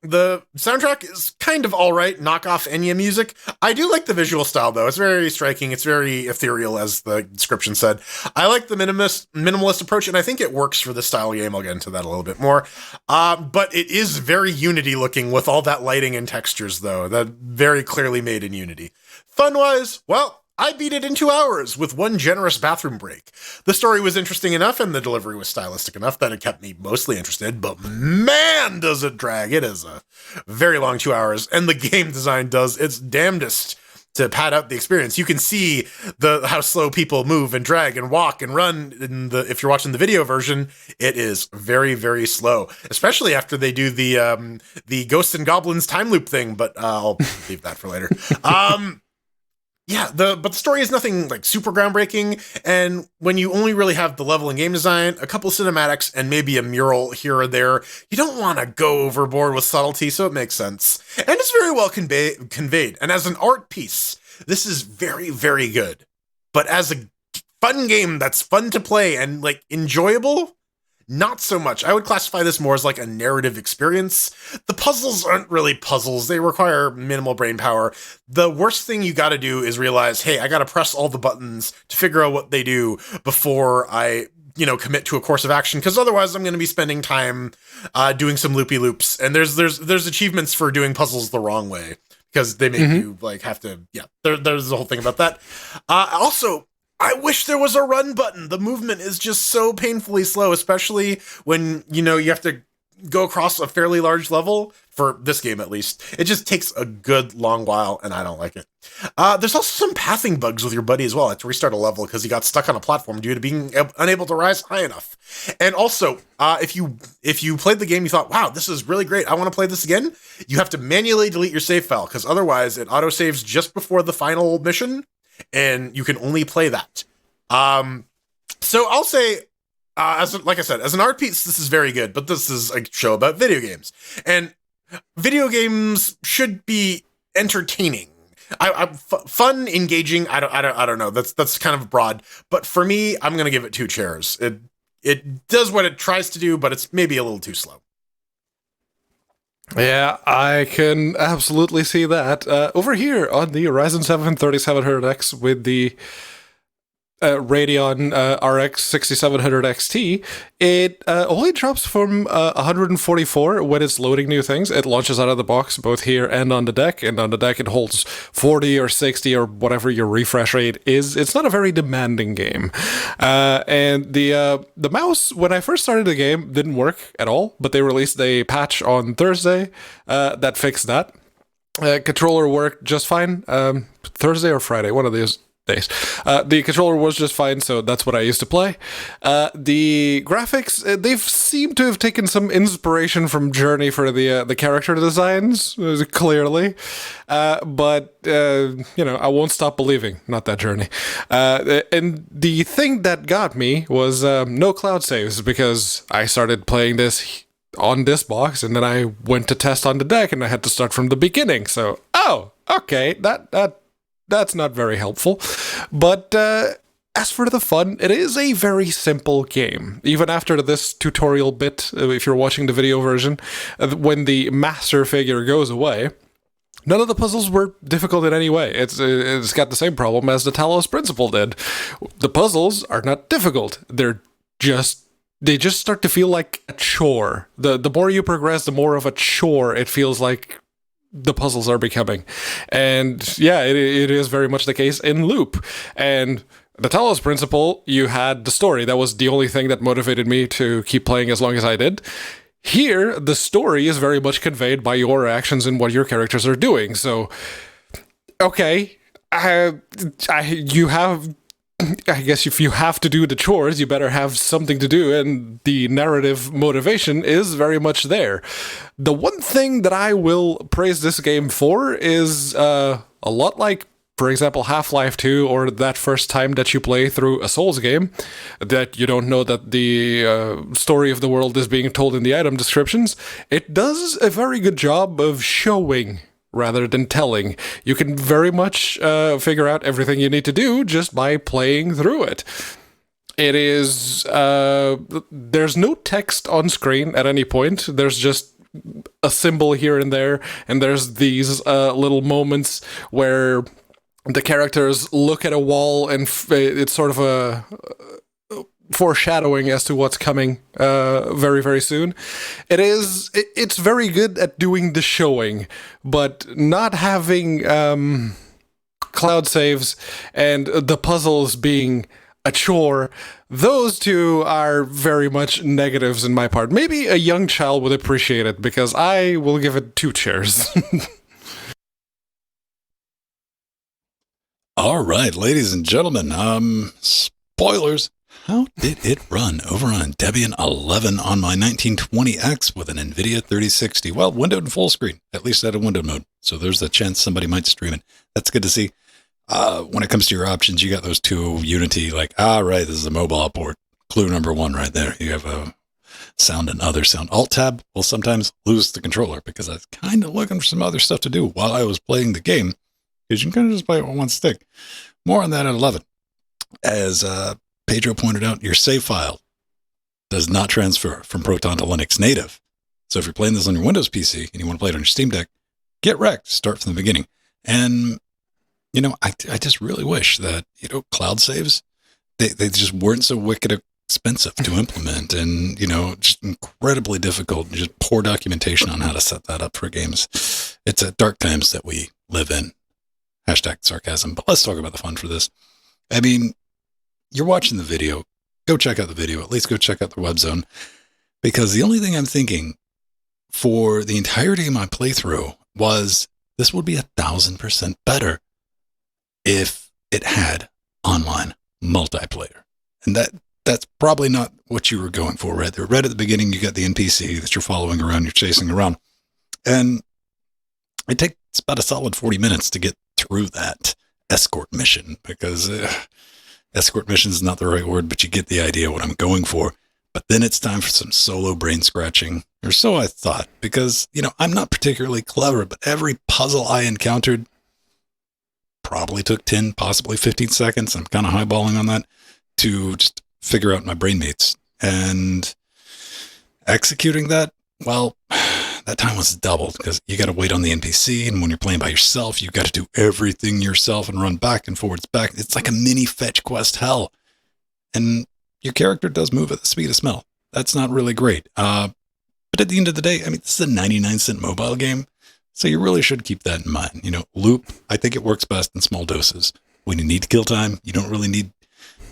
The soundtrack is kind of all right, knockoff Enya music. I do like the visual style, though. It's very striking. It's very ethereal, as the description said. I like the minimalist approach, and I think it works for this style game. I'll get into that a little bit more. But it is very Unity looking with all that lighting and textures, though. That very clearly made in Unity. Fun-wise, well, I beat it in 2 hours with 1 generous bathroom break. The story was interesting enough and the delivery was stylistic enough that it kept me mostly interested, but man, does it drag. It is a very long 2 hours, and the game design does its damnedest to pad out the experience. You can see how slow people move and drag and walk and run if you're watching the video version. It is very, very slow, especially after they do the Ghosts and Goblins time loop thing, but I'll leave that for later. But the story is nothing like super groundbreaking, and when you only really have the level and game design, a couple cinematics, and maybe a mural here or there, you don't want to go overboard with subtlety, so it makes sense. And it's very well conveyed, and as an art piece, this is very, very good. But as a fun game that's fun to play and like enjoyable, not so much. I would classify this more as like a narrative experience. The puzzles aren't really puzzles. They require minimal brain power. The worst thing you got to do is realize, hey, I got to press all the buttons to figure out what they do before I, commit to a course of action. Because otherwise I'm going to be spending time doing some loopy loops. And there's achievements for doing puzzles the wrong way because they make you like have to, there's the whole thing about that. Also, I wish there was a run button. The movement is just so painfully slow, especially when, you have to go across a fairly large level, for this game at least. It just takes a good long while, and I don't like it. There's also some pathing bugs with your buddy as well. I had to restart a level because he got stuck on a platform due to being unable to rise high enough. And also, if you played the game, you thought, wow, this is really great, I want to play this again, you have to manually delete your save file, because otherwise it autosaves just before the final mission, and you can only play that. So I'll say, like I said, as an art piece, this is very good, but this is a show about video games, and video games should be entertaining. Fun, engaging. I don't know. That's kind of broad, but for me, I'm gonna give it 2 chairs. It does what it tries to do, but it's maybe a little too slow. Yeah, I can absolutely see that. Over here on the Ryzen 7 3700X with the Radeon RX 6700 XT, it only drops from 144 when it's loading new things. It launches out of the box both here and on the deck, and on the deck it holds 40 or 60 or whatever your refresh rate is. It's not a very demanding game. And the mouse, when I first started the game, didn't work at all, but they released a patch on Thursday that fixed that. Controller worked just fine. Thursday or Friday, one of these days. The controller was just fine, so that's what I used to play. The graphics, they've seemed to have taken some inspiration from Journey for the character designs, clearly. But I won't stop believing. Not that Journey. And the thing that got me was no cloud saves, because I started playing this on this box, and then I went to test on the deck, and I had to start from the beginning. So, okay, that's not very helpful. But as for the fun, it is a very simple game. Even after this tutorial bit, if you're watching the video version, when the master figure goes away, none of the puzzles were difficult in any way. It's got the same problem as the Talos Principle did. The puzzles are not difficult. They just start to feel like a chore. The more you progress, the more of a chore it feels like the puzzles are becoming. And yeah, it is very much the case in Loop. And the Talos Principle, you had the story. That was the only thing that motivated me to keep playing as long as I did. Here, the story is very much conveyed by your actions and what your characters are doing. So, okay, I guess if you have to do the chores, you better have something to do, and the narrative motivation is very much there. The one thing that I will praise this game for is a lot like, for example, Half-Life 2, or that first time that you play through a Souls game, that you don't know that the story of the world is being told in the item descriptions. It does a very good job of showing rather than telling. You can very much figure out everything you need to do just by playing through it. It is... there's no text on screen at any point. There's just a symbol here and there, and there's these little moments where the characters look at a wall, and it's sort of a foreshadowing as to what's coming very, very soon. It's very good at doing the showing, but not having cloud saves and the puzzles being a chore, those two are very much negatives in my part. Maybe a young child would appreciate it, because I will give it 2 chairs. All right, ladies and gentlemen, spoilers. How did it run over on Debian 11 on my 1920X with an NVIDIA 3060? Well, windowed and full screen, at least at a window mode. So there's a chance somebody might stream it. That's good to see. When it comes to your options, you got those 2 Unity, like, right, this is a mobile port. Clue number 1 right there. You have a sound and other sound. Alt-tab will sometimes lose the controller, because I was kind of looking for some other stuff to do while I was playing the game, because you can kind of just play it with one stick. More on that at 11. As Pedro pointed out, your save file does not transfer from Proton to Linux native. So if you're playing this on your Windows PC and you want to play it on your Steam Deck, get wrecked. Start from the beginning. And, I just really wish that, cloud saves, they just weren't so wicked expensive to implement, and, just incredibly difficult, just poor documentation on how to set that up for games. It's at dark times that we live in. #sarcasm. But let's talk about the fun for this. I mean, you're watching the video, go check out the video, at least go check out the web zone, because the only thing I'm thinking for the entirety of my playthrough was this would be 1,000% better if it had online multiplayer. And that's probably not what you were going for right there. Right at the beginning, you got the NPC that you're following around, you're chasing around. And it takes about a solid 40 minutes to get through that escort mission, because... escort mission is not the right word, but you get the idea what I'm going for. But then it's time for some solo brain scratching, or so I thought, because, I'm not particularly clever, but every puzzle I encountered probably took 10, possibly 15 seconds. I'm kind of highballing on that to just figure out my brain mates. And executing that, well, that time was doubled because you got to wait on the NPC, and when you're playing by yourself, you got to do everything yourself and run back and forwards back. It's like a mini fetch quest hell, and your character does move at the speed of smell. That's not really great. But at the end of the day, I mean, this is a 99-cent mobile game, so you really should keep that in mind. You know, loop, I think it works best in small doses. When you need to kill time, you don't really need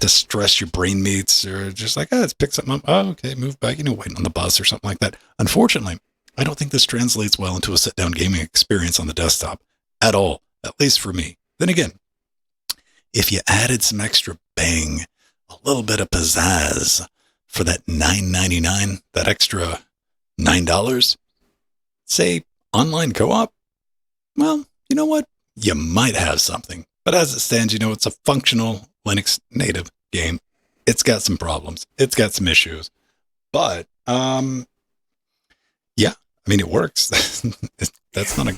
to stress your brain mates or just like, let's pick something up. Oh, okay, move back, waiting on the bus or something like that. Unfortunately, I don't think this translates well into a sit-down gaming experience on the desktop at all, at least for me. Then again, if you added some extra bang, a little bit of pizzazz for that $9.99, that extra $9, say online co-op, well, you know what? You might have something. But as it stands, it's a functional Linux native game. It's got some problems. It's got some issues. But, yeah, I mean, it works. That's not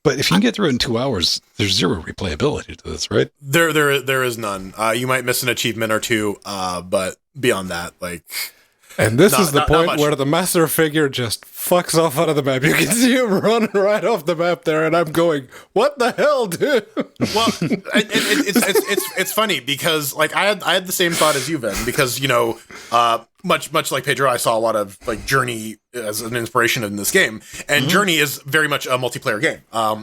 but if you can get through it in 2 hours, there's zero replayability to this, right? There is none. You might miss an achievement or two, but beyond that, like... And this is the point where the master figure just fucks off out of the map. You can see him running right off the map there, and I'm going, "What the hell, dude?" Well, it's funny because like I had the same thought as you, Vin, because much like Pedro, I saw a lot of like Journey as an inspiration in this game, and Journey is very much a multiplayer game.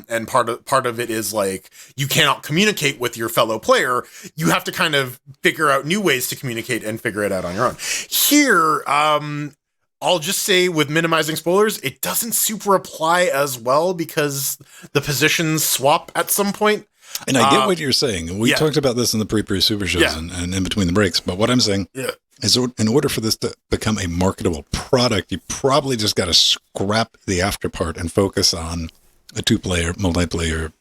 And part of it is like you cannot communicate with your fellow player. You have to kind of figure out new ways to communicate and figure it out on your own. Here, I'll just say with minimizing spoilers, it doesn't super apply as well because the positions swap at some point. And I get what you're saying. And we talked about this in the pre super shows and in between the breaks. But what I'm saying is in order for this to become a marketable product, you probably just got to scrap the after part and focus on a 2-player, multiplayer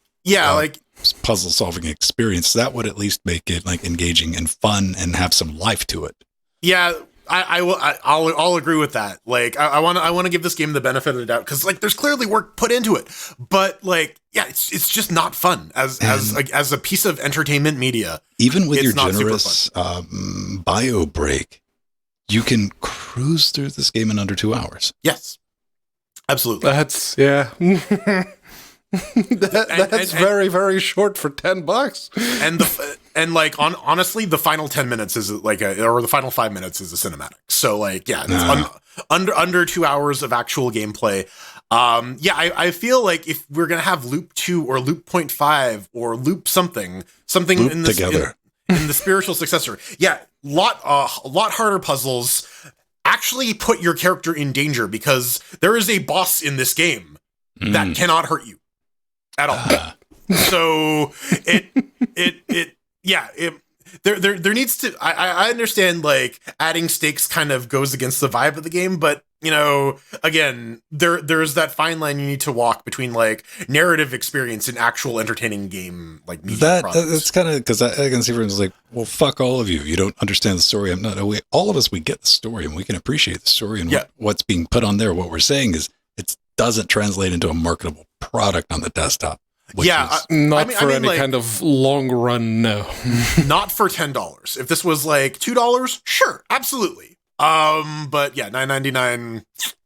puzzle solving experience. That would at least make it like engaging and fun and have some life to it. Yeah. I'll agree with that. Like, I want to give this game the benefit of the doubt because, like, there's clearly work put into it, but like, it's just not fun as a piece of entertainment media. Even with your generous bio break, you can cruise through this game in under 2 hours. Yes, absolutely. That's that's very, very short for $10. And honestly, the final 10 minutes is or the final 5 minutes is a cinematic. So like, it's under 2 hours of actual gameplay. I feel like if we're going to have loop 2 or loop 0.5 or loop something loop in this, together in the spiritual successor. Yeah. A lot harder puzzles actually put your character in danger because there is a boss in this game that cannot hurt you at all. So there needs to, I understand like adding stakes kind of goes against the vibe of the game, but again, there's that fine line you need to walk between like narrative experience and actual entertaining game, like media that's kind of, because I can see everyone's like, well, fuck all of you. You don't understand the story. All of us, we get the story and we can appreciate the story and what's being put on there. What we're saying is it doesn't translate into a marketable product on the desktop. Not for any kind of long run, no. Not for $10. If this was like $2, sure, absolutely. But yeah, $9.99.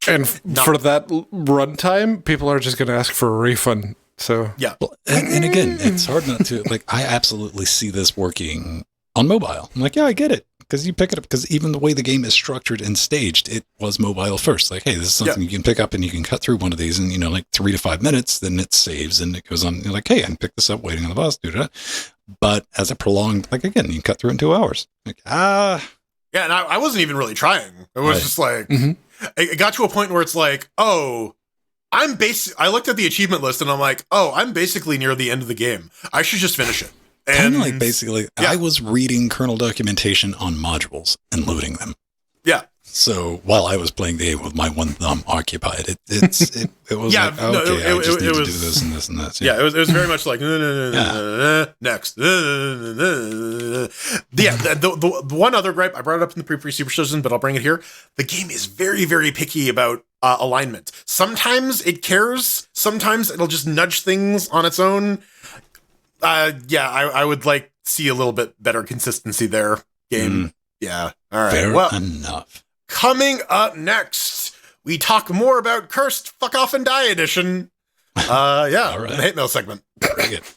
And for that runtime, people are just going to ask for a refund. So yeah. Well, and again, it's hard not to like. I absolutely see this working on mobile. I'm like, yeah, I get it. Because you pick it up, because even the way the game is structured and staged, it was mobile first. Like, hey, this is something you can pick up and you can cut through one of these in, like 3 to 5 minutes, then it saves and it goes on. You're like, hey, I can pick this up waiting on the bus, do that. But as a prolonged, like, again, you can cut through in 2 hours. Like, Yeah, and I wasn't even really trying. It was just like, it got to a point where it's like, I looked at the achievement list and I'm like, I'm basically near the end of the game. I should just finish it. Kind of like basically, I was reading kernel documentation on modules and loading them. Yeah. So while I was playing the game with my one thumb occupied, it was like, okay, I just need to do this and this and that. Yeah, it was very much like, next. The one other gripe, I brought it up in the pre-super session, but I'll bring it here. The game is very, very picky about alignment. Sometimes it cares. Sometimes it'll just nudge things on its own. I would like to see a little bit better consistency there. Game. Yeah. All right. Fair enough. Coming up next, we talk more about Cursed Fuck Off and Die edition. Yeah, All right. in the hate mail segment. Bring it.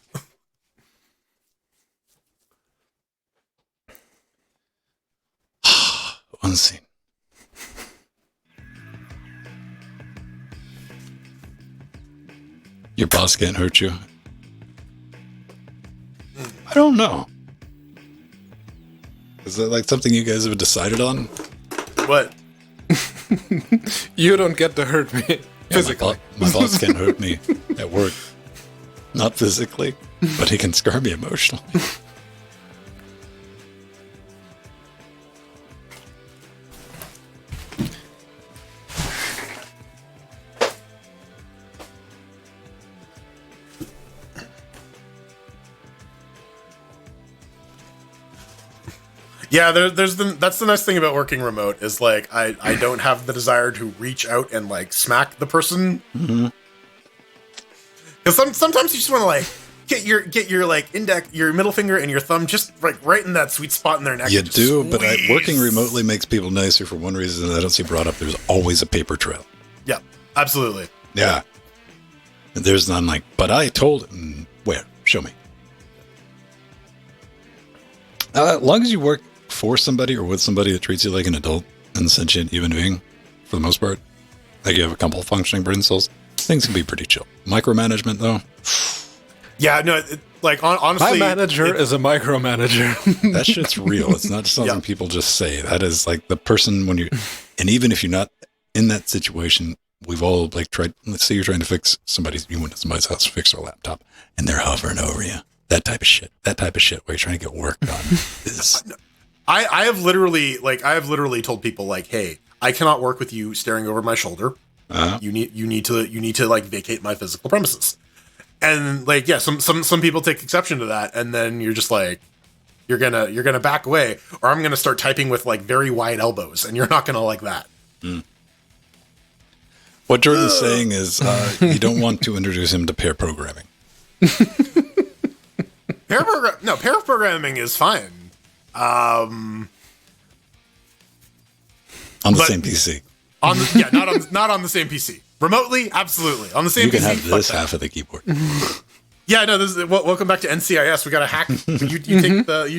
One scene. Your boss can't hurt you. I don't know. Is that like something you guys have decided on? What? You don't get to hurt me physically. My boss can't hurt me at work. Not physically, but he can scar me emotionally. Yeah, that's the nice thing about working remote is like I don't have the desire to reach out and like smack the person. Because sometimes you just want to like get your like index, your middle finger and your thumb just like right in that sweet spot in their neck. You do, squeeze. but working remotely makes people nicer for one reason that I don't see brought up. There's always a paper trail. Yeah, absolutely. Yeah. And there's none like, but I told him, where? Show me. As long as you work for somebody or with somebody that treats you like an adult and sentient human being, for the most part, like you have a couple of functioning brain cells, things can be pretty chill. Micromanagement, though, Yeah, no, honestly, My manager is a micromanager. that shit's real. It's not something Yeah. people just say. That is like the person when you, and even if you're not in that situation, we've all like tried, let's say you're trying to fix you went to somebody's house to fix their laptop and they're hovering over you. That type of shit where you're trying to get work done is... I have literally told people like, hey, I cannot work with you staring over my shoulder. You need to like vacate my physical premises. And like, yeah, some people take exception to that, and then you're just like, you're gonna back away, or I'm gonna start typing with like very wide elbows, and you're not gonna like that. What Jordan's saying is you don't want to introduce him to pair programming. Pair programming is fine. On the same PC. Not on the same PC. Remotely, absolutely. On the same You can PC, have this fuck that. half of the keyboard. Yeah, no. This is, welcome back to NCIS. We got to hack. You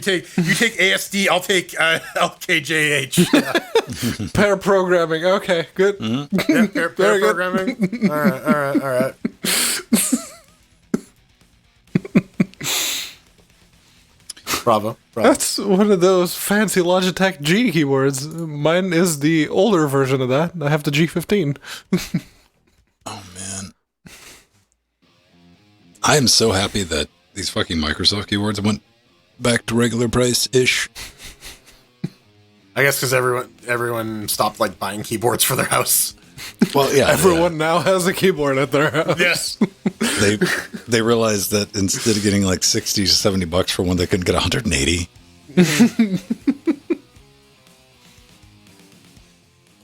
take ASD. I'll take LKJH. Yeah. Pair programming. Okay, good. Yeah, pair Very good. programming. All right. Bravo. That's one of those fancy Logitech G keyboards. Mine is the older version of that. I have the G15. Oh, man. I am so happy that these fucking Microsoft keyboards went back to regular price-ish. I guess because everyone stopped like buying keyboards for their house. Well, yeah. Everyone now has a keyboard at their house. Yes. They realized that instead of getting like 60 to 70 bucks for one, they couldn't get 180.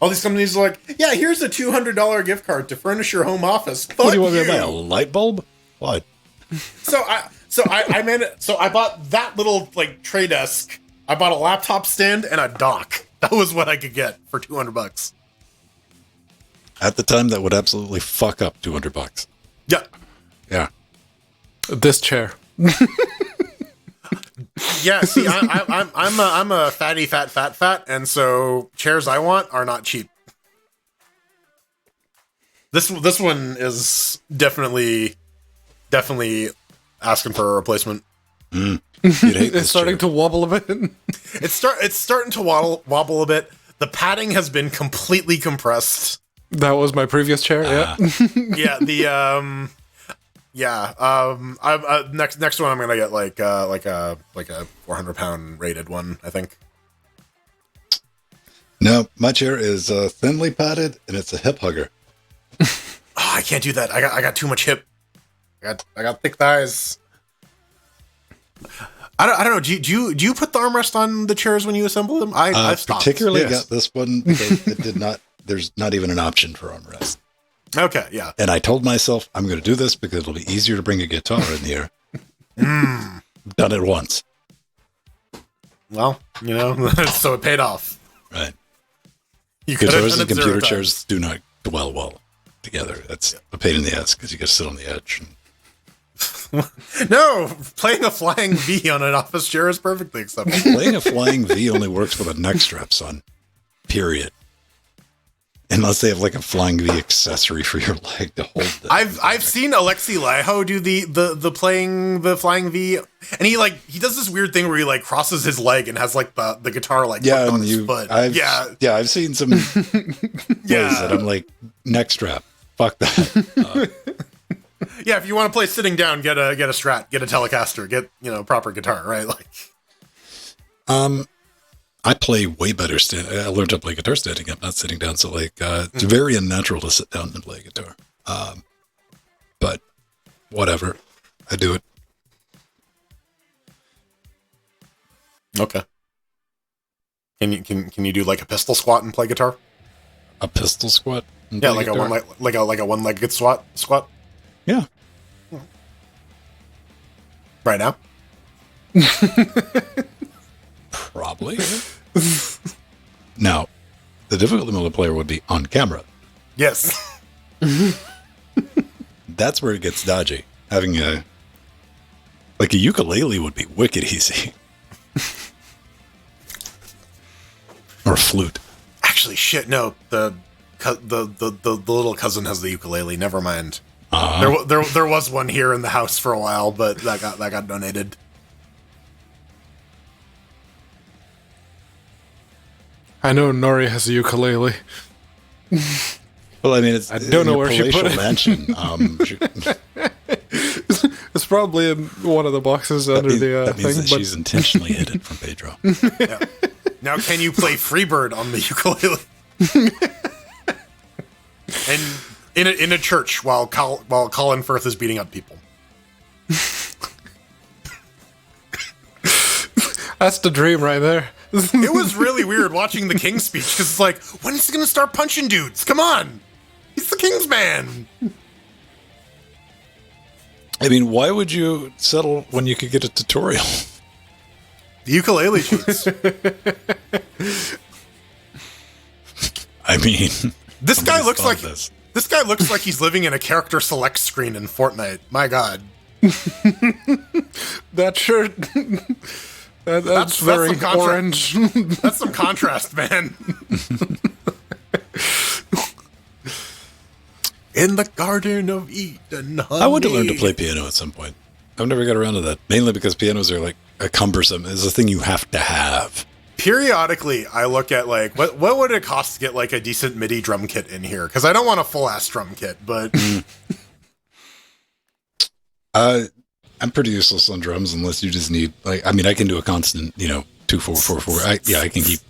All these companies are like, yeah, here's a $200 gift card to furnish your home office. What do you want me to buy? A light bulb? What? So I bought that little like tray desk. I bought a laptop stand and a dock. That was what I could get for $200. At the time, that would absolutely fuck up 200 bucks. Yeah. Yeah. This chair. Yeah, see, I'm a fatty fat, and so chairs I want are not cheap. This one is definitely asking for a replacement. It's starting to wobble a bit. It's starting to wobble a bit. The padding has been completely compressed. That was my previous chair. Yeah. Next one I'm gonna get like a 400-pound rated one, I think. No, my chair is thinly padded and it's a hip hugger. Oh, I can't do that. I got too much hip. I got thick thighs. I don't know. Do you put the armrest on the chairs when you assemble them? I've stopped. Particularly Yes. got this one because it did not. There's not even an option for armrest. Okay, yeah. And I told myself I'm going to do this because it'll be easier to bring a guitar in here. Done it once. Well, so it paid off. Right. You could have Guitars done and it 0 computer times. chairs do not dwell well together. That's a pain in the ass because you got to sit on the edge. No, playing a flying V on an office chair is perfectly acceptable. Playing a flying V only works with a neck strap, son. Period. Unless they have like a flying V accessory for your leg to hold it. I've seen Alexi Laiho do the playing the flying V, and he does this weird thing where he like crosses his leg and has like the guitar like on his foot. I've seen some ways that I'm like, neck strap. Fuck that. Yeah, if you want to play sitting down, get a Strat, get a Telecaster, get proper guitar, right? Like, I play way better I learned to play guitar standing up, not sitting down. So like, it's very unnatural to sit down and play guitar. But whatever, I do it. Okay. Can you do like a pistol squat and play guitar? A pistol squat? Yeah, like guitar? a one-legged squat. Yeah. Right now? Probably. Now, the difficulty multiplayer would be on camera. Yes. That's where it gets dodgy. Having a ukulele would be wicked easy. Or a flute. Actually, shit, no. The little cousin has the ukulele. Never mind. There was one here in the house for a while, but that got donated. I know Nori has a ukulele. Well, I mean, I don't know where she put it. Mansion. It's probably in one of the boxes under the that means thing. that she's intentionally hidden from Pedro. Yeah. Now, can you play Freebird on the ukulele? And in a church while Colin Firth is beating up people. That's the dream right there. It was really weird watching the King's speech because it's like, when is he going to start punching dudes? Come on, he's the King's man. I mean, why would you settle when you could get a tutorial? The ukulele cheats. I mean, this guy looks like he's living in a character select screen in Fortnite. My God, That shirt. That's very some contrast. orange. That's some contrast, man. In the Garden of Eden, honey. I want to learn to play piano at some point. I've never got around to that. Mainly because pianos are like a cumbersome. It's a thing you have to have. Periodically, I look at like what would it cost to get like a decent MIDI drum kit in here? Because I don't want a full ass drum kit, but I'm pretty useless on drums unless you just need I can do a constant 2-4-4-4. I can keep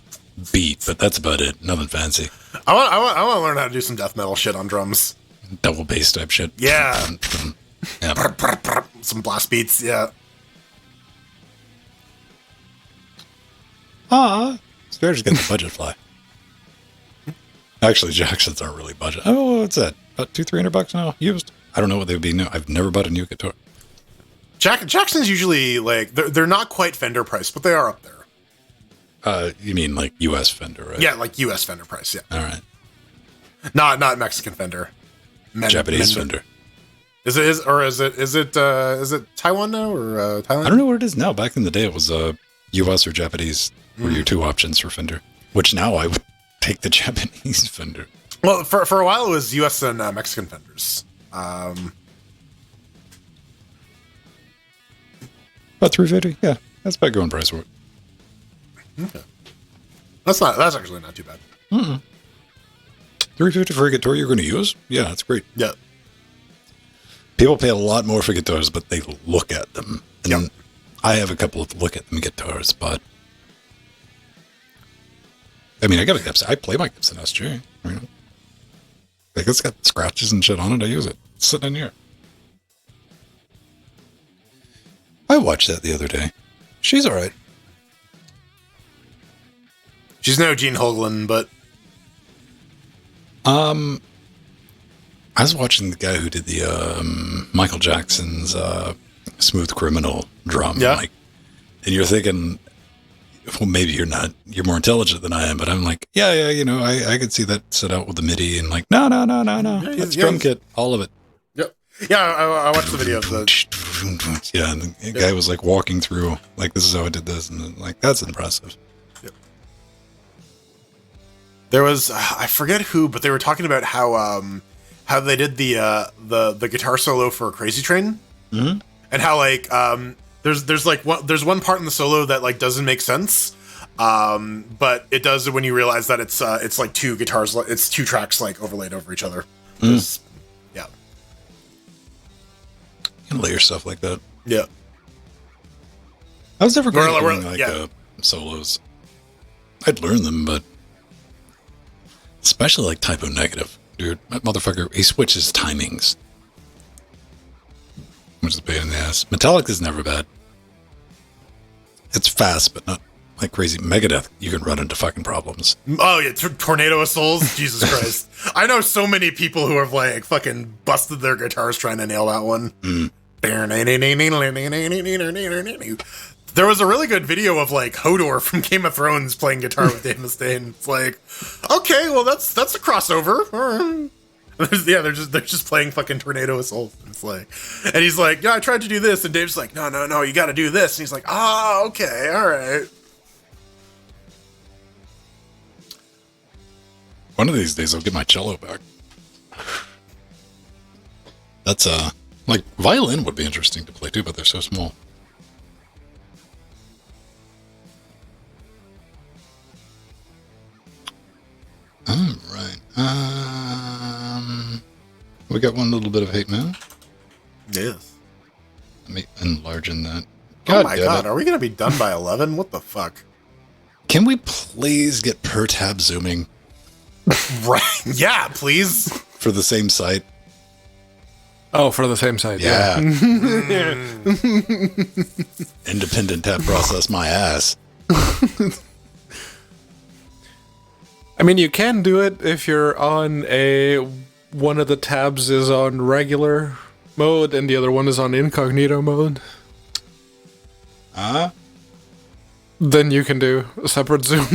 beat, but that's about it. Nothing fancy. I want to learn how to do some death metal shit on drums. Double bass type shit. Yeah. Yeah. Some blast beats. Yeah. Spare just got the budget fly. Actually, Jacksons aren't really budget. Oh, what's that? About $200-$300 now used. I don't know what they would be now. I've never bought a new guitar. Jackson's usually like they're not quite Fender price, but they are up there. You mean like U.S. Fender, right? Yeah, like U.S. Fender price. Yeah. All right. Not Mexican Fender. Japanese Fender. Is it Taiwan now or Thailand? I don't know what it is now. Back in the day, it was U.S. or Japanese were your two options for Fender. Which now I would take the Japanese Fender. Well, for a while it was U.S. and Mexican Fenders. About $350. Yeah, that's about going price for it. Okay. That's actually not too bad. $350 for a guitar you're going to use? Yeah, that's great. Yeah. People pay a lot more for guitars, but they look at them. And Yep. I have a couple of look at them guitars, but I mean, I got a Gibson. I play my Gibson SG. Like it's got scratches and shit on it. I use it. It's sitting in here. I watched that the other day. She's all right. She's no Gene Hoglan, but I was watching the guy who did the Michael Jackson's Smooth Criminal drum. Yeah. And you're thinking, well, maybe you're not. You're more intelligent than I am, but I'm like, yeah, I could see that set out with the MIDI and like, no. That's drum kit, all of it. Yep. Yeah, I watched the video of the. Yeah, and the guy was like walking through, like, this is how I did this, and then, like, that's impressive. Yep. There was I forget who, but they were talking about how they did the guitar solo for Crazy Train, and how like there's one part in the solo that like doesn't make sense, but it does when you realize that it's like two guitars, it's two tracks like overlaid over each other. Yeah, you can layer stuff like that. Yeah, I was never great at doing solos. I'd learn them, but especially like Typo Negative, dude. That motherfucker, he switches timings, which is a pain in the ass. Metallic is never bad. It's fast, but not like crazy. Megadeth, you can run into fucking problems. Oh yeah, Tornado of Souls. Jesus Christ! I know so many people who have like fucking busted their guitars trying to nail that one. There was a really good video of like Hodor from Game of Thrones playing guitar with Dave Mustaine. It's like, okay, well that's a crossover. They're just playing fucking Tornado of Souls. It's like, and he's like, yeah, I tried to do this, and Dave's like, no, you got to do this, and he's like, okay, all right. One of these days, I'll get my cello back. That's like violin would be interesting to play too, but they're so small. All right. We got one little bit of hate mail. Yes. Let me enlarge in that. Oh my god, are we going to be done by 11? What the fuck? Can we please get per tab zooming? Right. Yeah, please. For the same site. Oh, for the same site. Yeah. Independent tab process my ass. I mean, you can do it if you're on one of the tabs is on regular mode and the other one is on incognito mode. Then you can do a separate zoom.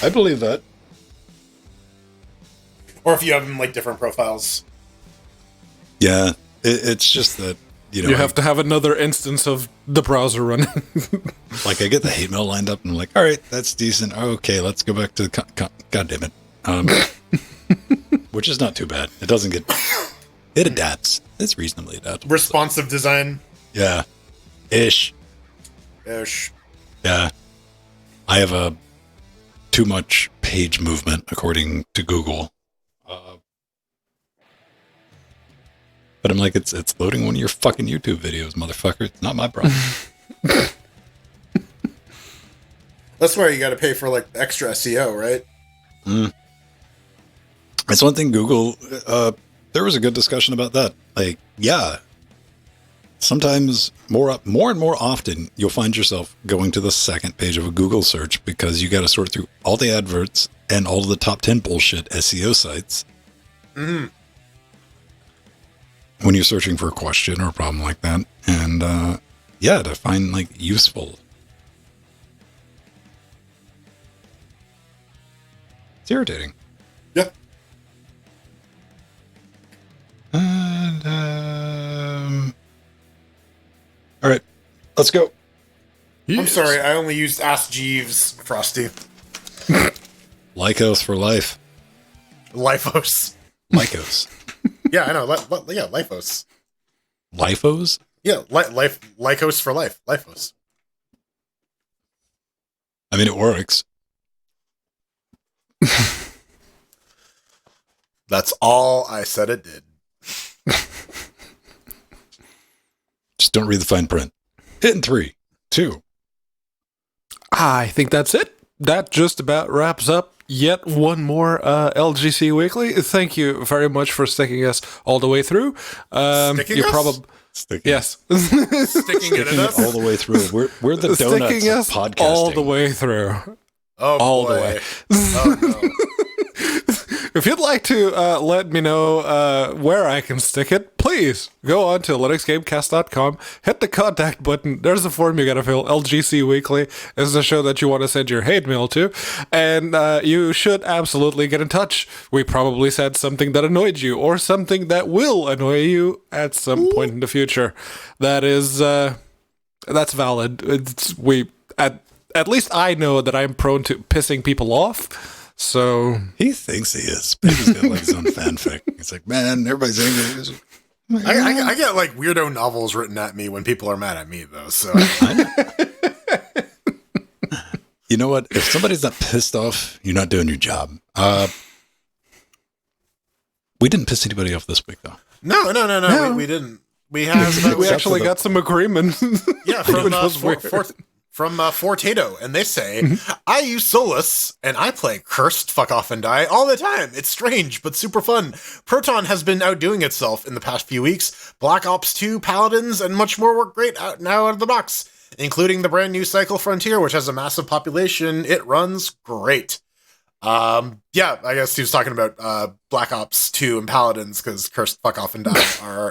I believe that. Or if you have them like different profiles. Yeah, it's just that, you have to have another instance of the browser running. Like, I get the hate mail lined up, and I'm like, all right, that's decent. Okay, let's go back to the... God damn it. Which is not too bad. It doesn't get... It adapts. It's reasonably adaptable. Responsive design. Yeah. Ish. Yeah. I have too much page movement, according to Google. But I'm like, it's loading one of your fucking YouTube videos, motherfucker. It's not my problem. That's where you got to pay for like extra SEO, right? That's one thing Google, there was a good discussion about that. Like, yeah, sometimes more and more often you'll find yourself going to the second page of a Google search because you got to sort through all the adverts and all of the top 10 bullshit SEO sites. When you're searching for a question or a problem like that. And, to find like useful. It's irritating. Yeah. And, all right, let's go. I'm sorry, I only used Ask Jeeves, Frosty. Lycos for life. Lifos. Lycos. Yeah, I know. Yeah, Lifos. Lifos? Yeah, Lycos for life. Lifos. I mean, it works. That's all I said it did. Just don't read the fine print. Hit in 3, 2. I think that's it. That just about wraps up yet one more LGC Weekly. Thank you very much for sticking us all the way through. Sticking us? Yes. Sticking it in us? all the way through. We're the donuts Sticking of us podcasting. all the way through. Oh, all boy. the way. Oh, no. If you'd like to let me know where I can stick it, please go on to LinuxGameCast.com, hit the contact button. There's a form you gotta fill. LGC Weekly is the show that you want to send your hate mail to, and you should absolutely get in touch. We probably said something that annoyed you, or something that will annoy you at some point in the future. That is, that's valid. At least I know that I'm prone to pissing people off. So he thinks he is. He's got like his own fanfic. It's like, man, everybody's angry. I get like weirdo novels written at me when people are mad at me, though. So you know what? If somebody's not pissed off, you're not doing your job. We didn't piss anybody off this week, though. No. We didn't. We have. We actually got some agreement. Yeah, from Fortato, and they say, I use Solus, and I play Cursed, Fuck Off and Die all the time. It's strange, but super fun. Proton has been outdoing itself in the past few weeks. Black Ops 2, Paladins, and much more work great out of the box, including the brand new Cycle Frontier, which has a massive population. It runs great. I guess he was talking about Black Ops 2 and Paladins, because Cursed, Fuck Off and Die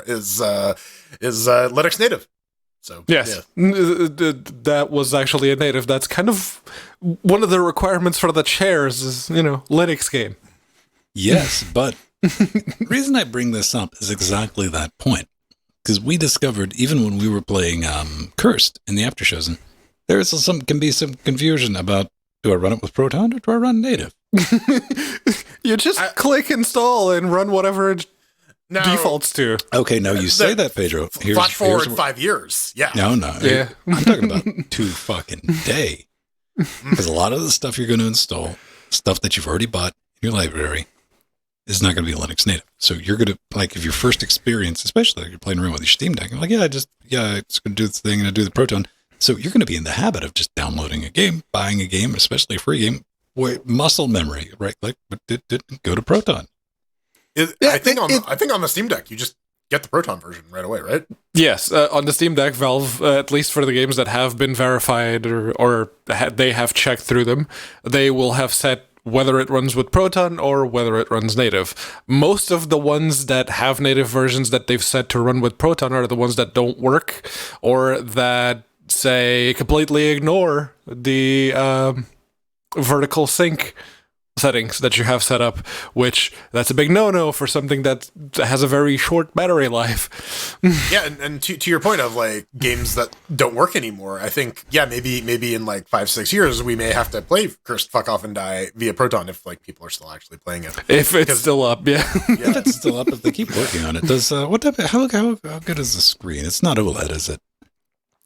is Linux native. So, yes, yeah. That was actually a native. That's kind of one of the requirements for the chairs is, Linux game. Yes, but the reason I bring this up is exactly that point. Because we discovered, even when we were playing Cursed in the aftershows, and can be some confusion about, do I run it with Proton or do I run native? You just click install and run whatever it defaults to. Okay, now you say that, Pedro. Flash forward 5 years. Yeah. No. Yeah. I'm talking about 2 fucking day. Because a lot of the stuff you're going to install, stuff that you've already bought in your library, is not going to be Linux native. So you're going to, like, if your first experience, especially if you're playing around with your Steam Deck, you're like, it's going to do this thing and I do the Proton. So you're going to be in the habit of just downloading a game, buying a game, especially a free game, where muscle memory, right? Like, but didn't go to Proton. I think on the Steam Deck, you just get the Proton version right away, right? Yes, on the Steam Deck, Valve, at least for the games that have been verified or they have checked through them, they will have set whether it runs with Proton or whether it runs native. Most of the ones that have native versions that they've set to run with Proton are the ones that don't work or that, say, completely ignore the vertical sync settings that you have set up, which that's a big no-no for something that has a very short battery life. Yeah, and to your point of like games that don't work anymore, I think maybe in like 5-6 years we may have to play Cursed, Fuck Off and Die via Proton if like people are still actually playing it. If it's still up, yeah. If it's still up, if they keep working on it. Does how good is the screen? It's not OLED, is it?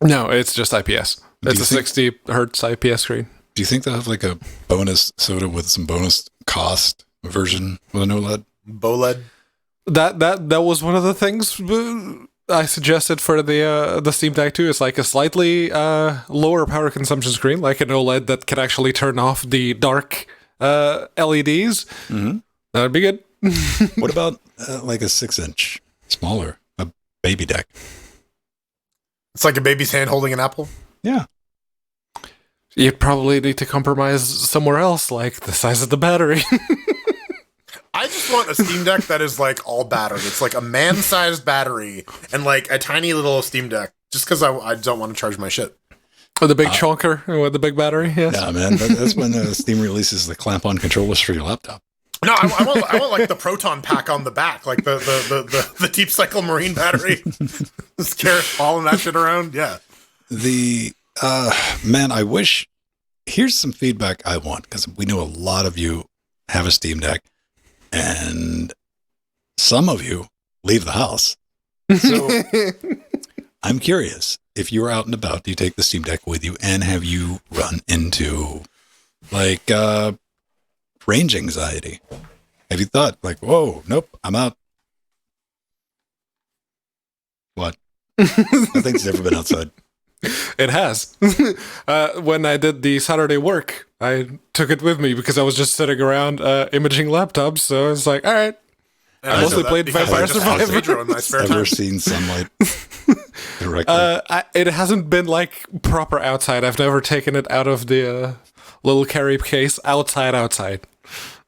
No, it's just IPS. It's a 60 hertz IPS screen. Do you think they'll have like a bonus soda with some bonus cost version with an OLED? BOLED? That was one of the things I suggested for the Steam Deck too. It's like a slightly lower power consumption screen, like an OLED that can actually turn off the dark LEDs. Mm-hmm. That'd be good. What about like a 6-inch, smaller, a baby deck? It's like a baby's hand holding an apple? Yeah. You'd probably need to compromise somewhere else, like the size of the battery. I just want a Steam Deck that is like all battered. It's like a man-sized battery and like a tiny little Steam Deck, just because I don't want to charge my shit. Or the big chunker with the big battery, yes. Yeah, man. That's when Steam releases the clamp-on controllers for your laptop. No, I want like the Proton pack on the back, like the Deep Cycle Marine battery. Just carry following that shit around. Yeah. Man, I wish. Here's some feedback I want, because we know a lot of you have a Steam Deck, and some of you leave the house. So I'm curious, if you're out and about, do you take the Steam Deck with you, and have you run into like range anxiety? Have you thought like, whoa, nope, I'm out? What? Nothing's ever been outside. It has. When I did the Saturday work, I took it with me because I was just sitting around imaging laptops. So I was like, all right. And I mostly played Vampire Survivor. In my spare Ever time. seen sunlight directly? It hasn't been like proper outside. I've never taken it out of the little carry case outside.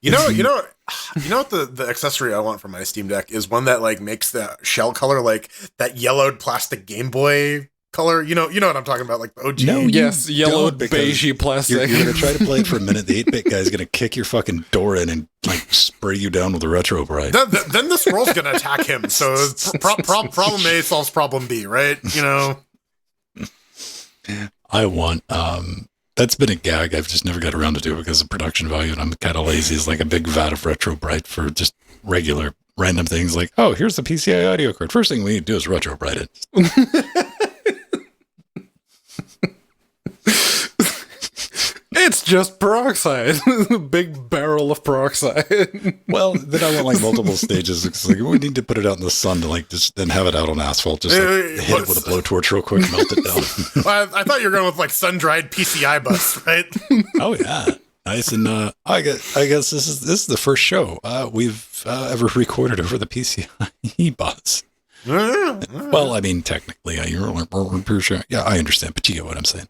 You know what the accessory I want for my Steam Deck is one that like makes the shell color like that yellowed plastic Game Boy color. You know what I'm talking about, like the OG. No, you Yes, yellowed don't, because beigey plastic. You're gonna try to play it for a minute. The 8-bit guy's gonna kick your fucking door in and like spray you down with a retro bright. Then the scroll's gonna attack him. So problem A solves problem B, right? You know. I want that's been a gag. I've just never got around to do it because of production value, and I'm kind of lazy. It's like a big vat of retro bright for just regular random things. Like, oh, here's the PCI audio card. First thing we need to do is retro bright it. It's just peroxide. Big barrel of peroxide. Well, then I want like multiple stages. It's like we need to put it out in the sun to like just then have it out on asphalt. Just like, hit it with a blowtorch real quick, melt it down. Well, I thought you were going with like sun-dried PCI bus, right? Oh yeah, nice. And I guess this is the first show we've ever recorded over the PCI bus. Well, I mean, technically, you're pretty sure. Yeah, I understand, but you get what I'm saying.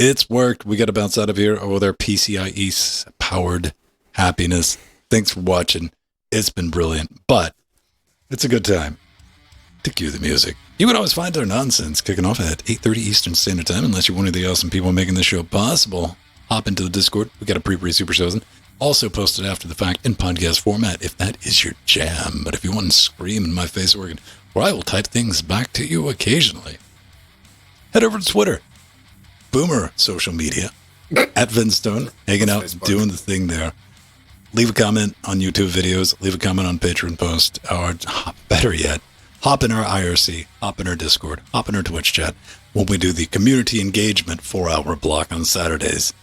It's worked. We got to bounce out of here. Oh, their PCIe powered happiness. Thanks for watching. It's been brilliant, but it's a good time to cue the music. You can always find our nonsense kicking off at 8:30 Eastern Standard Time, unless you're one of the awesome people making this show possible. Hop into the Discord. We got a pre super chosen. Also posted after the fact in podcast format, if that is your jam. But if you want to scream in my face organ, or I will type things back to you occasionally, head over to Twitter. Boomer social media at Vinstone, hanging out, doing the thing there. Leave a comment on YouTube videos, leave a comment on Patreon post, or better yet, hop in our IRC, hop in our Discord, hop in our Twitch chat when we do the community engagement 4-hour block on Saturdays.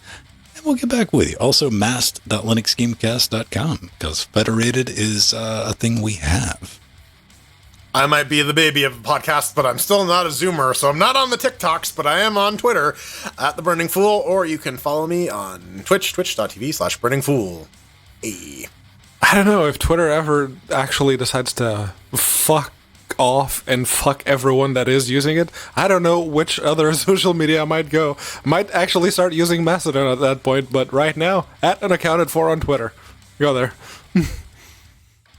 And we'll get back with you. Also, mast.linuxgamecast.com, because Federated is a thing we have. I might be the baby of the podcast, but I'm still not a Zoomer, so I'm not on the TikToks, but I am on Twitter at The Burning Fool, or you can follow me on Twitch, twitch.tv/burningfool. Hey. I don't know if Twitter ever actually decides to fuck off and fuck everyone that is using it. I don't know which other social media I might go. Might actually start using Mastodon at that point, but right now, at unaccounted for on Twitter. Go there.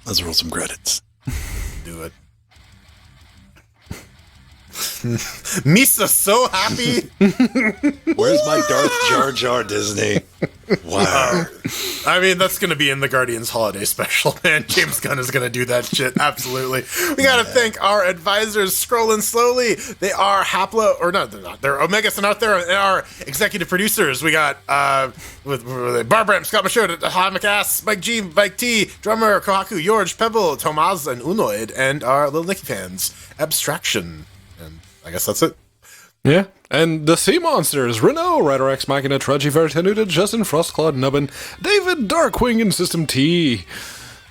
Let's roll some credits. Do it. Misa's so happy. Where's my Darth Jar Jar Disney? Wow. I mean, that's going to be in the Guardians Holiday Special, man. James Gunn is going to do that shit. Absolutely. We got to thank our advisors, Scrolling Slowly. They are Hapla, or no, they're not. They're Omegason out there, and our executive producers. We got with Barbara M, Scott Machota, Atomic Ass, Mike G, Mike T, drummer Kohaku, George, Pebble, Tomaz, and Unoid, and our Little Nicky fans, Abstraction. And I guess that's it. Yeah, and the Sea Monsters, Renault, Rider X Machina, Trudgy Vertenuted, Justin Frostclaw Nubbin, David Darkwing and System T.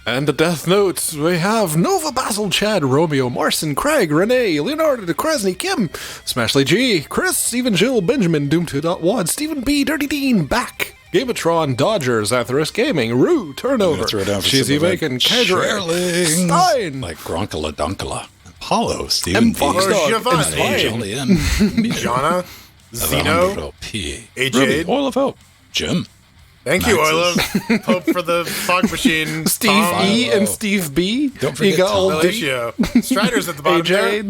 And the Death Notes, we have Nova Basil, Chad, Romeo, Marcin, Craig, Renee, Leonardo, Kresny, Kim, Smashley G, Chris, Stephen Jill, Benjamin, Doom2.wad, Stephen B, Dirty Dean, Back, Gamatron, Dodgers, Atheris Gaming, Rue, Turnover, Cheesy Bacon, Kedra, Stein, like Gronkala Dunkala. Apollo, Stephen B. Giovanni, Jana, Zeno, P. AJ, Oil of Hope, Jim. Thank you, Oil of Hope, for the fog machine. Steve Tom, E and Steve B. Don't forget Alicia. Strider's at the bottom there.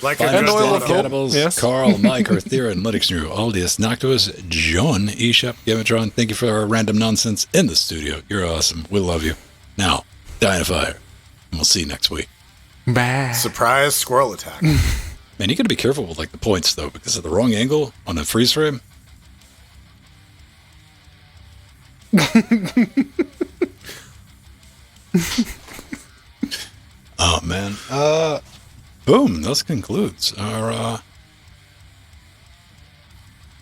Like and Oil of Hope. Cannibals, yes. Carl, Mike, Arthur, and Linux New, Aldius, Noctuous, John, eShep, Gamatron. Thank you for our random nonsense in the studio. You're awesome. We love you. Now, die in a fire. And we'll see you next week. Bah. Surprise squirrel attack. Man, you gotta be careful with like the points though, because of the wrong angle on a freeze frame. Oh man. Boom, this concludes our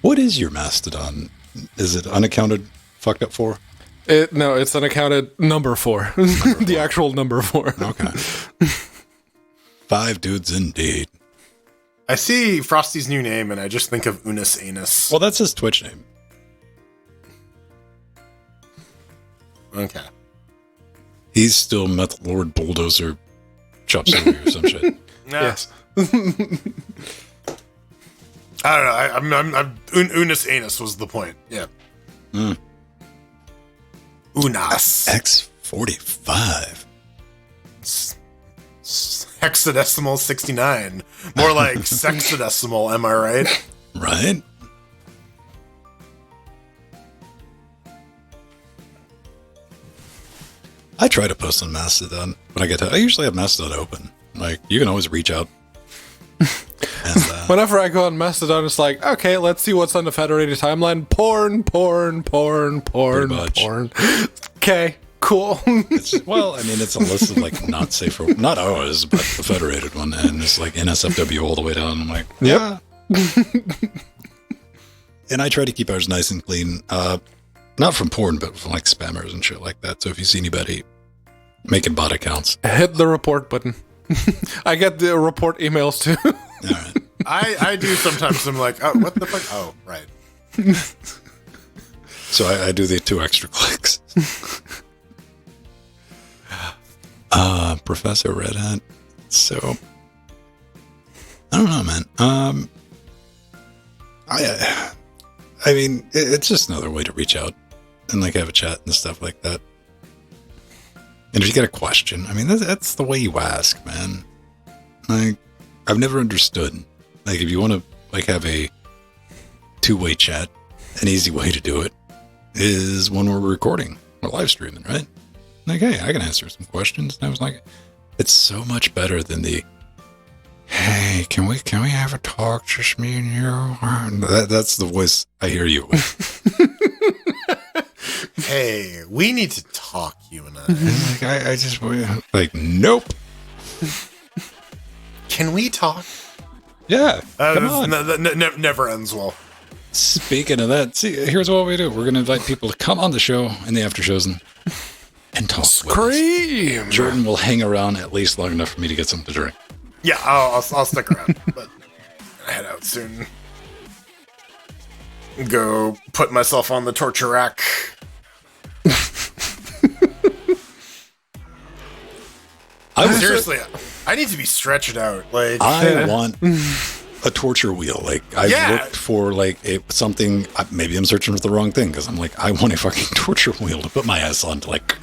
what is your Mastodon? Is it unaccounted fucked up for? No, it's unaccounted number 4. The actual number 4. Okay. 5 dudes indeed. I see Frosty's new name and I just think of Unis Anus. Well, that's his Twitch name. Okay. He's still Meth Lord Bulldozer Chop Suey or some shit. Yes. I don't know. Unis Anus was the point. Yeah. Mm. Unas. X45. Hexadecimal 69. More like sexadecimal, am I right? Right? I try to post on Mastodon, but I usually have Mastodon open. Like, you can always reach out. And, Whenever I go on Mastodon, it's like, okay, let's see what's on the Federated timeline. Porn. Okay, cool. Well, I mean, it's a list of like not safe for, not ours, but the Federated one, and it's like NSFW all the way down. I'm like, yeah. And I try to keep ours nice and clean, not from porn, but from like spammers and shit like that. So if you see anybody making bot accounts, hit the report button. I get the report emails too. all right. I do sometimes. I'm like, oh, what the fuck? Oh, right. So I do the 2 extra clicks. Professor Red Hat. So I don't know, man. I mean, it's just another way to reach out and like have a chat and stuff like that. And if you get a question, I mean, that's the way you ask, man. Like, I've never understood. Like, if you want to like have a 2-way chat, an easy way to do it is when we're recording or live streaming, right? Like, hey, I can answer some questions. And I was like, it's so much better than the, hey, can we have a talk, just me and you? That's the voice I hear you with. Hey, we need to talk, you and I. Like, I just, like, nope. Can we talk? Yeah, come on. Never ends well. Speaking of that, see, here's what we do. We're going to invite people to come on the show in the after shows and talk Scream! with us. Jordan will hang around at least long enough for me to get something to drink. Yeah, I'll stick around, but I head out soon. Go put myself on the torture rack. Seriously, I need to be stretched out. Like, I want a torture wheel. Like, I looked for like something. Maybe I'm searching for the wrong thing because I'm like, I want a fucking torture wheel to put my ass on to like,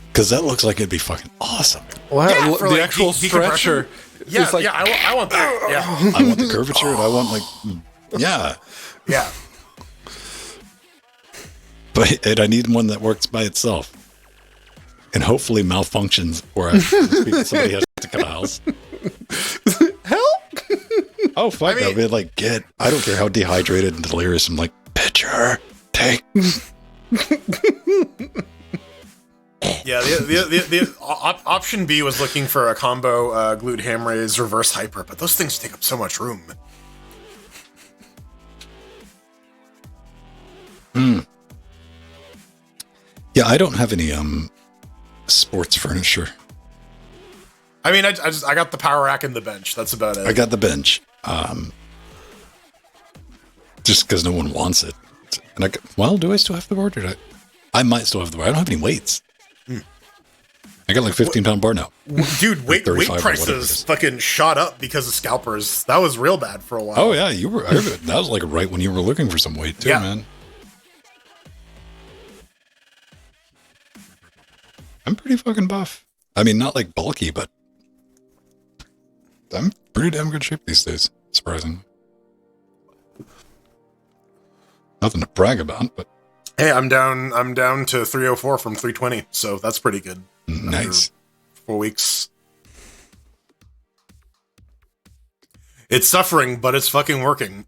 because that looks like it'd be fucking awesome. Well, Yeah, for, the like, actual stretcher. yeah, is like, yeah, I want that. Yeah, I want the curvature, and I want like, yeah. yeah. But I need one that works by itself. And hopefully malfunctions, or somebody has to cut a house. help! Oh, fuck. I mean, like, I don't care how dehydrated and delirious. I'm like, picture, take. Yeah, the option B was looking for a combo glued ham raise reverse hyper, but those things take up so much room. Yeah, I don't have any sports furniture. I mean, I got the power rack and the bench. That's about it. I got the bench, just because no one wants it. And do I still have the board? I might still have the board. I don't have any weights. I got like 15-pound bar now. Dude, weight 35 prices fucking shot up because of scalpers. That was real bad for a while. Oh yeah, that was like right when you were looking for some weight too, man. I'm pretty fucking buff. I mean, not like bulky, but I'm pretty damn good shape these days, surprisingly. Nothing to brag about, but hey, I'm down to 304 from 320, so that's pretty good. Nice. 4 weeks. It's suffering, but it's fucking working.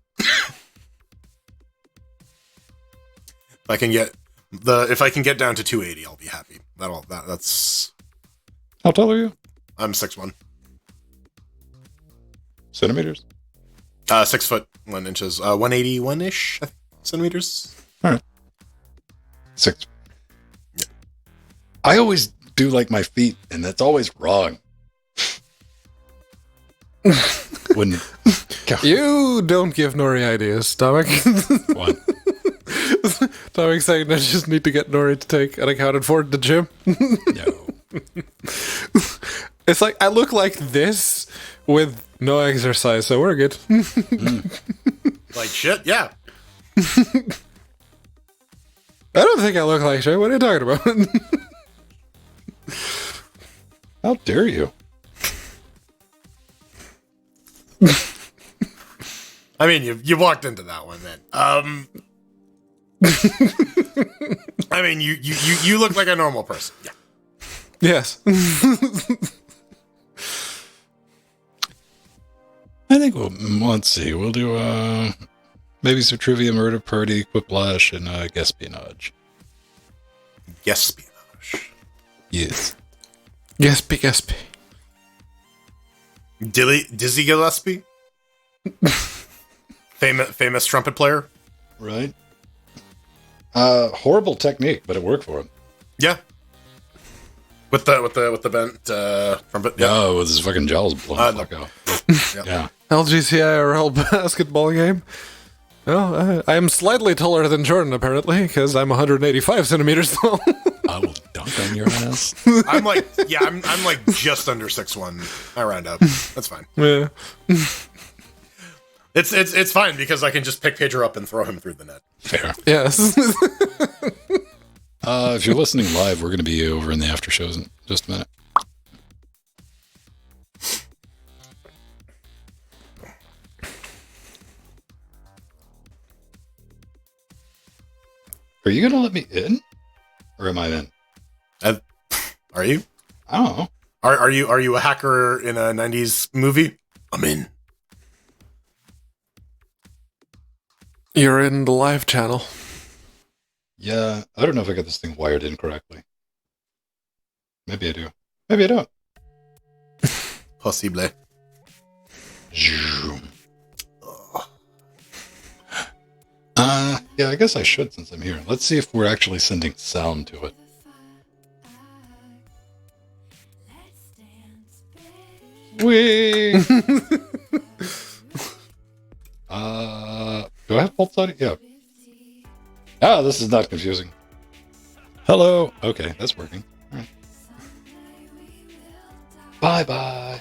If I can get down to 280, I'll be happy. That's. How tall are you? I'm 6'1". Centimeters? 6 foot 1 inches. 181-ish centimeters. All right. 6. Yeah. I always do like my feet, and that's always wrong. When You don't give Nori ideas, Stomach. What? Stomach saying I just need to get Nori to take an accounted for the gym. No. It's like I look like this with no exercise, so we're good. Like shit, yeah. I don't think I look like Shay. What are you talking about? How dare you? I mean, you walked into that one then. I mean, you look like a normal person. Yeah. Yes. I think let's see. We'll do maybe some trivia, murder party, quiplash, and espionage. Espionage. Yes. Gaspy. Dizzy Gillespie? famous trumpet player? Right. Horrible technique, but it worked for him. Yeah. With the bent trumpet. Yeah. Oh, with his fucking jowls blown the fuck out. Yeah. LGCIRL basketball game. Well, I am slightly taller than Jordan, apparently, because I'm 185 centimeters tall. I will dunk on your ass. I'm like just under 6'1". I round up. That's fine. Yeah. It's fine because I can just pick Pedro up and throw him through the net. Fair. Yes. If you're listening live, we're going to be over in the after shows in just a minute. Are you going to let me in? Or am I in? Are you? I don't know. Are you a hacker in a 90s movie? I'm in. You're in the live channel. Yeah, I don't know if I got this thing wired in correctly. Maybe I do. Maybe I don't. Possible. Zoom. Yeah, I guess I should since I'm here. Let's see if we're actually sending sound to it. Whee! Do I have pulse audio? Yeah. Ah, this is not confusing. Hello. Okay, that's working. All right. Bye-bye.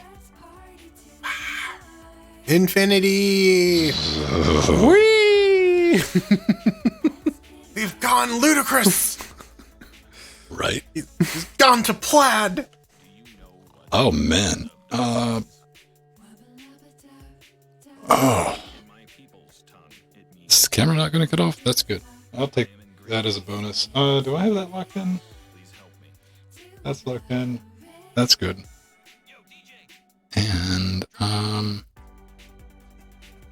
Infinity. Whee! We've gone ludicrous. Right. He's gone to plaid. Oh, man. Oh. Is the camera not going to cut off? That's good. I'll take that as a bonus. Do I have that locked in? That's locked in. That's good. And,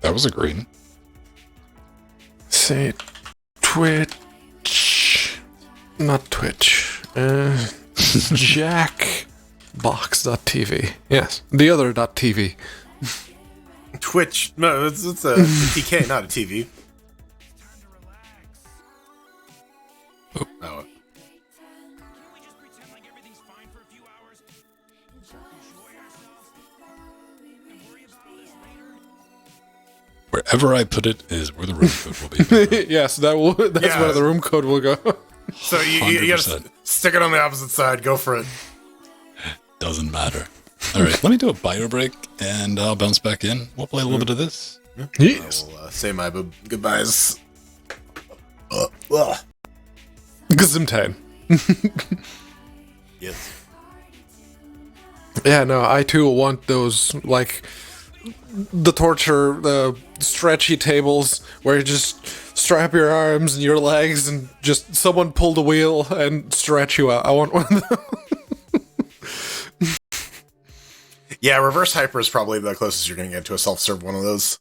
that was a green. Say Twitch. Not Twitch. Jackbox.tv. Yes. The other .tv. Twitch. No, it's a TK, not a TV. Oh. Wherever I put it is where the room code will be. Yes, that's where the room code will go. So you gotta stick it on the opposite side. Go for it. Doesn't matter. All right, let me do a bio break, and I'll bounce back in. We'll play a little bit of this. Yes. I will say my goodbyes. Gesundheit. Yes. Yeah, no, I too want those, like, the torture, stretchy tables where you just strap your arms and your legs and just someone pull the wheel and stretch you out. I want one of those. Yeah, reverse hyper is probably the closest you're going to get to a self-serve one of those.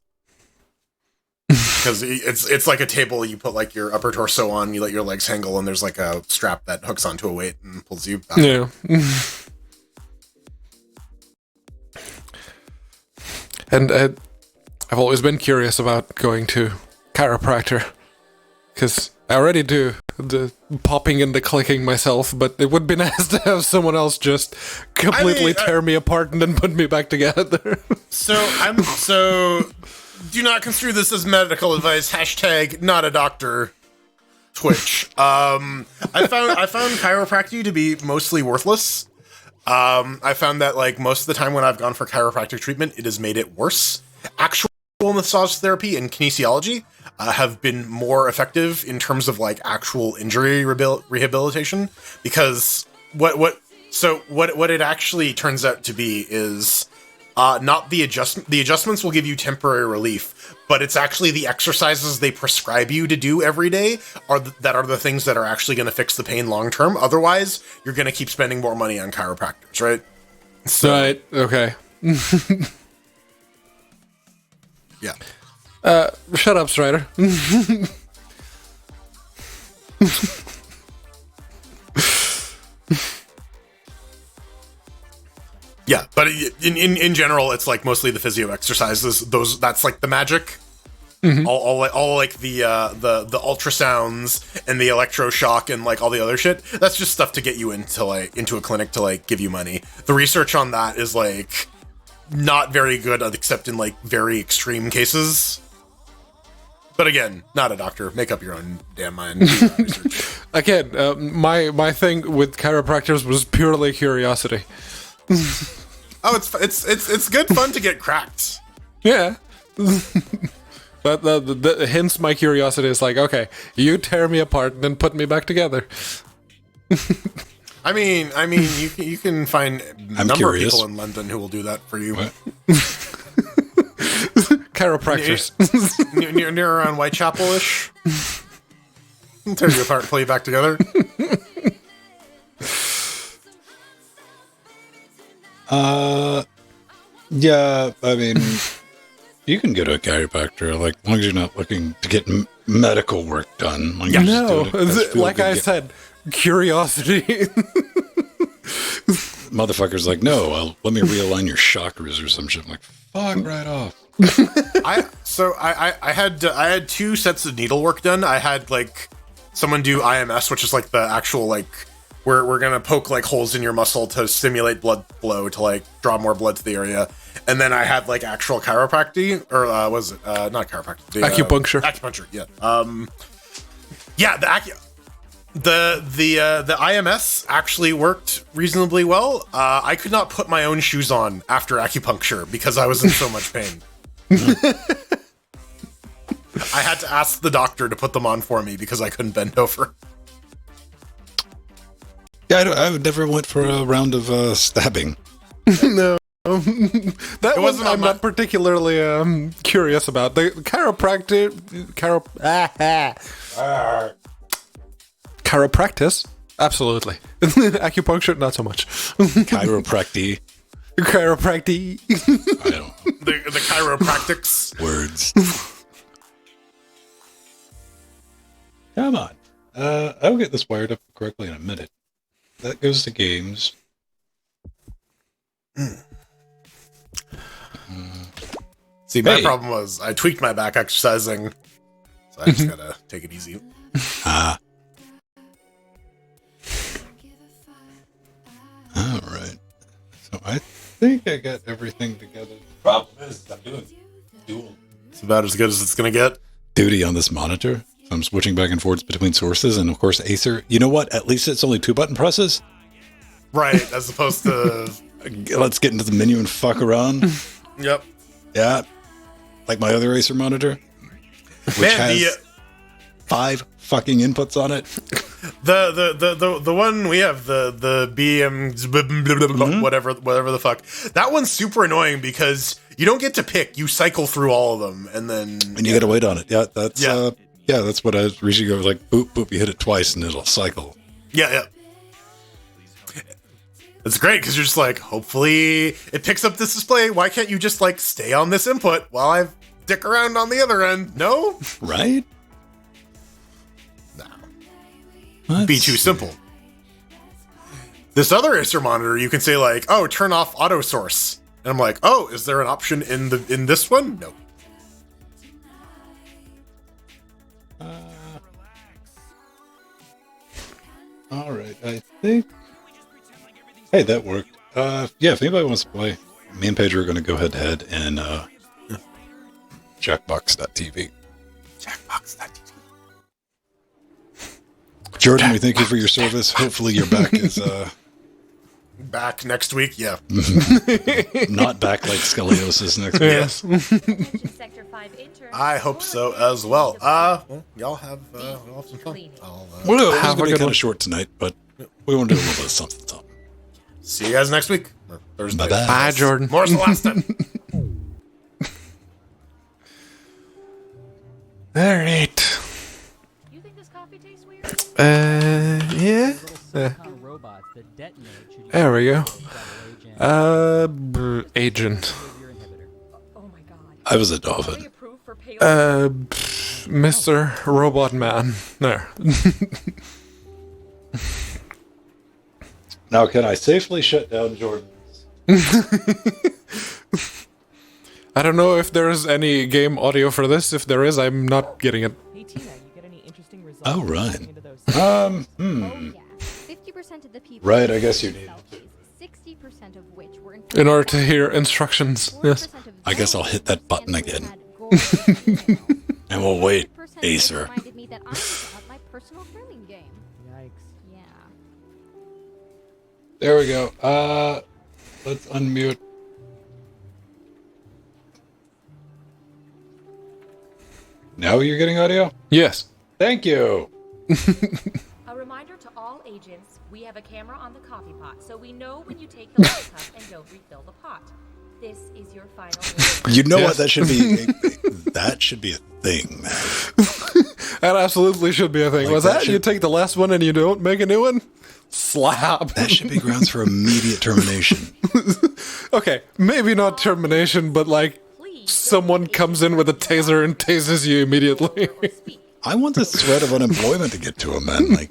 Because it's like a table you put like your upper torso on, you let your legs hangle, and there's like a strap that hooks onto a weight and pulls you out. Yeah. And I've always been curious about going to chiropractor, because I already do the popping and the clicking myself, but it would be nice to have someone else just completely tear me apart and then put me back together. So do not construe this as medical advice. # not a doctor. Twitch. I found chiropractic to be mostly worthless. I found that like most of the time when I've gone for chiropractic treatment, it has made it worse. Actual massage therapy and kinesiology have been more effective in terms of like actual injury rehabilitation, because what it actually turns out to be is not the adjustment. The adjustments will give you temporary relief, but it's actually the exercises they prescribe you to do every day that are the things that are actually going to fix the pain long term. Otherwise, you're going to keep spending more money on chiropractors, right? So, Right. Okay. yeah. Shut up, Strider. Yeah, but in general, it's like mostly the physio exercises. That's like the magic. All like the ultrasounds and the electroshock and like all the other shit. That's just stuff to get you into a clinic to like give you money. The research on that is like not very good, except in like very extreme cases. But again, not a doctor. Make up your own damn mind. Research. Again, my thing with chiropractors was purely curiosity. Oh, it's good fun to get cracked. Yeah. But hence my curiosity is like, okay, you tear me apart and then put me back together. I mean, you can find a number curious. of people in London who will do that for you. What? Chiropractors. Near around Whitechapel-ish. I'll tear you apart and pull you back together. Yeah, I mean, you can go to a chiropractor, like, as long as you're not looking to get medical work done. Like, No, like I said, curiosity. Motherfucker's like, no, let me realign your chakras or some shit. I'm like, fuck right off. I had 2 sets of needlework done. I had like someone do IMS, which is like the actual like we're gonna poke like holes in your muscle to stimulate blood flow to like draw more blood to the area. And then I had like actual chiropractic, or was it not chiropractic? Acupuncture. Acupuncture, yeah. Yeah, the IMS actually worked reasonably well. I could not put my own shoes on after acupuncture because I was in so much pain. I had to ask the doctor to put them on for me because I couldn't bend over. Yeah, I would never went for a round of stabbing. No. That wasn't one I'm not particularly curious about. The chiropractic, absolutely. Acupuncture, not so much. Chiropractic. Chiropractic. I don't know. The chiropractics. Words. Come on. I'll get this wired up correctly in a minute. That goes to games. See, my problem was I tweaked my back exercising, so I just gotta take it easy. All right. So I think I got everything together. The problem is I'm doing dual It's about as good as it's gonna get. duty on this monitor. So I'm switching back and forth between sources, and of course Acer. You know what? At least it's only 2 button presses. Right, as opposed to... Let's get into the menu and fuck around. Yep. Yeah. Like my other Acer monitor, which Man, has 5 fucking inputs on it. The one we have, the BM whatever the fuck, that one's super annoying because you don't get to pick. You cycle through all of them and then You got to wait on it. Yeah, that's Yeah. that's what I was usually go like boop boop. You hit it twice and it'll cycle. yeah. It's great because you're just like, hopefully it picks up this display. Why can't you just like stay on this input while I dick around on the other end? No, Right? be too simple. This other Acer monitor, you can say like, oh, turn off auto source, and I'm like, oh, is there an option in this one? No. All right, I think. Hey, that worked. Yeah, if anybody wants to play, me and Pedro are going to go head to head and Jackbox.tv. Jackbox.tv. Jordan, we thank you for your service. Hopefully your back is Back next week, yeah. Not back like scoliosis next week. Yes. Sector 5 intern. I hope so as well. Well, y'all have some fun. Well, it's Have a going to be good kind one. of short tonight, but we want to do a little bit of something. See you guys next week. Or Thursday. Bye-bye. Bye, Jordan. More's the last time. All right. You think this coffee tastes weird? Yeah. Robots that detonate should There we go. agent. Agent. Oh my god. I was a They dolphin. approved for pay Mr. Robot Man. There. Now, can I safely shut down Jordan? I don't know if there's any game audio for this. If there is, I'm not getting it. Hey Tina, you get any interesting results? Oh, right. into those Oh yeah, 50% of the people. Right, I guess you need selfies, 60% of which were In order to hear instructions. Yes. I guess I'll hit that button again. And we'll wait, Acer. Reminded me that I need to up my personal grooming game. Yikes. Yeah. There we go. Let's unmute. Now you're getting audio? Yes. Thank you. A reminder to all agents, we have a camera on the coffee pot, so we know when you take the last cup and don't refill the pot. This is your final warning. You know Yes. what? That should be that should be a thing, man. That absolutely should be a thing. Like Was that that you should- take the last one and you don't make a new one? Slap. That should be grounds for immediate termination. Okay, maybe not termination, but like Please, someone comes in with a taser and tases you immediately. or speak. I want the threat of unemployment to get to him, man. Like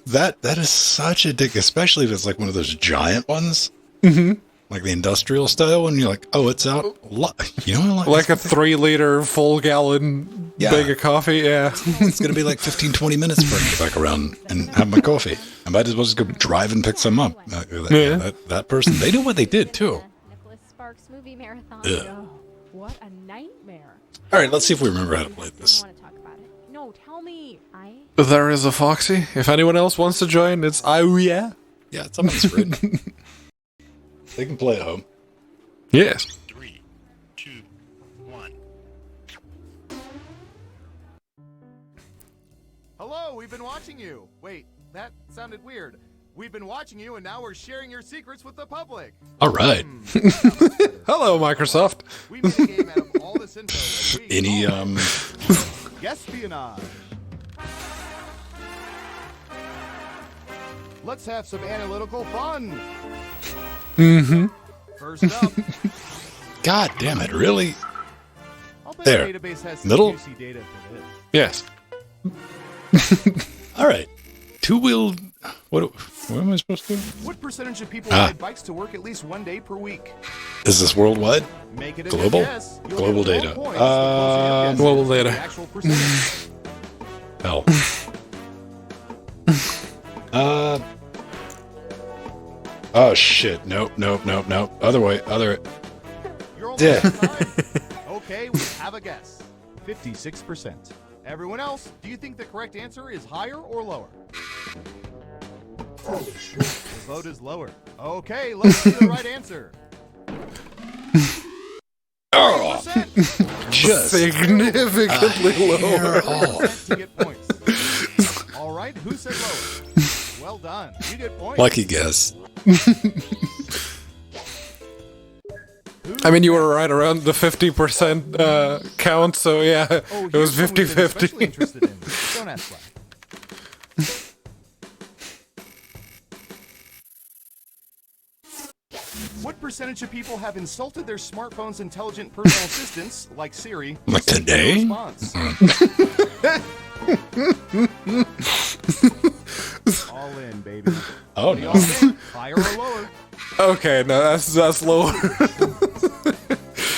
that is such a dick, especially if it's like one of those giant ones. Mm-hmm. Like the industrial style, and you're like, oh, it's out. You know, Like a 3-liter full gallon Yeah. bag of coffee, yeah. it's going to be like 15, 20 minutes before I get back around and have my coffee. I might as well just go drive and pick some up. Yeah. That person, they know what they did, too. Nicholas Sparks movie marathon. Ugh. Oh, what a nightmare. All right, let's see if we remember how to play I this. want to talk about it. No, tell me. There is a Foxy. If anyone else wants to join, it's oh yeah. Yeah, it's on the screen. They can play at home. Yes. 3, 2, 1. Hello, we've been watching you. Wait, that sounded weird. We've been watching you, and now we're sharing your secrets with the public. All right. Hello, Microsoft. We made a game out of all this info. And we Any, Espionage. Let's have some analytical fun. Mm-hmm. First up, God damn it, really? I'll bet There. the database has some Middle. juicy data for this. Yes. All right. Two-wheeled, what am I supposed to do? What percentage of people Ah. ride bikes to work at least one day per week? Is this worldwide? Make it a Global? good guess. You'll Global get 12 data. points the closer your guess global is to data. the actual percentage. Hell. Oh shit. Nope. Other way. You're almost Yeah. out of time. Okay, we have a guess. 56%. Everyone else, do you think the correct answer is higher or lower? The vote is lower. Okay, let's see the right answer. Oh, 30%. just Significantly lower. off. You get points. All right, who said lower? Well done. You get points. Lucky guess. I mean, you were right around the 50% count, so yeah, Oh, it was here's one we've been 50-50. especially interested in. Don't ask why. What percentage of people have insulted their smartphone's intelligent personal assistants, like Siri, Like with a today? response? All in, baby. Oh What do no. y'all think? Higher or lower? Okay, no, that's lower.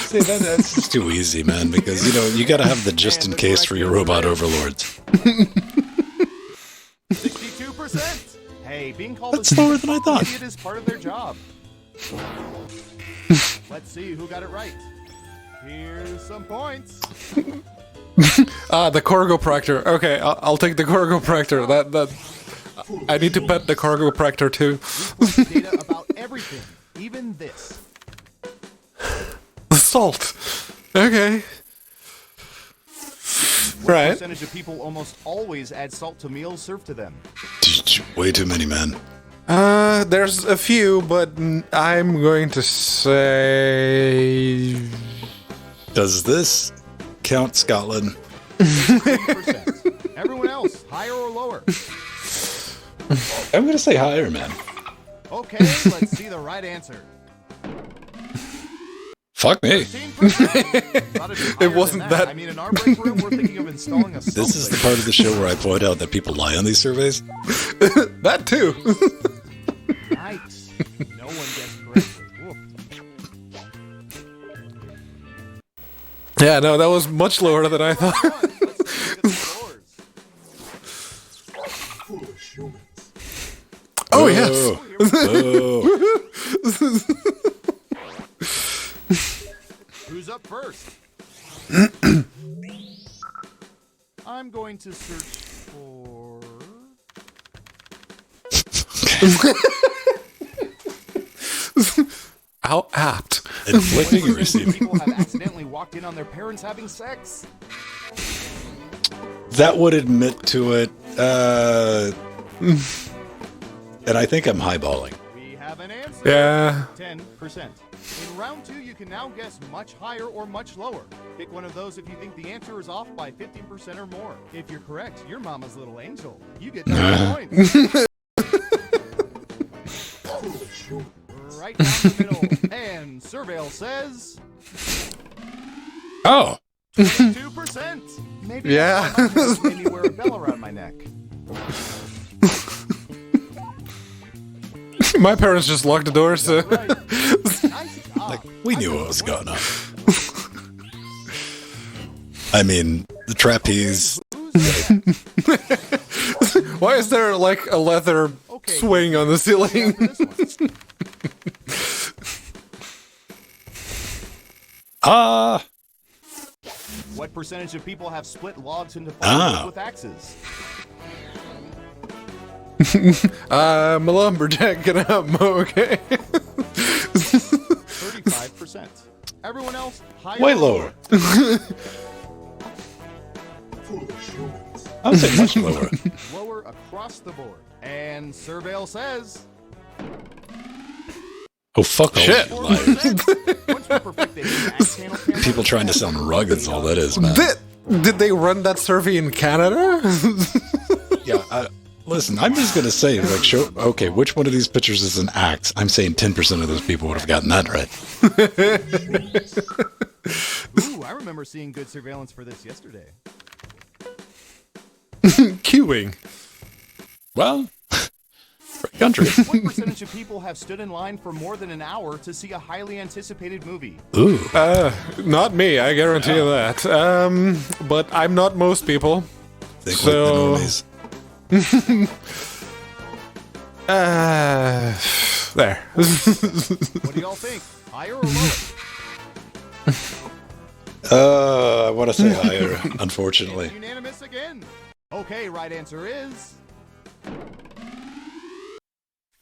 See, that's just too easy, man. Because you got to have the just in case for your robot overlords. 62%. Hey, being called That's a lower than I thought. idiot is part of their job. Let's see who got it right. Here's some points. The Corgopractor. Okay, I'll take the Corgopractor. That I need to pet the cargo practor too. We collect data about everything, even this. Salt. Okay. What Right. percentage of people almost always add salt to meals served to them? Way too many, man. There's a few, but I'm going to say Does this count Scotland? 50%. Everyone else, higher or lower? I'm gonna say higher, man. Okay, let's see the right answer. Fuck me. 15%. It wasn't that- I mean, in our break room, we're thinking of installing a This is the part of the show where I point out that people lie on these surveys. that too. Nice. No one guessed correctly. Woof. Yeah, no, that was much lower than I thought. Let's take a look at the scores. Oh yes. Who's up first? I'm going to search for... How apt. Inflicting and receiving. People have accidentally walked in on their parents having sex. That would admit to it. And I think I'm highballing. We have an answer. Yeah. 10%. In round 2, you can now guess much higher or much lower. Pick one of those if you think the answer is off by 15% or more. If you're correct, you're mama's little angel. You get 9 points. Right down the middle. And Surveil says Oh, 22%. Maybe Yeah. that's why my parents made me wear a bell around my neck. My parents just locked the door, so Right. Nice job. we knew what was going on. I mean, the trapeze. why is there like a leather Okay. swing on the ceiling? After this one. What percentage of people have split logs into firewood with axes? I'm a lumberjack and I'm okay. 35%. Everyone else, higher Way or lower. I would say much lower. Lower across the board. And Surveil says Oh, fuck all Shit. you liars. 4%. Once we perfect the axe handle camera, People trying to sound rugged is all that is, man. Did they run that survey in Canada? Yeah, listen, I'm just gonna say, like, okay, which one of these pictures is an axe? I'm saying 10% of those people would have gotten that right. Ooh, I remember seeing good surveillance for this yesterday. Queuing. Well, free country. What percentage of people have stood in line for more than an hour to see a highly anticipated movie? Ooh, Not me, I guarantee you that. But I'm not most people. think So- like the normies. There. What do y'all think? Higher or lower? I want to say higher, unfortunately. Unanimous again. Okay, right answer is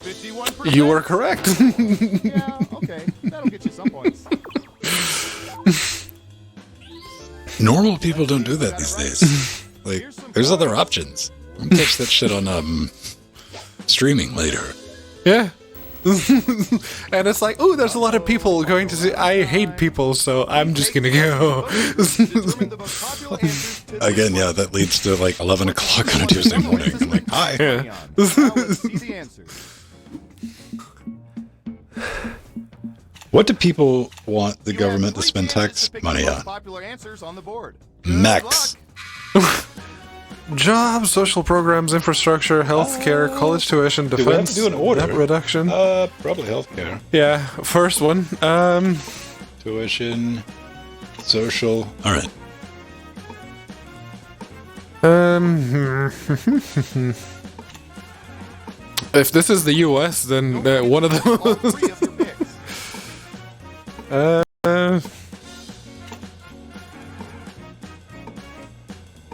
51%. You were correct. Yeah, okay. That'll get you some points. Normal people don't do that these days. Like, there's other options. You can catch that shit on streaming later. Yeah. And it's like, oh, there's a lot of people going to see. I hate people, so I'm just gonna go. Determine the most popular answers to this Again, yeah, one. that leads to like 11 o'clock on a Tuesday morning. I'm like, hi. Yeah. Now let's see the answers. What do people want the You government have to spend 3 candidates tax to pick money the most on? Popular answers on the board. Good Max. luck. Jobs, social programs, infrastructure, healthcare, college tuition, we have to defense, do an order? debt reduction. Probably healthcare. Yeah, first one. Tuition, social. All right. If this is the U.S., then one of All them. 3 of your picks.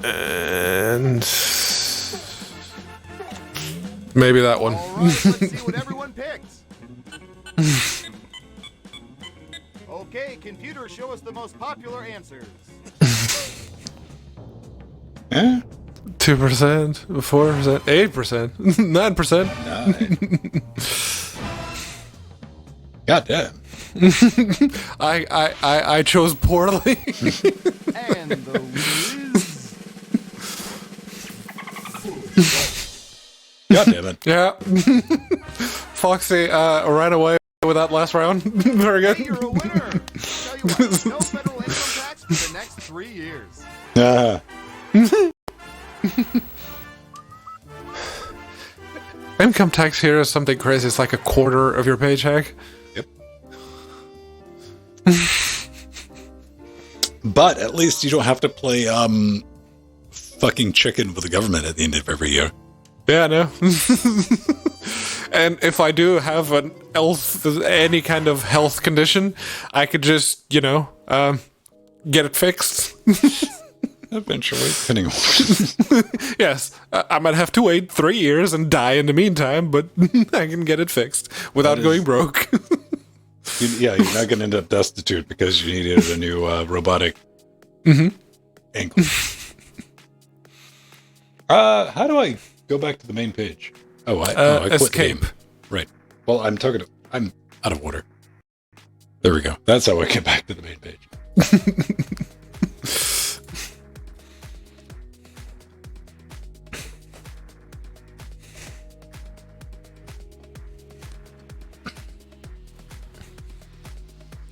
And Maybe that one. All right, let's see what everyone picked. Okay, computer, show us the most popular answers. 2%, 4%, 8%, 9%. God damn. I chose poorly. And the winner is... God damn it. Yeah. Foxy ran away with that last round. Very Hey, good. you're a winner. Tell you what, no federal income tax for the next 3 years. Income tax here is something crazy. It's like a quarter of your paycheck. Yep. But at least you don't have to play fucking chicken with the government at the end of every year. Yeah, I know. And if I do have any kind of health condition, I could just, get it fixed. Eventually, depending on Yes, I might have to wait 3 years and die in the meantime, but I can get it fixed without going broke. you're not going to end up destitute because you needed a new robotic ankle. How do I go back to the main page? I quit escape. game. Right. Well, I'm out of order. There we go. That's how I get back to the main page.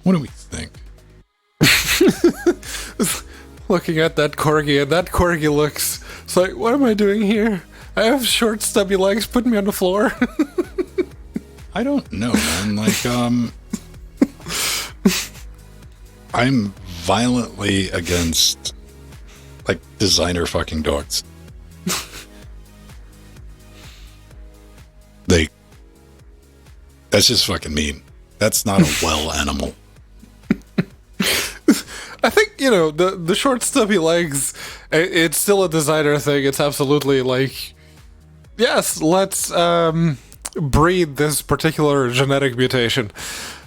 What do we think? Looking at that corgi, and that corgi looks... It's like, what am I doing here? I have short, stubby legs. Put me on the floor. I don't know, man. Like, I'm violently against, like, designer fucking dogs. That's just fucking mean. That's not a well animal. I think, the short, stubby legs, it's still a designer thing. It's absolutely like, yes, let's breed this particular genetic mutation.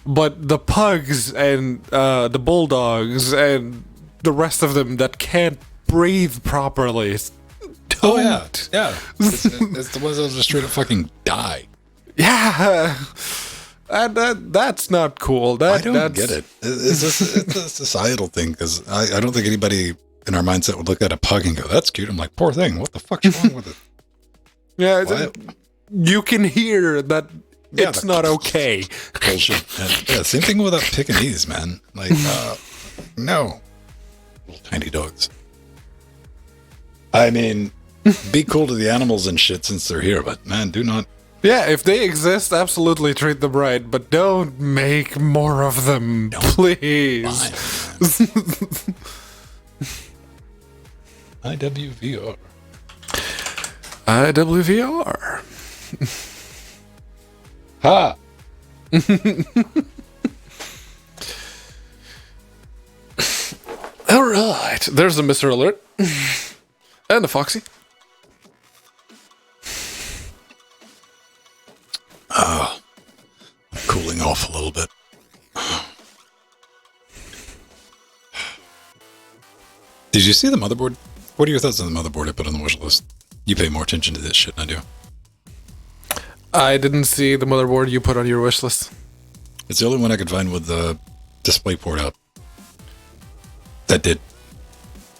But the pugs and the bulldogs and the rest of them that can't breathe properly don't. Oh, yeah. Yeah. It's the ones that just straight up fucking die. Yeah. And that's not cool. I don't get it. It's a societal thing because I don't think anybody in our mindset would look at a pug and go, "That's cute." I'm like, "Poor thing. What the fuck's wrong with it?" Yeah, you can hear that it's not okay. Bullshit. And, yeah, same thing with Pekingese, man. Like, no, little tiny dogs. I mean, be cool to the animals and shit since they're here, but man, do not. Yeah, if they exist, absolutely treat them right, but don't make more of them, please. IWVR. IWVR. Ha! All right, there's the Mr. Alert. And the Foxy. Cooling off a little bit. Did you see the motherboard? What are your thoughts on the motherboard I put on the wish list? You pay more attention to this shit than I do. I didn't see the motherboard you put on your wish list. It's the only one I could find with the display port out. That did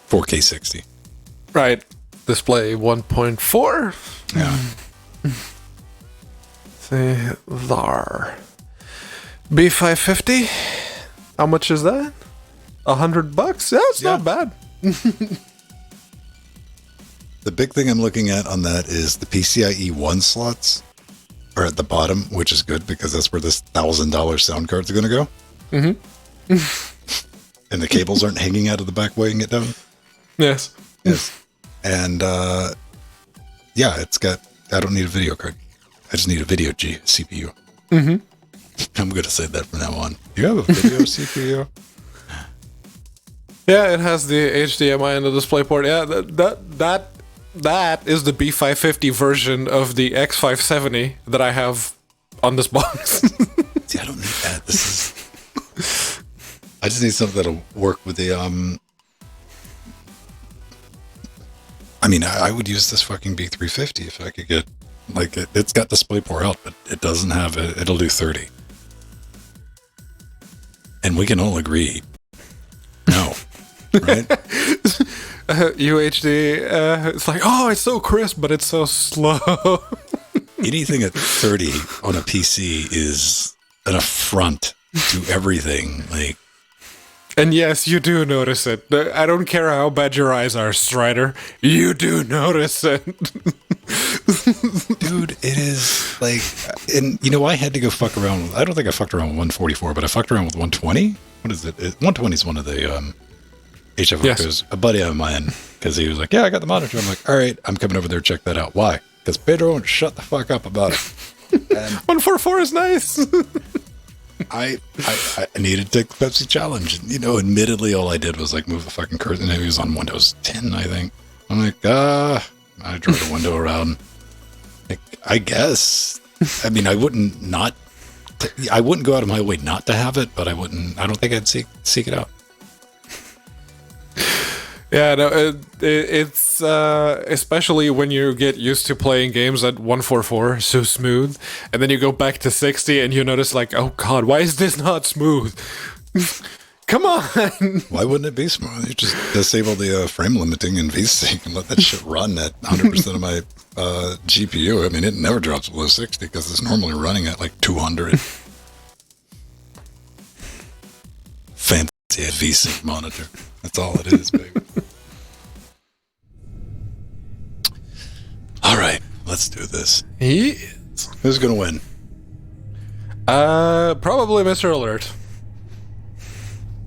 4K 60. Right. Display 1.4. Yeah. See there. B550. How much is that? $100? Yeah, it's not bad. The big thing I'm looking at on that is the PCIe 1 slots are at the bottom, which is good because that's where this $1,000 sound cards are going to go. Mm-hmm. And the cables aren't hanging out of the back weighing it down. Yes. Yes. And, yeah, it's got, I don't need a video card. I just need a video CPU. Mm-hmm. I'm going to say that from now on. Do you have a video CPU? Yeah, it has the HDMI and the DisplayPort. Yeah, that that is the B550 version of the X570 that I have on this box. See, I don't need that. I just need something that'll work with the I mean, I would use this fucking B350 if I could get, like, it's got DisplayPort out, but it doesn't have it. It'll do 30. And we can all agree, no, right? UHD, it's like, oh, it's so crisp, but it's so slow. Anything at 30 on a PC is an affront to everything. Like, And yes, you do notice it. I don't care how bad your eyes are, Strider. You do notice it. dude, it is like, and you know, I had to go fuck around with, I don't think I fucked around with 144, but I fucked around with 120. What is it? 120 is one of the HFOs. Yes. A buddy of mine, because he was like, yeah, I got the monitor. I'm like, all right, I'm coming over there to check that out. Why? Because Pedro won't shut the fuck up about it. And 144 is nice. I needed to take the Pepsi challenge. And, you know, admittedly, all I did was like move the fucking curtain. And it was on Windows 10, I think. I'm like, I drove the window around. Like, I guess. I mean, I wouldn't go out of my way not to have it, but I don't think I'd seek it out. Yeah, no, it's especially when you get used to playing games at 144 so smooth, and then you go back to 60 and you notice like, oh god, why is this not smooth? Come on! Why wouldn't it be smooth? You just disable the frame limiting in VSync and let that shit run at 100% of my GPU. I mean, it never drops below 60 because it's normally running at like 200. Fancy VSync monitor. That's all it is, baby. All right, let's do this. Who's gonna win? Probably Mr. Alert.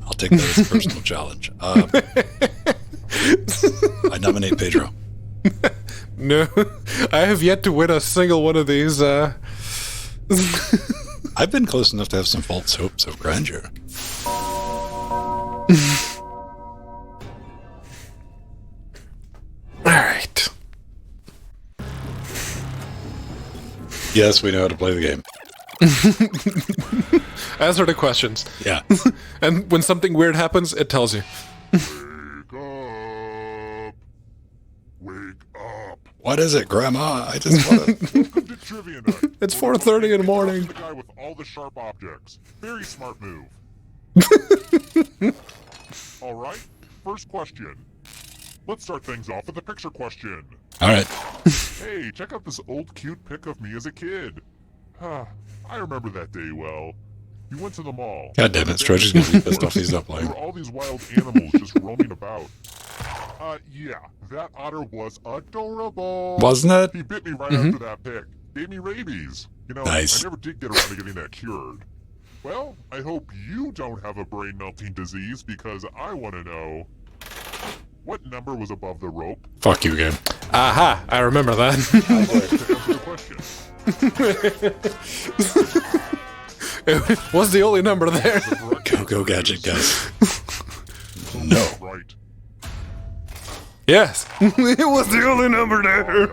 I'll take that as a personal challenge. I nominate Pedro. No, I have yet to win a single one of these. I've been close enough to have some false hopes of grandeur. All right. Yes, we know how to play the game. Answer the questions. Yeah. And when something weird happens, it tells you. Wake up! Wake up! What is it, Grandma? I just want to... Welcome to Trivia Night. It's 4:30 in the morning. The guy with all the sharp objects. Very smart move. All right, first question. Let's start things off with a picture question. All right. Hey, check out this old cute pic of me as a kid. I remember that day well. You went to the mall. God damn it, Stretch is going to be pissed off he's not playing. There were all these wild animals just roaming about. Yeah, that otter was adorable. Wasn't it? He bit me right after that pic. Gave me rabies. You know, Nice. I never did get around to getting that cured. Well, I hope you don't have a brain-melting disease because I want to know... What number was above the rope? Fuck you again. Aha, I remember that. It was the only number there. Go Gadget, guys. No. Right. Yes, it was the only number there.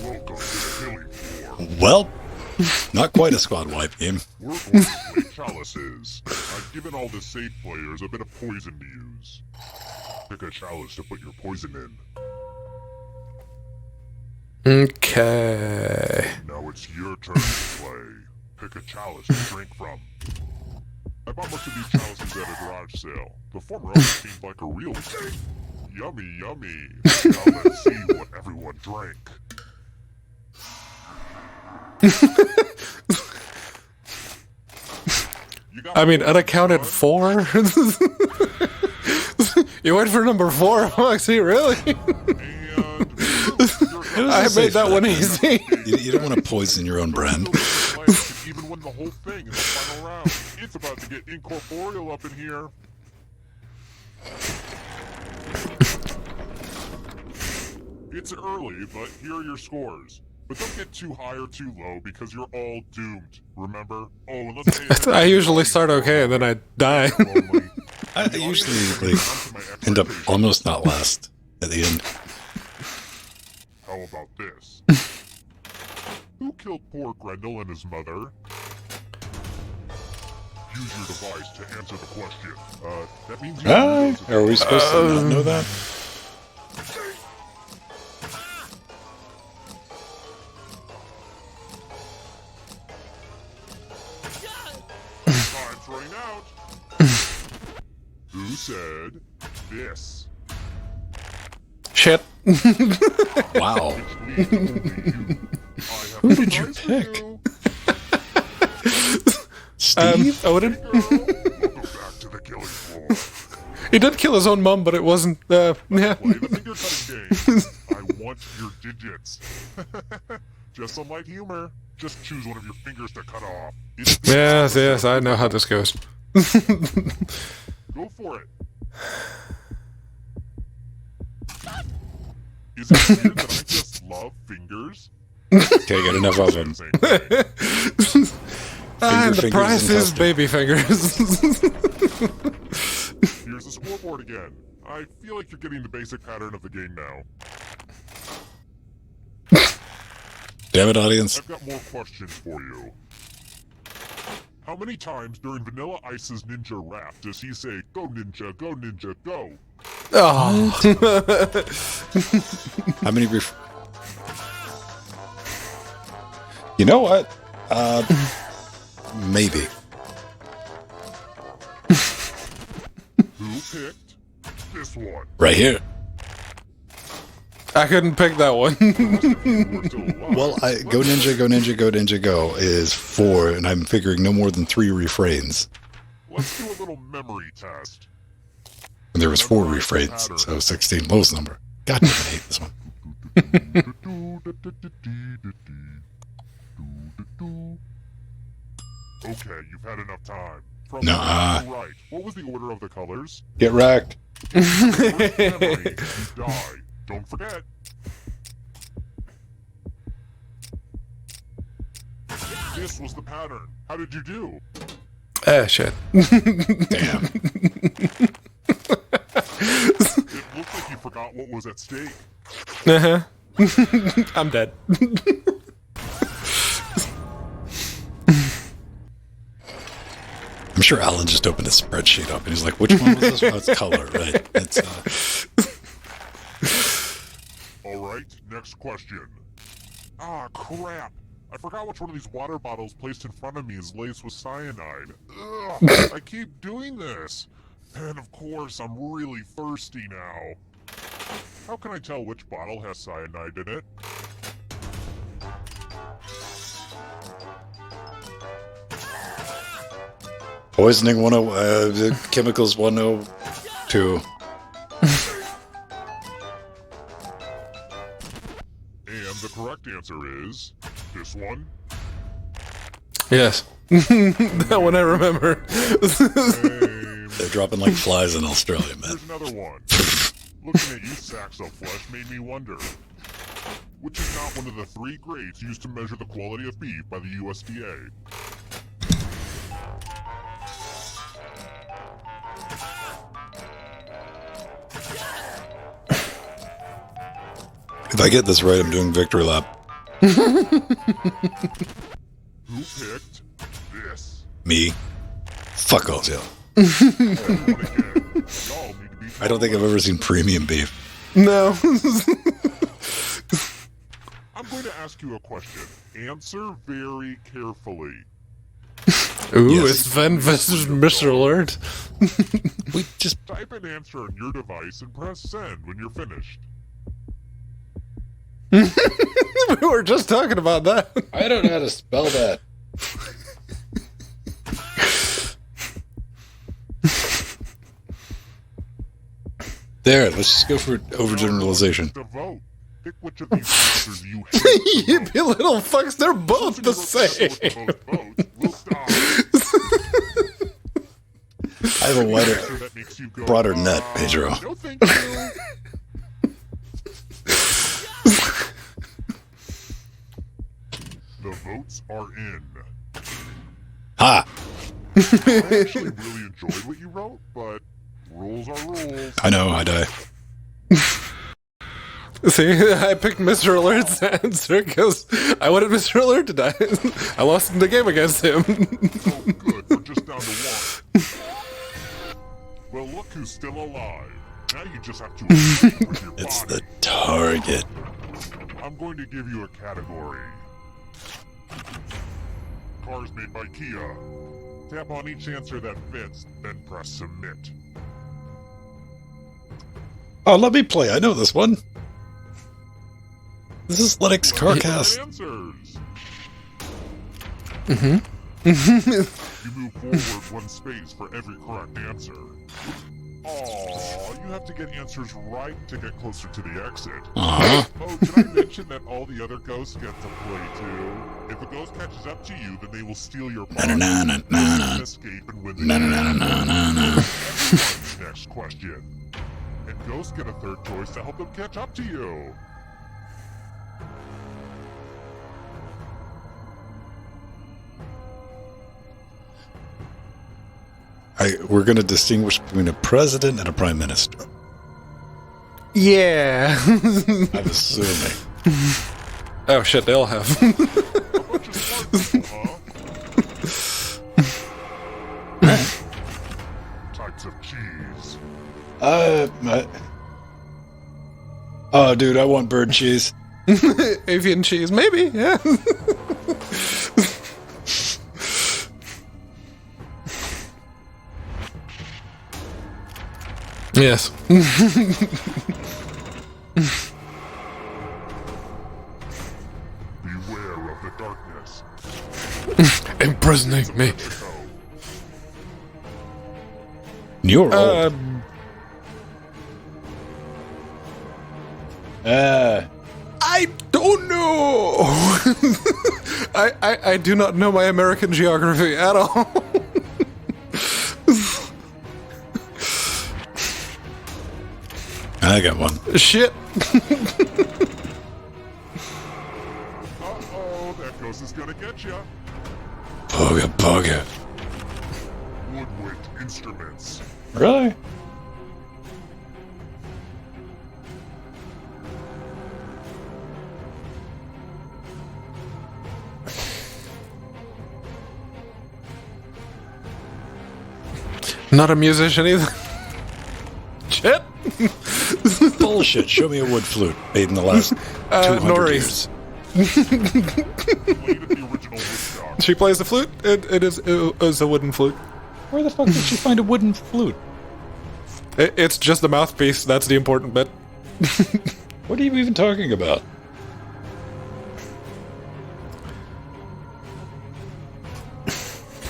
Welcome to the hilly floor. Well, not quite a squad wipe game. We're going to play chalices. I've given all the safe players a bit of poison to use. Pick a chalice to put your poison in. Okay. Now it's your turn to play. Pick a chalice to drink from. I bought most of these chalices at a garage sale. The former owner seemed like a real estate. Yummy, yummy. Now let's see what everyone drank. I mean, unaccounted 4? You went for number 4, Moxie, really? I made that one easy. You don't want to poison your own brand. Even win the whole thing in the final round. It's about to get incorporeal up in here. It's early, but here are your scores. But don't get too high or too low because you're all doomed. Remember? Oh, and let's say I usually start okay and then I die. I usually end up almost not last at the end. How about this? Who killed poor Grendel and his mother? Use your device to answer the question. That means you Are we supposed to not know that? Time's running out. Who said this? Shit. Wow. Which leaves only you. I have Who a did you surprise for pick? you. Steve? Odin? Girl, welcome back to the killing floor. He did kill his own mom, but it wasn't, yeah. Play the finger cutting game. I want your digits. Just some light humor. Just choose one of your fingers to cut off. Yes, I know how this goes. Go for it. Is it weird that I just love fingers? Okay, got enough of them. Same thing. And the fingers price and is custard. baby fingers. Here's the scoreboard again. I feel like you're getting the basic pattern of the game now. Damn it, audience. I've got more questions for you. How many times during Vanilla Ice's ninja rap does he say, "Go ninja, go ninja, go"? Oh. How many You know what? Maybe. Who picked this one? Right here. I couldn't pick that one. We're still alive. Well, Go Ninja, Go Ninja, Go Ninja, Go is 4, and I'm figuring no more than 3 refrains. Let's do a little memory test. And there was 4 refrains, so 16, lowest number. God damn, I hate this one. Okay, you've had enough time. From Nuh-uh. left to right, what was the order of the colors? Get wrecked. First memory, you die. Don't forget. This was the pattern. How did you do? Shit. Damn. It looked like you forgot what was at stake. Uh-huh. I'm dead. I'm sure Alan just opened his spreadsheet up and he's like, which one was this? Oh, it's color, right? It's, Alright, next question. Ah, crap. I forgot which one of these water bottles placed in front of me is laced with cyanide. Ugh, I keep doing this. And of course, I'm really thirsty now. How can I tell which bottle has cyanide in it? Poisoning 10, chemicals 102. And the correct answer is this one. Yes. That one I remember. Same. They're dropping like flies in Australia, man. Here's another one. Looking at you sacks of flesh made me wonder. Which is not one of the 3 grades used to measure the quality of beef by the USDA? If I get this right, I'm doing victory lap. Who picked this? Me. Fuck off, yo. Oh, what again? Y'all need to be I don't think I've ever seen premium beef. No. I'm going to ask you a question. Answer very carefully. Ooh, Yes. it's Sven versus Mr. Alert. We just... Type an answer on your device and press send when you're finished. We were just talking about that. I don't know how to spell that. There, let's just go for overgeneralization. To vote. Pick which of these answers you hate the You most. little fucks, they're both the same. Both votes will stop. I have a wider, Answer that makes you go, broader net, Pedro. No, thank you. The votes are in. Ha! I actually really enjoyed what you wrote, but Rules are rules. I know, I die. See, I picked Mr. Alert's answer because I wanted Mr. Alert to die. I lost in the game against him. Oh, good. We're just down to one. Well, look who's still alive. Now you just have to escape with your It's body. the target. I'm going to give you a category. Cars made by Kia. Tap on each answer that fits, then press submit. Oh, let me play. I know this one. This is LinuxGameCast. Answers. Mm-hmm. You move forward one space for every correct answer. Aww, you have to get answers right to get closer to the exit. Uh-huh. Oh, did I mention that all the other ghosts get to play too? If a ghost catches up to you, then they will steal your body. Na-na-na-na-na. Escape and win the Na-na-na-na-na-na. Everyone's next question. And ghosts get a third choice to help them catch up to you. We're going to distinguish between a president and a prime minister. Yeah. I'm assuming. Oh shit, they all have. A bunch of smart people, huh? Types of cheese. Oh, dude, I want bird cheese. Avian cheese, maybe, yeah. Yes. Beware of the darkness. Imprisoning me. You're old. I don't know. I do not know my American geography at all. I got one. Shit. Uh-oh, that ghost is gonna get ya. Poga. Woodwind instruments. Really? Not a musician either. Shit. Bullshit. Show me a wood flute made in the last 200 Norris. years. Played at the original Woodstock. She plays the flute. It is a wooden flute. Where the fuck did you find a wooden flute? It's just the mouthpiece. That's the important bit. What are you even talking about?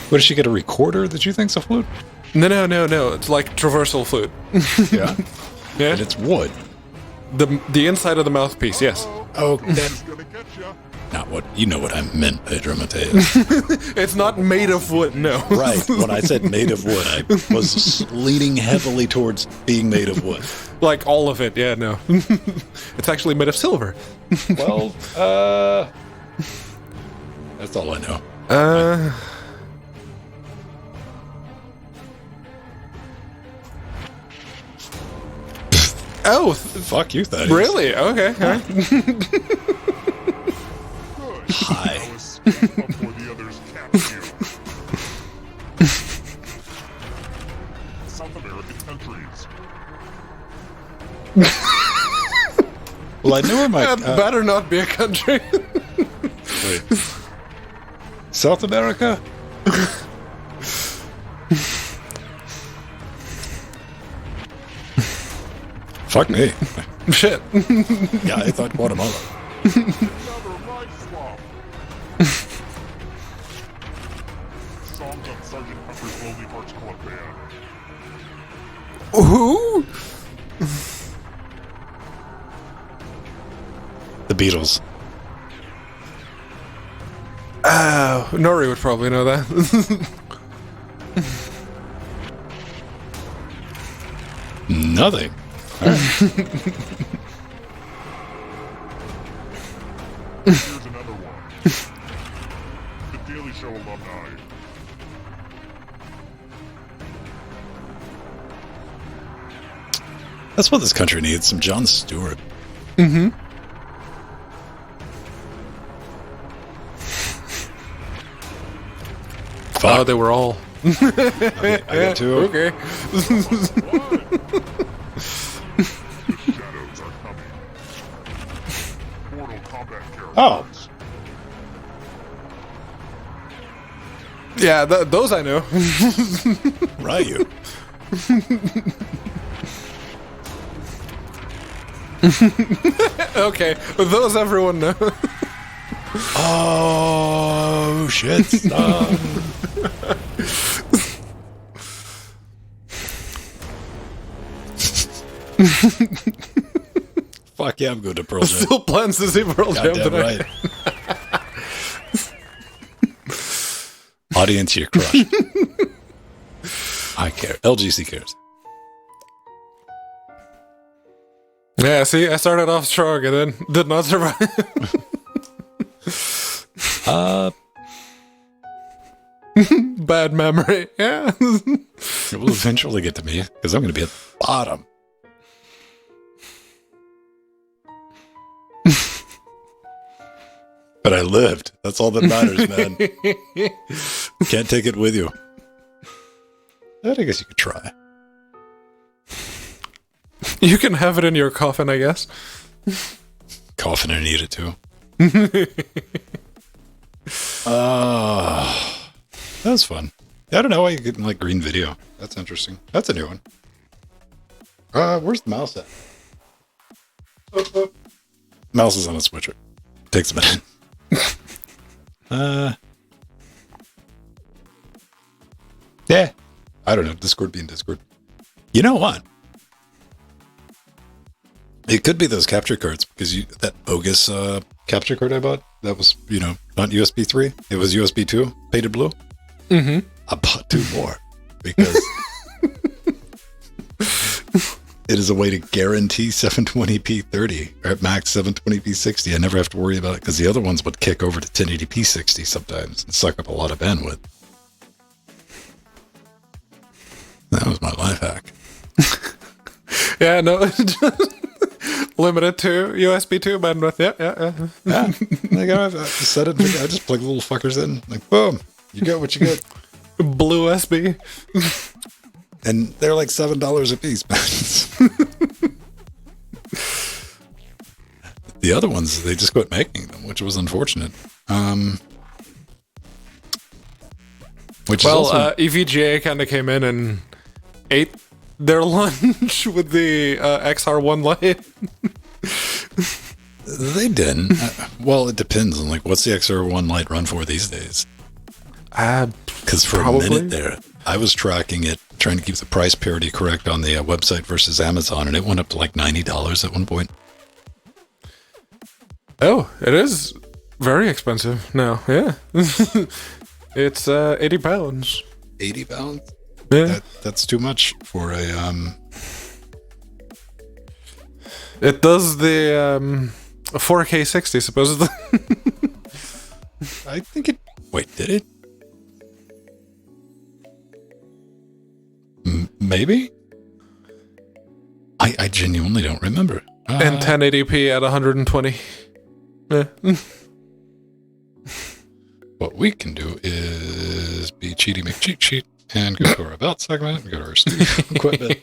What, did she get a recorder that you think's a flute? No. It's like traversal flute. Yeah. Yeah. And it's wood. The inside of the mouthpiece. Yes. Oh, It's gonna get ya. not what you know what I meant, Pedro Mateus. It's not made of wood. No. Right. When I said made of wood, I was leaning heavily towards being made of wood. Like all of it. Yeah. No. It's actually made of silver. Well, that's all I know. Oh. Fuck you, Thaddeus. Really? Okay. All right. Good. Hi. Now escape before the others catch you. South American countries. Well, I knew where my... That better not be a country. wait. South America? Fuck me. Shit. Yeah, I thought Guatemala. Another rice swamp. Songs on Sergeant Pepper's Lonely Hearts Club Band. Who? The Beatles. Oh, Nori would probably know that. Nothing. Here's another one. The Daily Show alumni. That's what this country needs, some Jon Stewart. Mm-hmm. Fuck. Oh, they were all. I got two. Okay. The shadows are coming. Mortal Kombat characters. Oh. Yeah, those I know. Ryu. Okay, those everyone knows. Oh, shit, son. Fuck yeah, I'm going to Pearl Jam. Still plans to see Pearl Jam Goddamn tonight. right. Audience, you're crushed. I care. LGC cares. Yeah, see, I started off strong and then did not survive. Bad memory. Yeah. It will eventually get to me because I'm going to be at the bottom. But I lived. That's all that matters, man. Can't take it with you. I guess you could try. You can have it in your coffin, I guess. Coffin and eat it too. That was fun. I don't know why you get like green video. That's interesting. That's a new one. Where's the mouse at? Mouse is on a switcher. Takes a minute. Yeah. I don't know. Discord being Discord. You know what? It could be those capture cards because that bogus capture card I bought, that was, not USB 3. It was USB 2, painted blue. Mm-hmm. I bought 2 more because it is a way to guarantee 720p 30 or at max 720p 60. I never have to worry about it because the other ones would kick over to 1080p 60 sometimes and suck up a lot of bandwidth. That was my life hack. Yeah, no. Limited to USB 2 bandwidth. Yeah. I set it. I just plug the little fuckers in. Like, boom. You get what you get. Blue USB. And they're like $7 a piece, man. The other ones, they just quit making them, which was unfortunate. EVGA kind of came in and ate their lunch with the XR1 Lite. They didn't. Well, it depends on what's the XR1 Lite run for these days. Because for a minute there, I was tracking it, trying to keep the price parity correct on the website versus Amazon, and it went up to like $90 at one point. Oh, it is very expensive now. Yeah. It's 80 pounds. 80 pounds? Yeah. That's too much for a... It does the 4K 60, supposedly. I think it... Wait, did it? Maybe? I genuinely don't remember. And 1080p at 120. Yeah. What we can do is be Cheaty McCheat Sheet and go to our About segment, go to our studio equipment,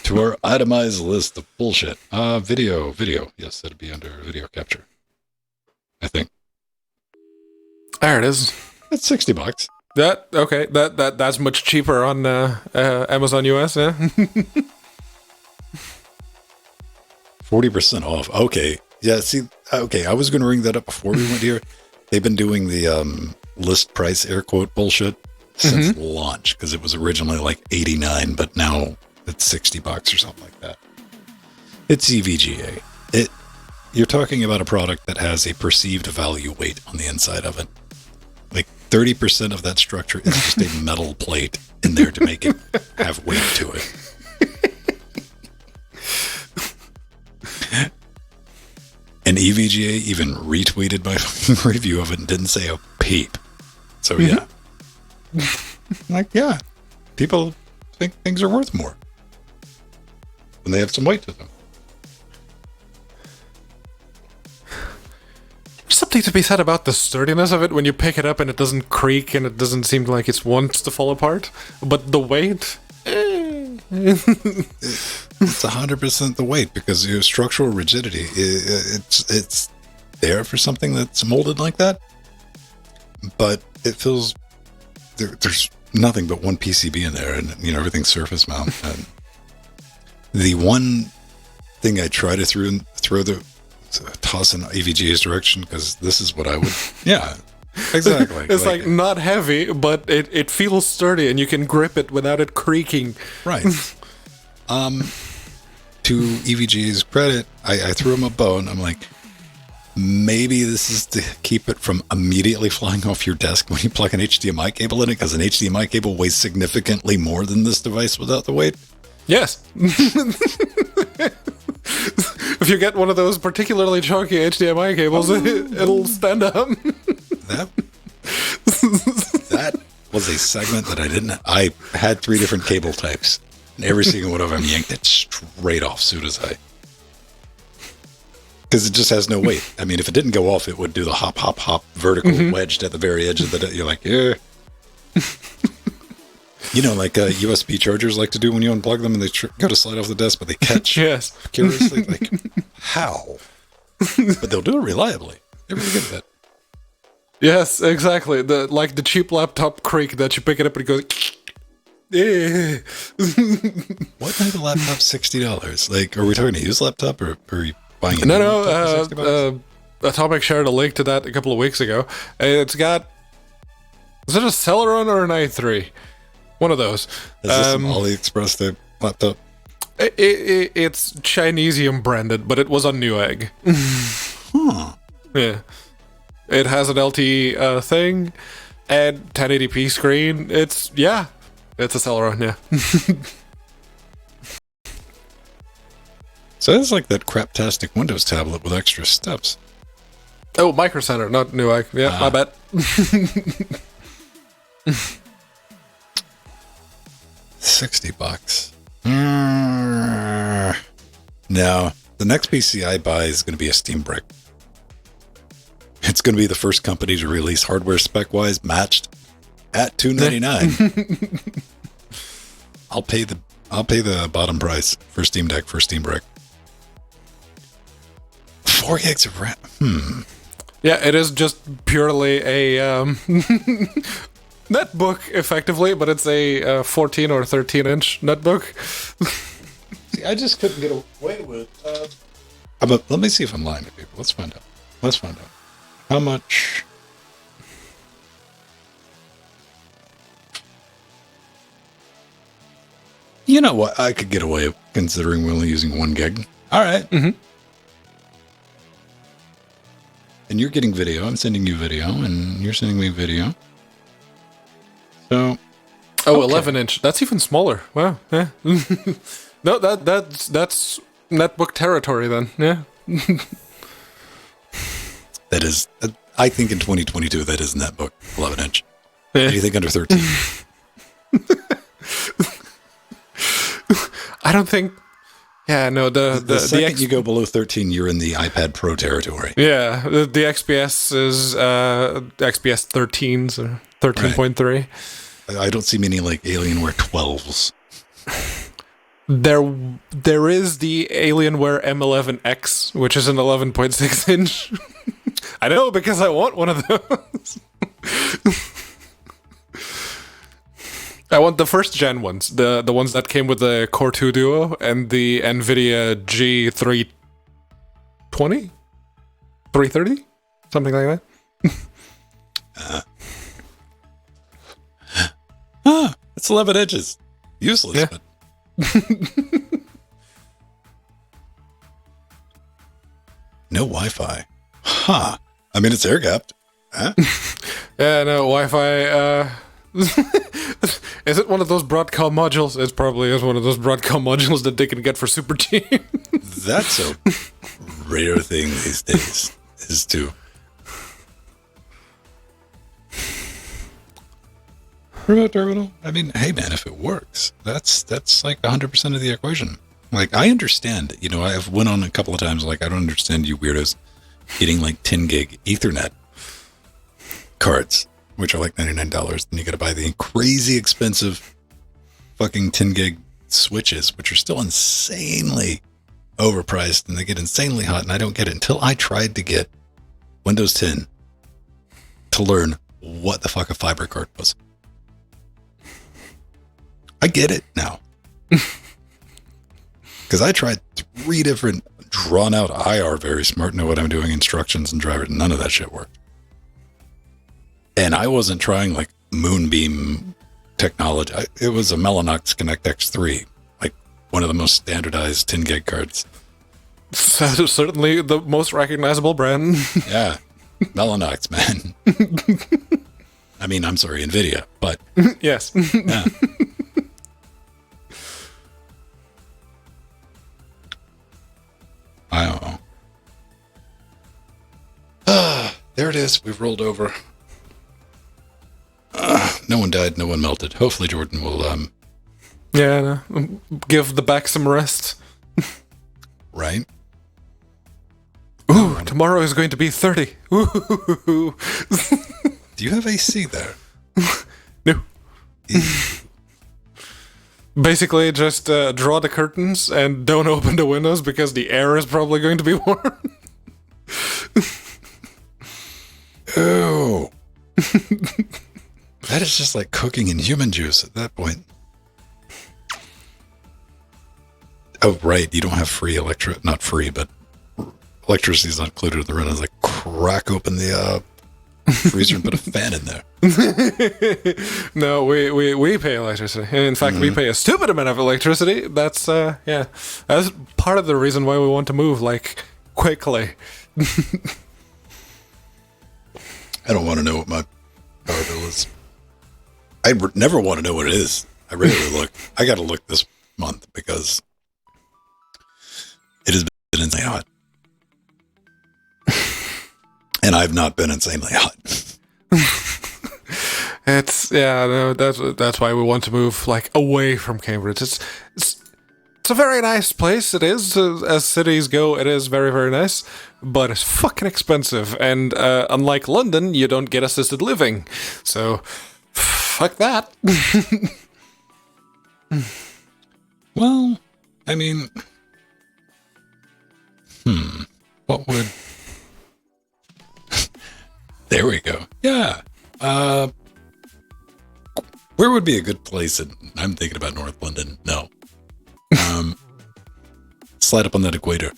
to our itemized list of bullshit. Video. Yes, that'd be under video capture. I think. There it is. That's $60. That's much cheaper on Amazon US, yeah. 40% off. Okay. Yeah, see, okay, I was going to ring that up before we went here. They've been doing the list price air quote bullshit since launch because it was originally like $89, but now it's $60 or something like that. It's EVGA. You're talking about a product that has a perceived value weight on the inside of it. Like 30% of that structure is just a metal plate in there to make it have weight to it. And EVGA even retweeted my review of it and didn't say a peep. So yeah. Like, yeah. People think things are worth more. and they have some weight to them. There's something to be said about the sturdiness of it when you pick it up and it doesn't creak and it doesn't seem like it wants to fall apart. But the weight... It's 100% the weight, because your structural rigidity, it's there for something that's molded like that, but it feels there's nothing but one PCB in there, and everything's surface mount. And the one thing I try to toss in EVGA's direction, because this is what I would, yeah, exactly. It's like not heavy, but it feels sturdy, and you can grip it without it creaking. Right. To EVGA's credit, I threw him a bone. I'm like, maybe this is to keep it from immediately flying off your desk when you plug an HDMI cable in it, because an HDMI cable weighs significantly more than this device without the weight. Yes. If you get one of those particularly chunky HDMI cables, it'll stand up. That was a segment that I had 3 different cable types, and every single one of them yanked it straight off as soon as because it just has no weight. I mean, if it didn't go off, it would do the hop, hop, hop vertical wedged at the very edge of the, you're like, yeah. Like USB chargers like to do when you unplug them and they go to slide off the desk, but they catch curiously. Like, how? But they'll do it reliably. They're really good at that. Yes, exactly. The cheap laptop creak that you pick it up and it goes. What type of laptop? $60? Like, are we talking a used laptop, or are you buying a No. Atomic shared a link to that a couple of weeks ago. It's got. Is it a Celeron or an i3? One of those. Is this an AliExpress type laptop? It's Chinesium branded, but it was on Newegg. Yeah. It has an LTE thing and 1080p screen. It's a Celeron, yeah. So it's like that craptastic Windows tablet with extra steps. Oh, Micro Center, not Newegg. Yeah, my bad. $60. Now, the next PC I buy is going to be a Steam Brick. It's going to be the first company to release hardware spec-wise matched at $299. I'll pay the bottom price for Steam Deck for Steam Brick. 4 gigs of RAM. Yeah, it is just purely a netbook, effectively, but it's a 14 or 13 inch netbook. See, I just couldn't get away with. But let me see if I'm lying to people. Let's find out. How much? You know what? I could get away with, considering we're only using 1 gig. All right. Mm-hmm. And you're getting video. I'm sending you video, and you're sending me video. So. Oh, okay. 11 inch. That's even smaller. Wow. Yeah. No, that's netbook territory then. Yeah. That is, I think in 2022 that is netbook 11 inch. Yeah. What do you think under 13? I don't think. Yeah, no. The second you go below 13, you're in the iPad Pro territory. Yeah, the XPS is XPS 13s or 13.3. Right. I don't see many like Alienware 12s. There is the Alienware M11X, which is an 11.6 inch. I know, because I want one of those. I want the first gen ones, the ones that came with the Core 2 Duo and the NVIDIA G320? 330? Something like that. It's 11 inches. Useless. Yeah. But... No Wi-Fi. Huh. I mean, it's air-gapped. Huh? Yeah, no, Wi-Fi, is it one of those Broadcom modules? It probably is one of those Broadcom modules that they can get for super cheap. That's a rare thing these days, is to... Remote terminal? I mean, hey man, if it works, that's like 100% of the equation. Like, I understand, you know, I've went on a couple of times, like, I don't understand you weirdos getting like 10 gig Ethernet cards, which are like $99. Then you got to buy the crazy expensive fucking 10 gig switches, which are still insanely overpriced, and they get insanely hot. And I don't get it until I tried to get Windows 10 to learn what the fuck a fiber card was. I get it now. Because I tried 3 different drawn out IR, very smart, know what I'm doing, instructions and driver. None of that shit worked. And I wasn't trying like Moonbeam technology. It was a Mellanox Connect X3, like one of the most standardized 10 gig cards. Certainly the most recognizable brand. Yeah. Mellanox, man. I mean, I'm sorry, NVIDIA, but yes. Yeah. I don't know. There it is. We've rolled over. No one died. No one melted. Hopefully Jordan will, Yeah, no, give the back some rest. right? Ooh, tomorrow is going to be 30. Ooh. Do you have AC there? No. Basically, just draw the curtains and don't open the windows because the air is probably going to be warm. Oh. That is just like cooking in human juice at that point. Oh, right. You don't have free not free, but electricity is not included in the rent. I was like, crack open the freezer and put a fan in there. No, we pay electricity. In fact, we pay a stupid amount of electricity. That's, yeah. That's part of the reason why we want to move, like, quickly. I don't want to know what my power bill is. I never want to know what it is. I rarely look. I got to look this month because it has been insanely hot. And I've not been insanely hot. It's, yeah, no, that's why we want to move, like, away from Cambridge. It's a very nice place. It is, as cities go, it is very, very nice, but it's fucking expensive. And unlike London, you don't get assisted living. So, fuck that. Well, I mean, what would... There we go. Yeah. Where would be a good place? I'm thinking about North London. No. Slide up on that equator.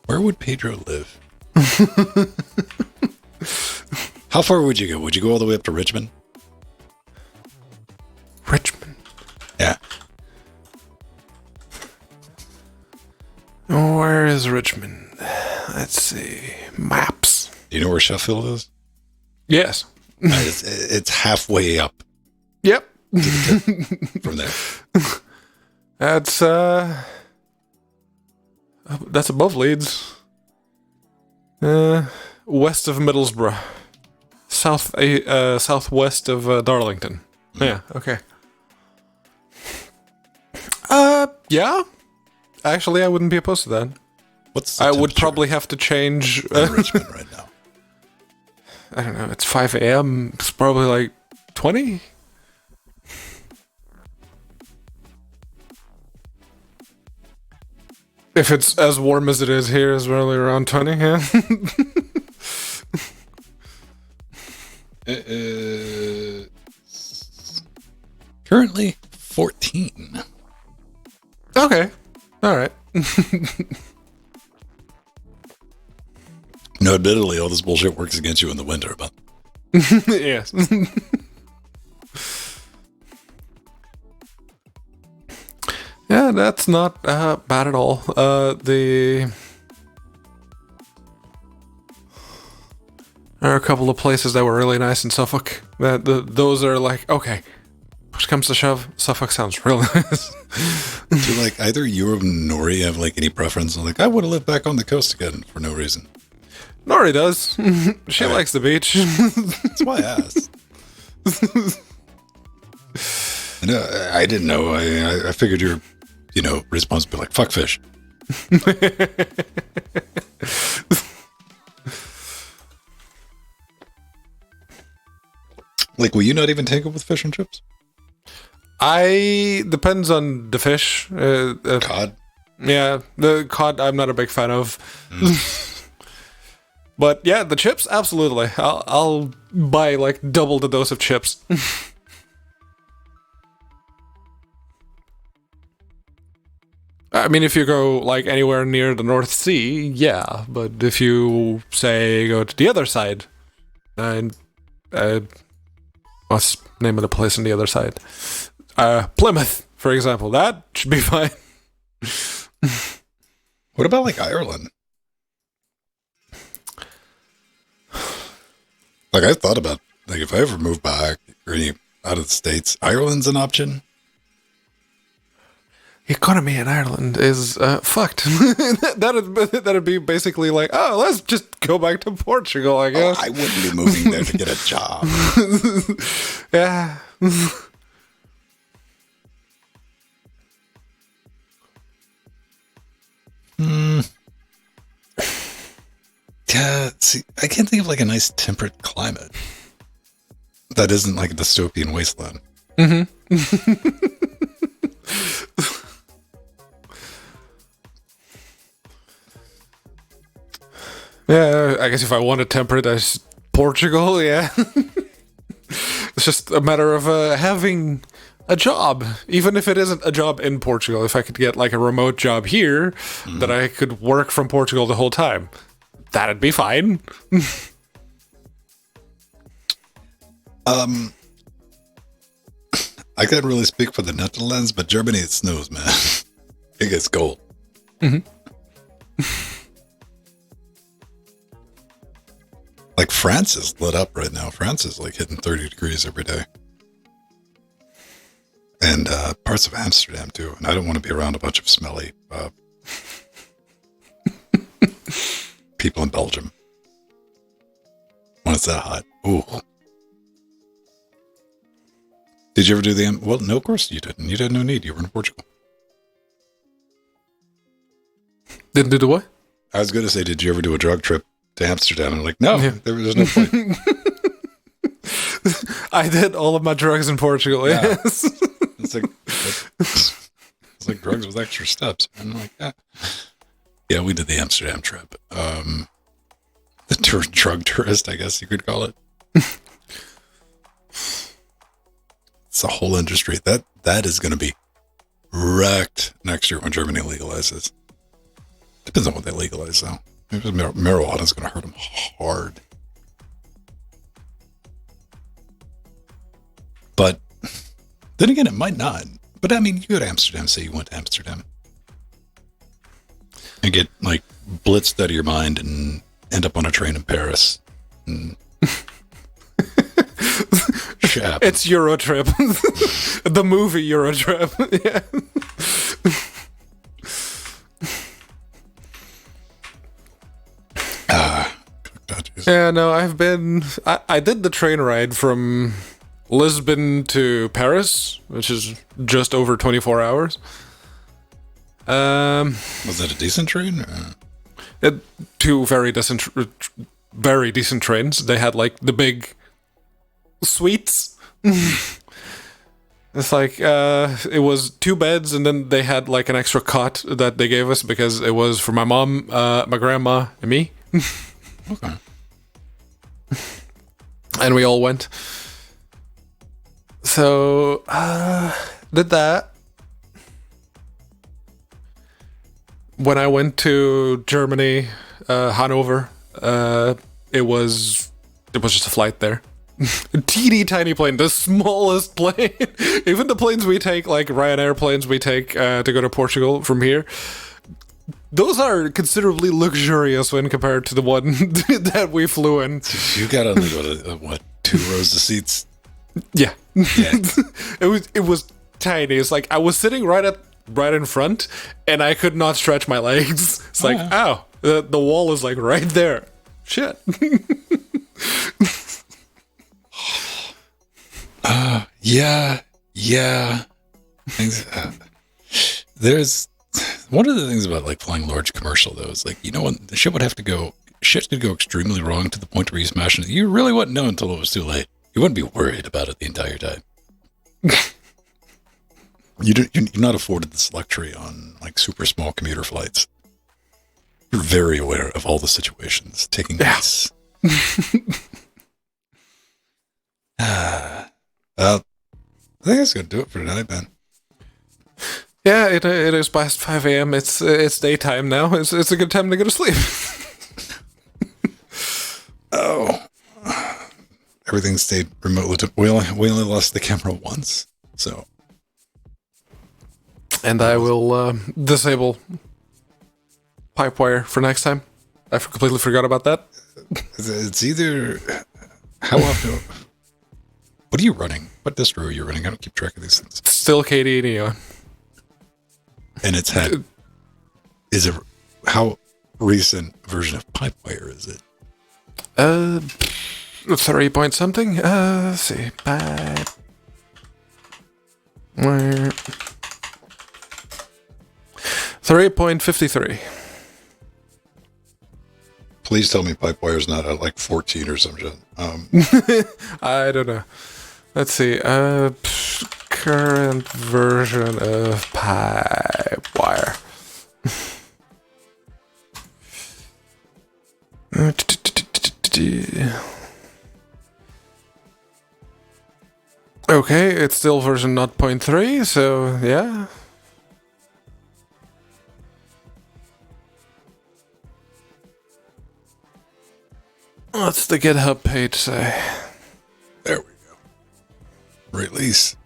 Where would Pedro live? How far would you go? Would you go all the way up to Richmond? Richmond. Yeah. Where is Richmond? Let's see. Maps. Do you know where Sheffield is? Yes. It's halfway up. Yep. From there. That's above Leeds. West of Middlesbrough. Southwest of Darlington. Yeah, okay. Yeah. Actually, I wouldn't be opposed to that. What's the I would temperature probably have to change. in Richmond right now? I don't know. It's 5 a.m. It's probably like 20. If it's as warm as it is here, it's probably around 20. Yeah. Currently 14. Okay. All right. No, admittedly, all this bullshit works against you in the winter, but Yes. Yeah, that's not bad at all. There are a couple of places that were really nice in Suffolk. Those are like, okay, push comes to shove, Suffolk sounds real nice. do like either you or Nori have like any preference? Like, I would have lived back on the coast again for no reason. Nori does. She likes the beach. That's why I asked. I didn't know. I figured your, response would be like, fuck fish. Like, will you not even take it with fish and chips? Depends on the fish. Cod? Yeah, the cod I'm not a big fan of. But yeah, the chips, absolutely. I'll buy like double the dose of chips. I mean, if you go like anywhere near the North Sea, yeah. But if you say go to the other side, and what's the name of the place on the other side? Plymouth, for example, that should be fine. What about like Ireland? Like I've thought about like if I ever move back or out of the States, Ireland's an option. The economy in Ireland is fucked. That'd be basically like, oh, let's just go back to Portugal, I guess. I wouldn't be moving there to get a job. Yeah. Yeah, see, I can't think of like a nice temperate climate that isn't like a dystopian wasteland. Mm-hmm. Yeah, I guess if I wanted temperate, Portugal, yeah. It's just a matter of having a job, even if it isn't a job in Portugal. If I could get like a remote job here that I could work from Portugal the whole time, that'd be fine. I can't really speak for the Netherlands, but Germany, it snows, man. It gets cold. Mm-hmm. Like France is lit up right now. France is like hitting 30 degrees every day. And parts of Amsterdam too. And I don't want to be around a bunch of smelly people in Belgium when it's that hot. Ooh. Did you ever do the... Well, no, of course you didn't. You had no need. You were in Portugal. Didn't do the what? I was going to say, did you ever do a drug trip to Amsterdam? And I'm like, no, there's no point. I did all of my drugs in Portugal, yes. It's like drugs with extra steps. And I'm like, yeah, we did the Amsterdam trip. The drug tourist, I guess you could call it. It's a whole industry. That is going to be wrecked next year when Germany legalizes. Depends on what they legalize, though. Marijuana is going to hurt them hard. But then again, it might not. But I mean, you go to Amsterdam, say you went to Amsterdam, and get like blitzed out of your mind and end up on a train in Paris. And it's Eurotrip. The movie Eurotrip. Yeah. Yeah, no, I did the train ride from Lisbon to Paris, which is just over 24 hours. Was that a decent train? Two very decent trains. They had like the big suites. It's like it was 2 beds, and then they had like an extra cot that they gave us because it was for my mom, my grandma, and me. Okay. And we all went. So did that. When I went to Germany, Hanover, it was just a flight there. Teeny tiny plane, the smallest plane. Even the planes we take, like Ryanair planes we take to go to Portugal from here, those are considerably luxurious when compared to the one that we flew in. You got only what 2 rows of seats? Yeah. It was tiny. It's like I was sitting right in front, and I could not stretch my legs. It's like, the wall is like right there. Shit. Yeah. There's one of the things about like flying large commercial though is like, you know, when the shit could go extremely wrong to the point where you smash it. You really wouldn't know until it was too late. You wouldn't be worried about it the entire time. You're not afforded this luxury on like super small commuter flights. You're very aware of all the situations taking place. Well, I think that's gonna do it for tonight, man. Yeah, it is past 5 a.m. It's daytime now. It's a good time to go to sleep. Oh, everything stayed remotely. We only lost the camera once, so. And I will disable Pipewire for next time. I completely forgot about that. It's either how often. What are you running? What distro are you running? I don't keep track of these things. Still KDE Neo. And it's had. Is it how recent version of Pipewire is it? 3 point something. Let's see. Where? 3.53. Please tell me Pipewire's not at like 14 or some shit. I don't know. Let's see. Current version of Pipewire. Okay, it's still version 0.3, so yeah. What's the GitHub page say? There we go. Release.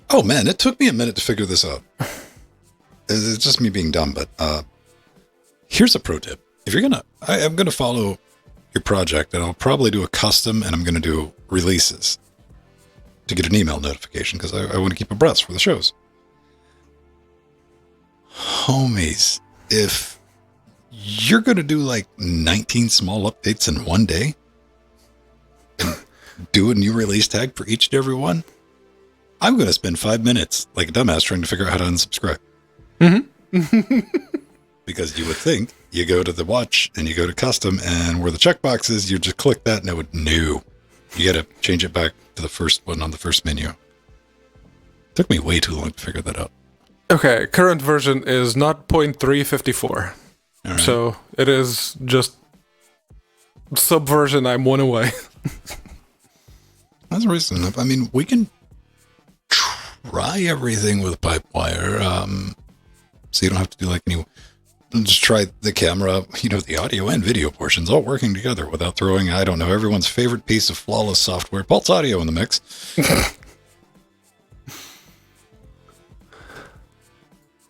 Oh man, it took me a minute to figure this out. It's just me being dumb, but here's a pro tip. If you're I'm gonna follow your project, and I'll probably do a custom, and I'm gonna do releases to get an email notification because I want to keep abreast for the shows. Homies, if you're gonna do like 19 small updates in one day, and do a new release tag for each and every one, I'm going to spend 5 minutes like a dumbass trying to figure out how to unsubscribe. Mm-hmm. Because you would think you go to the watch and you go to custom, and where the checkbox is, you just click that and it would new. You got to change it back to the first one on the first menu. Took me way too long to figure that out. Okay, current version is not 0.354. Right. So it is just subversion. I'm one away. That's reason enough. I mean, we can try everything with Pipewire, so you don't have to do like any. Just try the camera, the audio and video portions all working together without throwing, I don't know, everyone's favorite piece of flawless software, Pulse Audio, in the mix.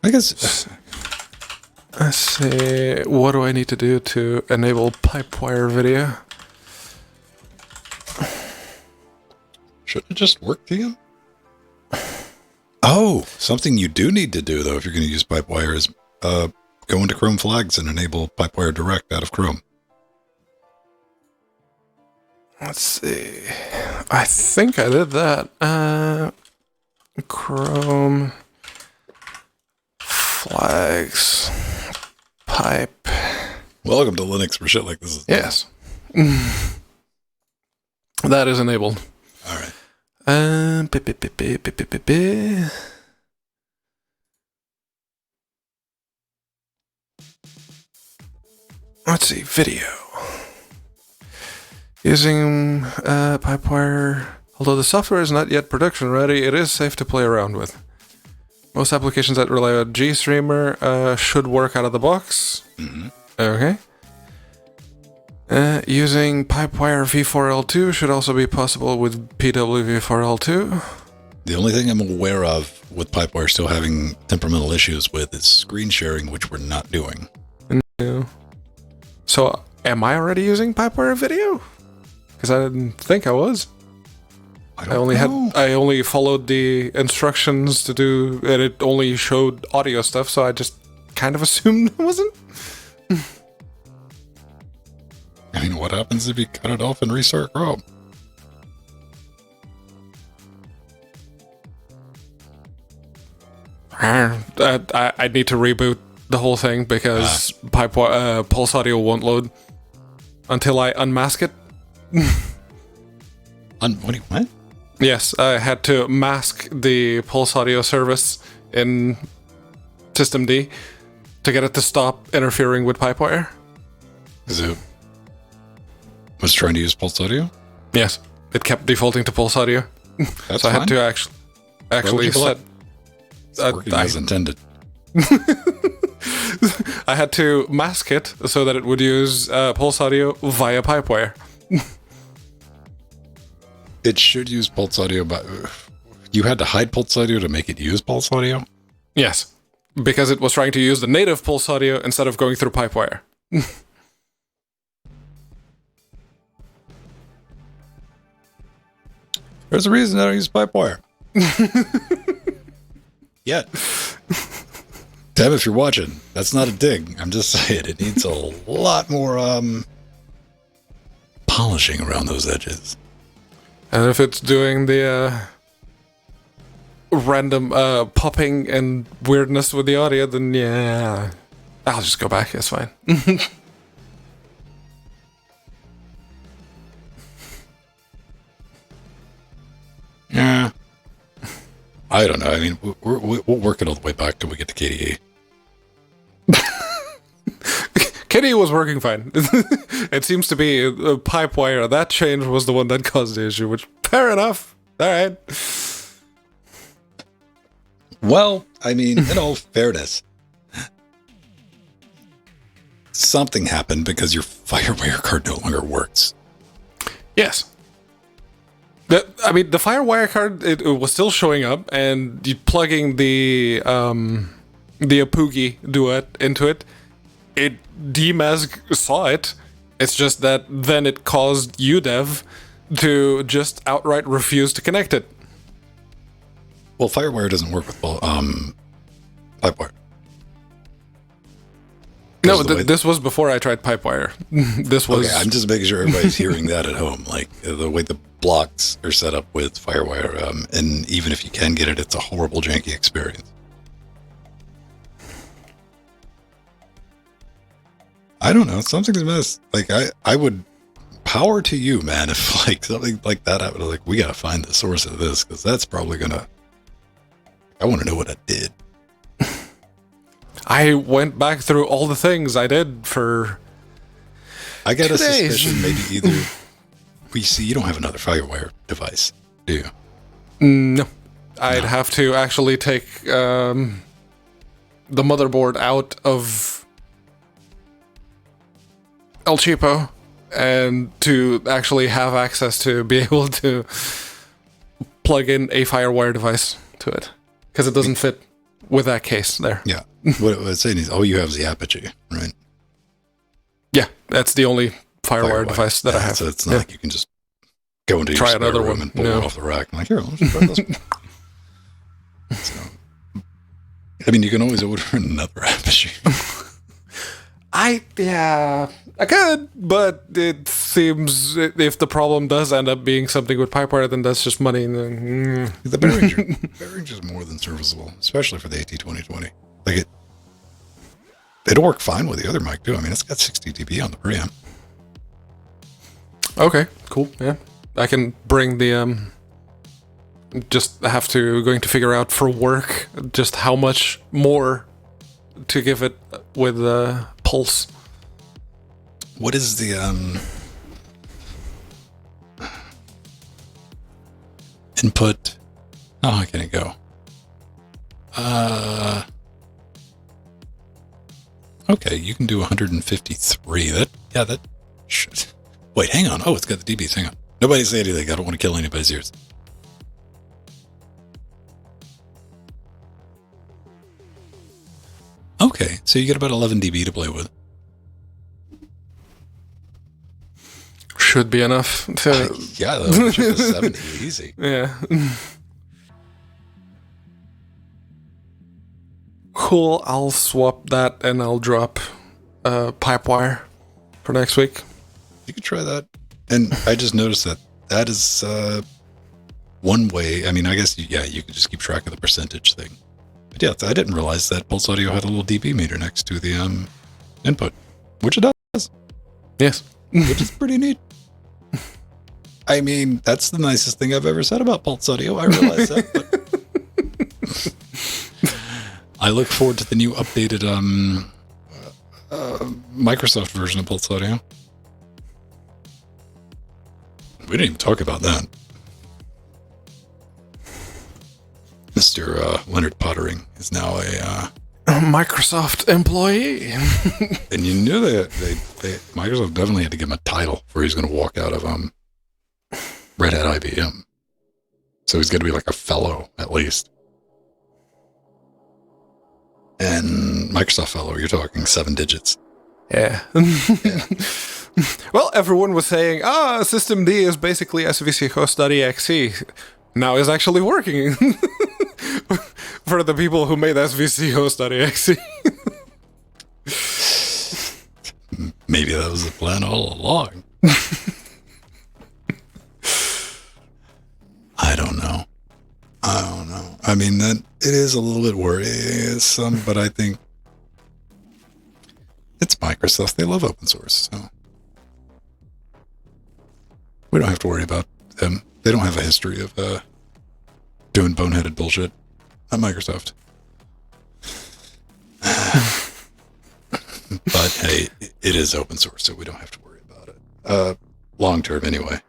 I guess. Let's see. What do I need to do to enable Pipewire video? Should it just work to you? Oh, something you do need to do, though, if you're going to use Pipewire is go into Chrome flags and enable Pipewire Direct out of Chrome. Let's see. I think I did that. Chrome flags pipe. Welcome to Linux for shit like this. Yes. That is enabled. All right. Let's see, video. Using Pipewire. Although the software is not yet production ready, it is safe to play around with. Most applications that rely on GStreamer should work out of the box. Mm-hmm. Okay. Using Pipewire v4l2 should also be possible with PWv4l2. The only thing I'm aware of with Pipewire still having temperamental issues with is screen sharing, which we're not doing. No. So, am I already using Pipewire video? Because I didn't think I was. I only followed the instructions to do, and it only showed audio stuff, so I just kind of assumed it wasn't. I mean, what happens if you cut it off and restart Chrome? I need to reboot the whole thing because Pulse Audio won't load until I unmask it. What? Yes, I had to mask the Pulse Audio service in systemd to get it to stop interfering with Pipewire. Is it was trying to use Pulse Audio? Yes, it kept defaulting to Pulse Audio, That's so I fine. had to actually set. It's working as intended. I had to mask it so that it would use Pulse Audio via Pipewire. It should use Pulse Audio, but you had to hide Pulse Audio to make it use Pulse Audio? Yes, because it was trying to use the native Pulse Audio instead of going through Pipewire. There's a reason I don't use Pipewire. Yet. Deb, if you're watching, that's not a dig. I'm just saying it needs a lot more polishing around those edges. And if it's doing the random popping and weirdness with the audio, then yeah, I'll just go back. It's fine. Yeah. I don't know. I mean, we'll work it all the way back till we get to KDE. KDE was working fine. It seems to be Pipewire. That change was the one that caused the issue, which, fair enough. All right. Well, I mean, in all fairness, something happened because your FireWire card no longer works. Yes. The FireWire card, it was still showing up, and you plugging the Apugi duet into it, it demask saw it. It's just that then it caused UDev to just outright refuse to connect it. Well, FireWire doesn't work with Pipewire. No, this was before I tried Pipewire. This was... Okay, I'm just making sure everybody's hearing that at home. Like, the way the blocks are set up with FireWire, and even if you can get it, it's a horrible, janky experience. I don't know. Something's missed. Like, I would power to you, man, if, like, something like that happened. Like, we gotta find the source of this, because that's probably gonna... I want to know what I did. I went back through all the things I did for... I got 2 a days. suspicion maybe either... We see you don't have another FireWire device, do you? No. I'd have to actually take the motherboard out of El Cheapo and to actually have access to be able to plug in a FireWire device to it. Because it doesn't fit with that case there. Yeah. What it was saying is all you have is the Apogee, right? Yeah, that's the only FireWire device that I have. So it's not like you can just go into Try your spare another room one. and pull No. it off the rack. I'm like, here, let's try this one. So, I mean, you can always order another Apogee. I could, but it seems if the problem does end up being something with Pipewire, then that's just money. The bearings is more than serviceable, especially for the AT2020. Like it'll work fine with the other mic too. I mean, it's got 60 dB on the preamp. Okay, cool. Yeah, I can bring the just have to going to figure out for work just how much more to give it with pulse. What is the input? Oh, how can it go? Okay, you can do 153. That should. Wait, hang on. Oh, it's got the dBs. Hang on. Nobody say anything. I don't want to kill anybody's ears. Okay, so you get about 11 dB to play with. Should be enough to... Yeah, that would be 70 easy. Yeah. Cool. I'll swap that and I'll drop Pipewire for next week. You could try that. And I just noticed that is one way. I mean, I guess, you could just keep track of the percentage thing. But yeah, I didn't realize that Pulse Audio had a little dB meter next to the input, which it does. Yes. Which is pretty neat. I mean, that's the nicest thing I've ever said about Pulse Audio. I realize that. But I look forward to the new updated Microsoft version of Pulse Audio. We didn't even talk about that. Mr. Leonard Pottering is now a Microsoft employee. and you knew that Microsoft definitely had to give him a title before he's going to walk out of Red Hat IBM. So he's going to be like a fellow, at least. And Microsoft fellow, you're talking 7 digits. Yeah. Well, everyone was saying, Systemd is basically SVC host.exe. Now it's actually working. For the people who made SVC host.exe. Maybe that was the plan all along. I don't know. I mean, that it is a little bit worrisome, but I think it's Microsoft. They love open source, so we don't have to worry about them. They don't have a history of doing boneheaded bullshit at Microsoft. But hey, it is open source, so we don't have to worry about it. Long term, anyway,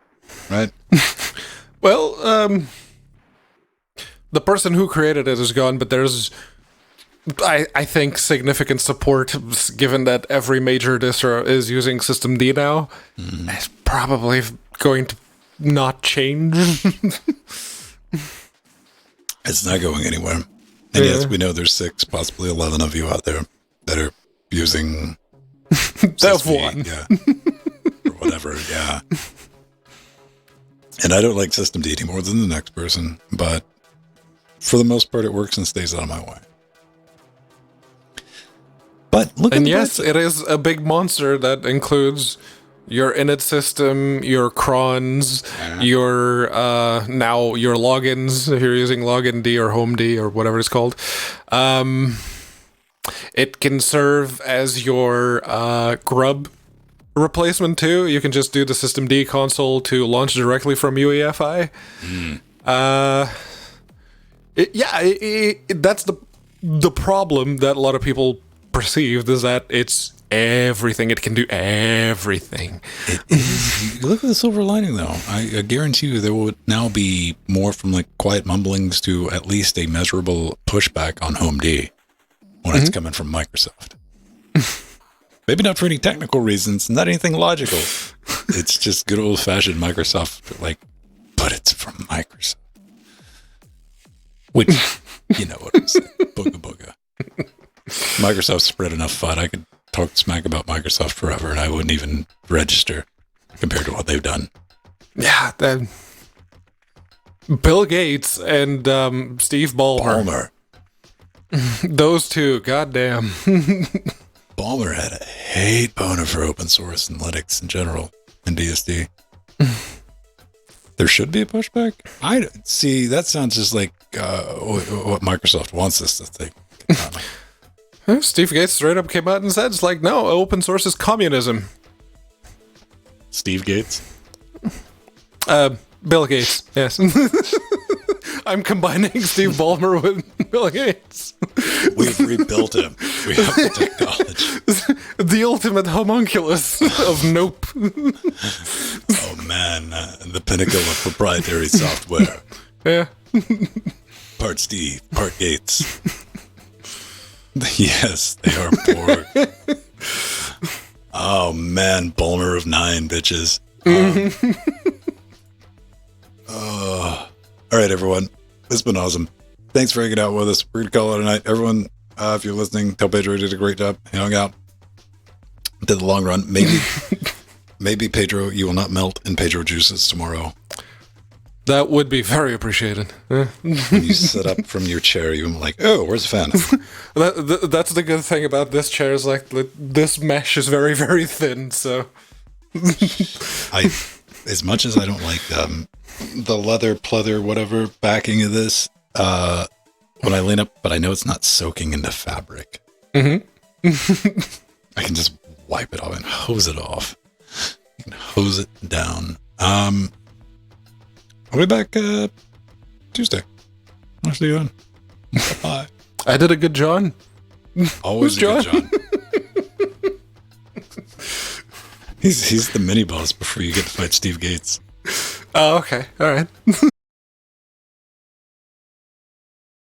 right? Well, the person who created it is gone, but there's, I think, significant support, given that every major distro is using Systemd now. It's probably going to not change. It's not going anywhere. And yes, we know there's 6, possibly 11 of you out there that are using That's one. Yeah. Or whatever, yeah. And I don't like Systemd any more than the next person, but for the most part, it works and stays out of my way. But look at And the yes, bright it is a big monster that includes your init system, your crons, your now your logins, if you're using login D or home D or whatever it's called. It can serve as your grub replacement too. You can just do the Systemd console to launch directly from UEFI. That's the problem that a lot of people perceived, is that it's everything. It can do everything. Look at the silver lining, though. I guarantee you there will now be more from like quiet mumblings to at least a measurable pushback on Home D when it's coming from Microsoft. Maybe not for any technical reasons, not anything logical. It's just good old-fashioned Microsoft, like, but it's from Microsoft. Which, you know what I'm saying. Booga booga. Microsoft spread enough fun. I could talk smack about Microsoft forever and I wouldn't even register compared to what they've done. Yeah, Bill Gates and Steve Ballmer. Those two, goddamn. Ballmer had a hate boner for open source and Linux in general and BSD. There should be a pushback? I see, that sounds just like what Microsoft wants us to think. Steve Gates straight up came out and said, it's like, no, open source is communism. Steve Gates? Bill Gates, yes. I'm combining Steve Ballmer with Bill Gates. We've rebuilt him. We have the technology. The ultimate homunculus of nope. Oh man, the pinnacle of proprietary software. Yeah. Part Steve, part Gates. Yes, they are Borg. Oh man, Ballmer of 9, bitches. All right, everyone. It's been awesome. Thanks for hanging out with us. We're going to call it a night. Everyone, if you're listening, tell Pedro he did a great job. He hung out. Did the long run. Maybe Pedro, you will not melt in Pedro juices tomorrow. That would be very appreciated. When you sit up from your chair, you're like, oh, where's the fan? That's the good thing about this chair is like this mesh is very, very thin. So, as much as I don't like the leather pleather whatever backing of this, when I lean up, but I know it's not soaking into fabric. I can just wipe it off and hose it off. You can hose it down. I'll be back Tuesday. I'll see you then. Bye. I did a good John. Always Who's a good John. He's the mini boss before you get to fight Steve Gates. Oh, okay. All right.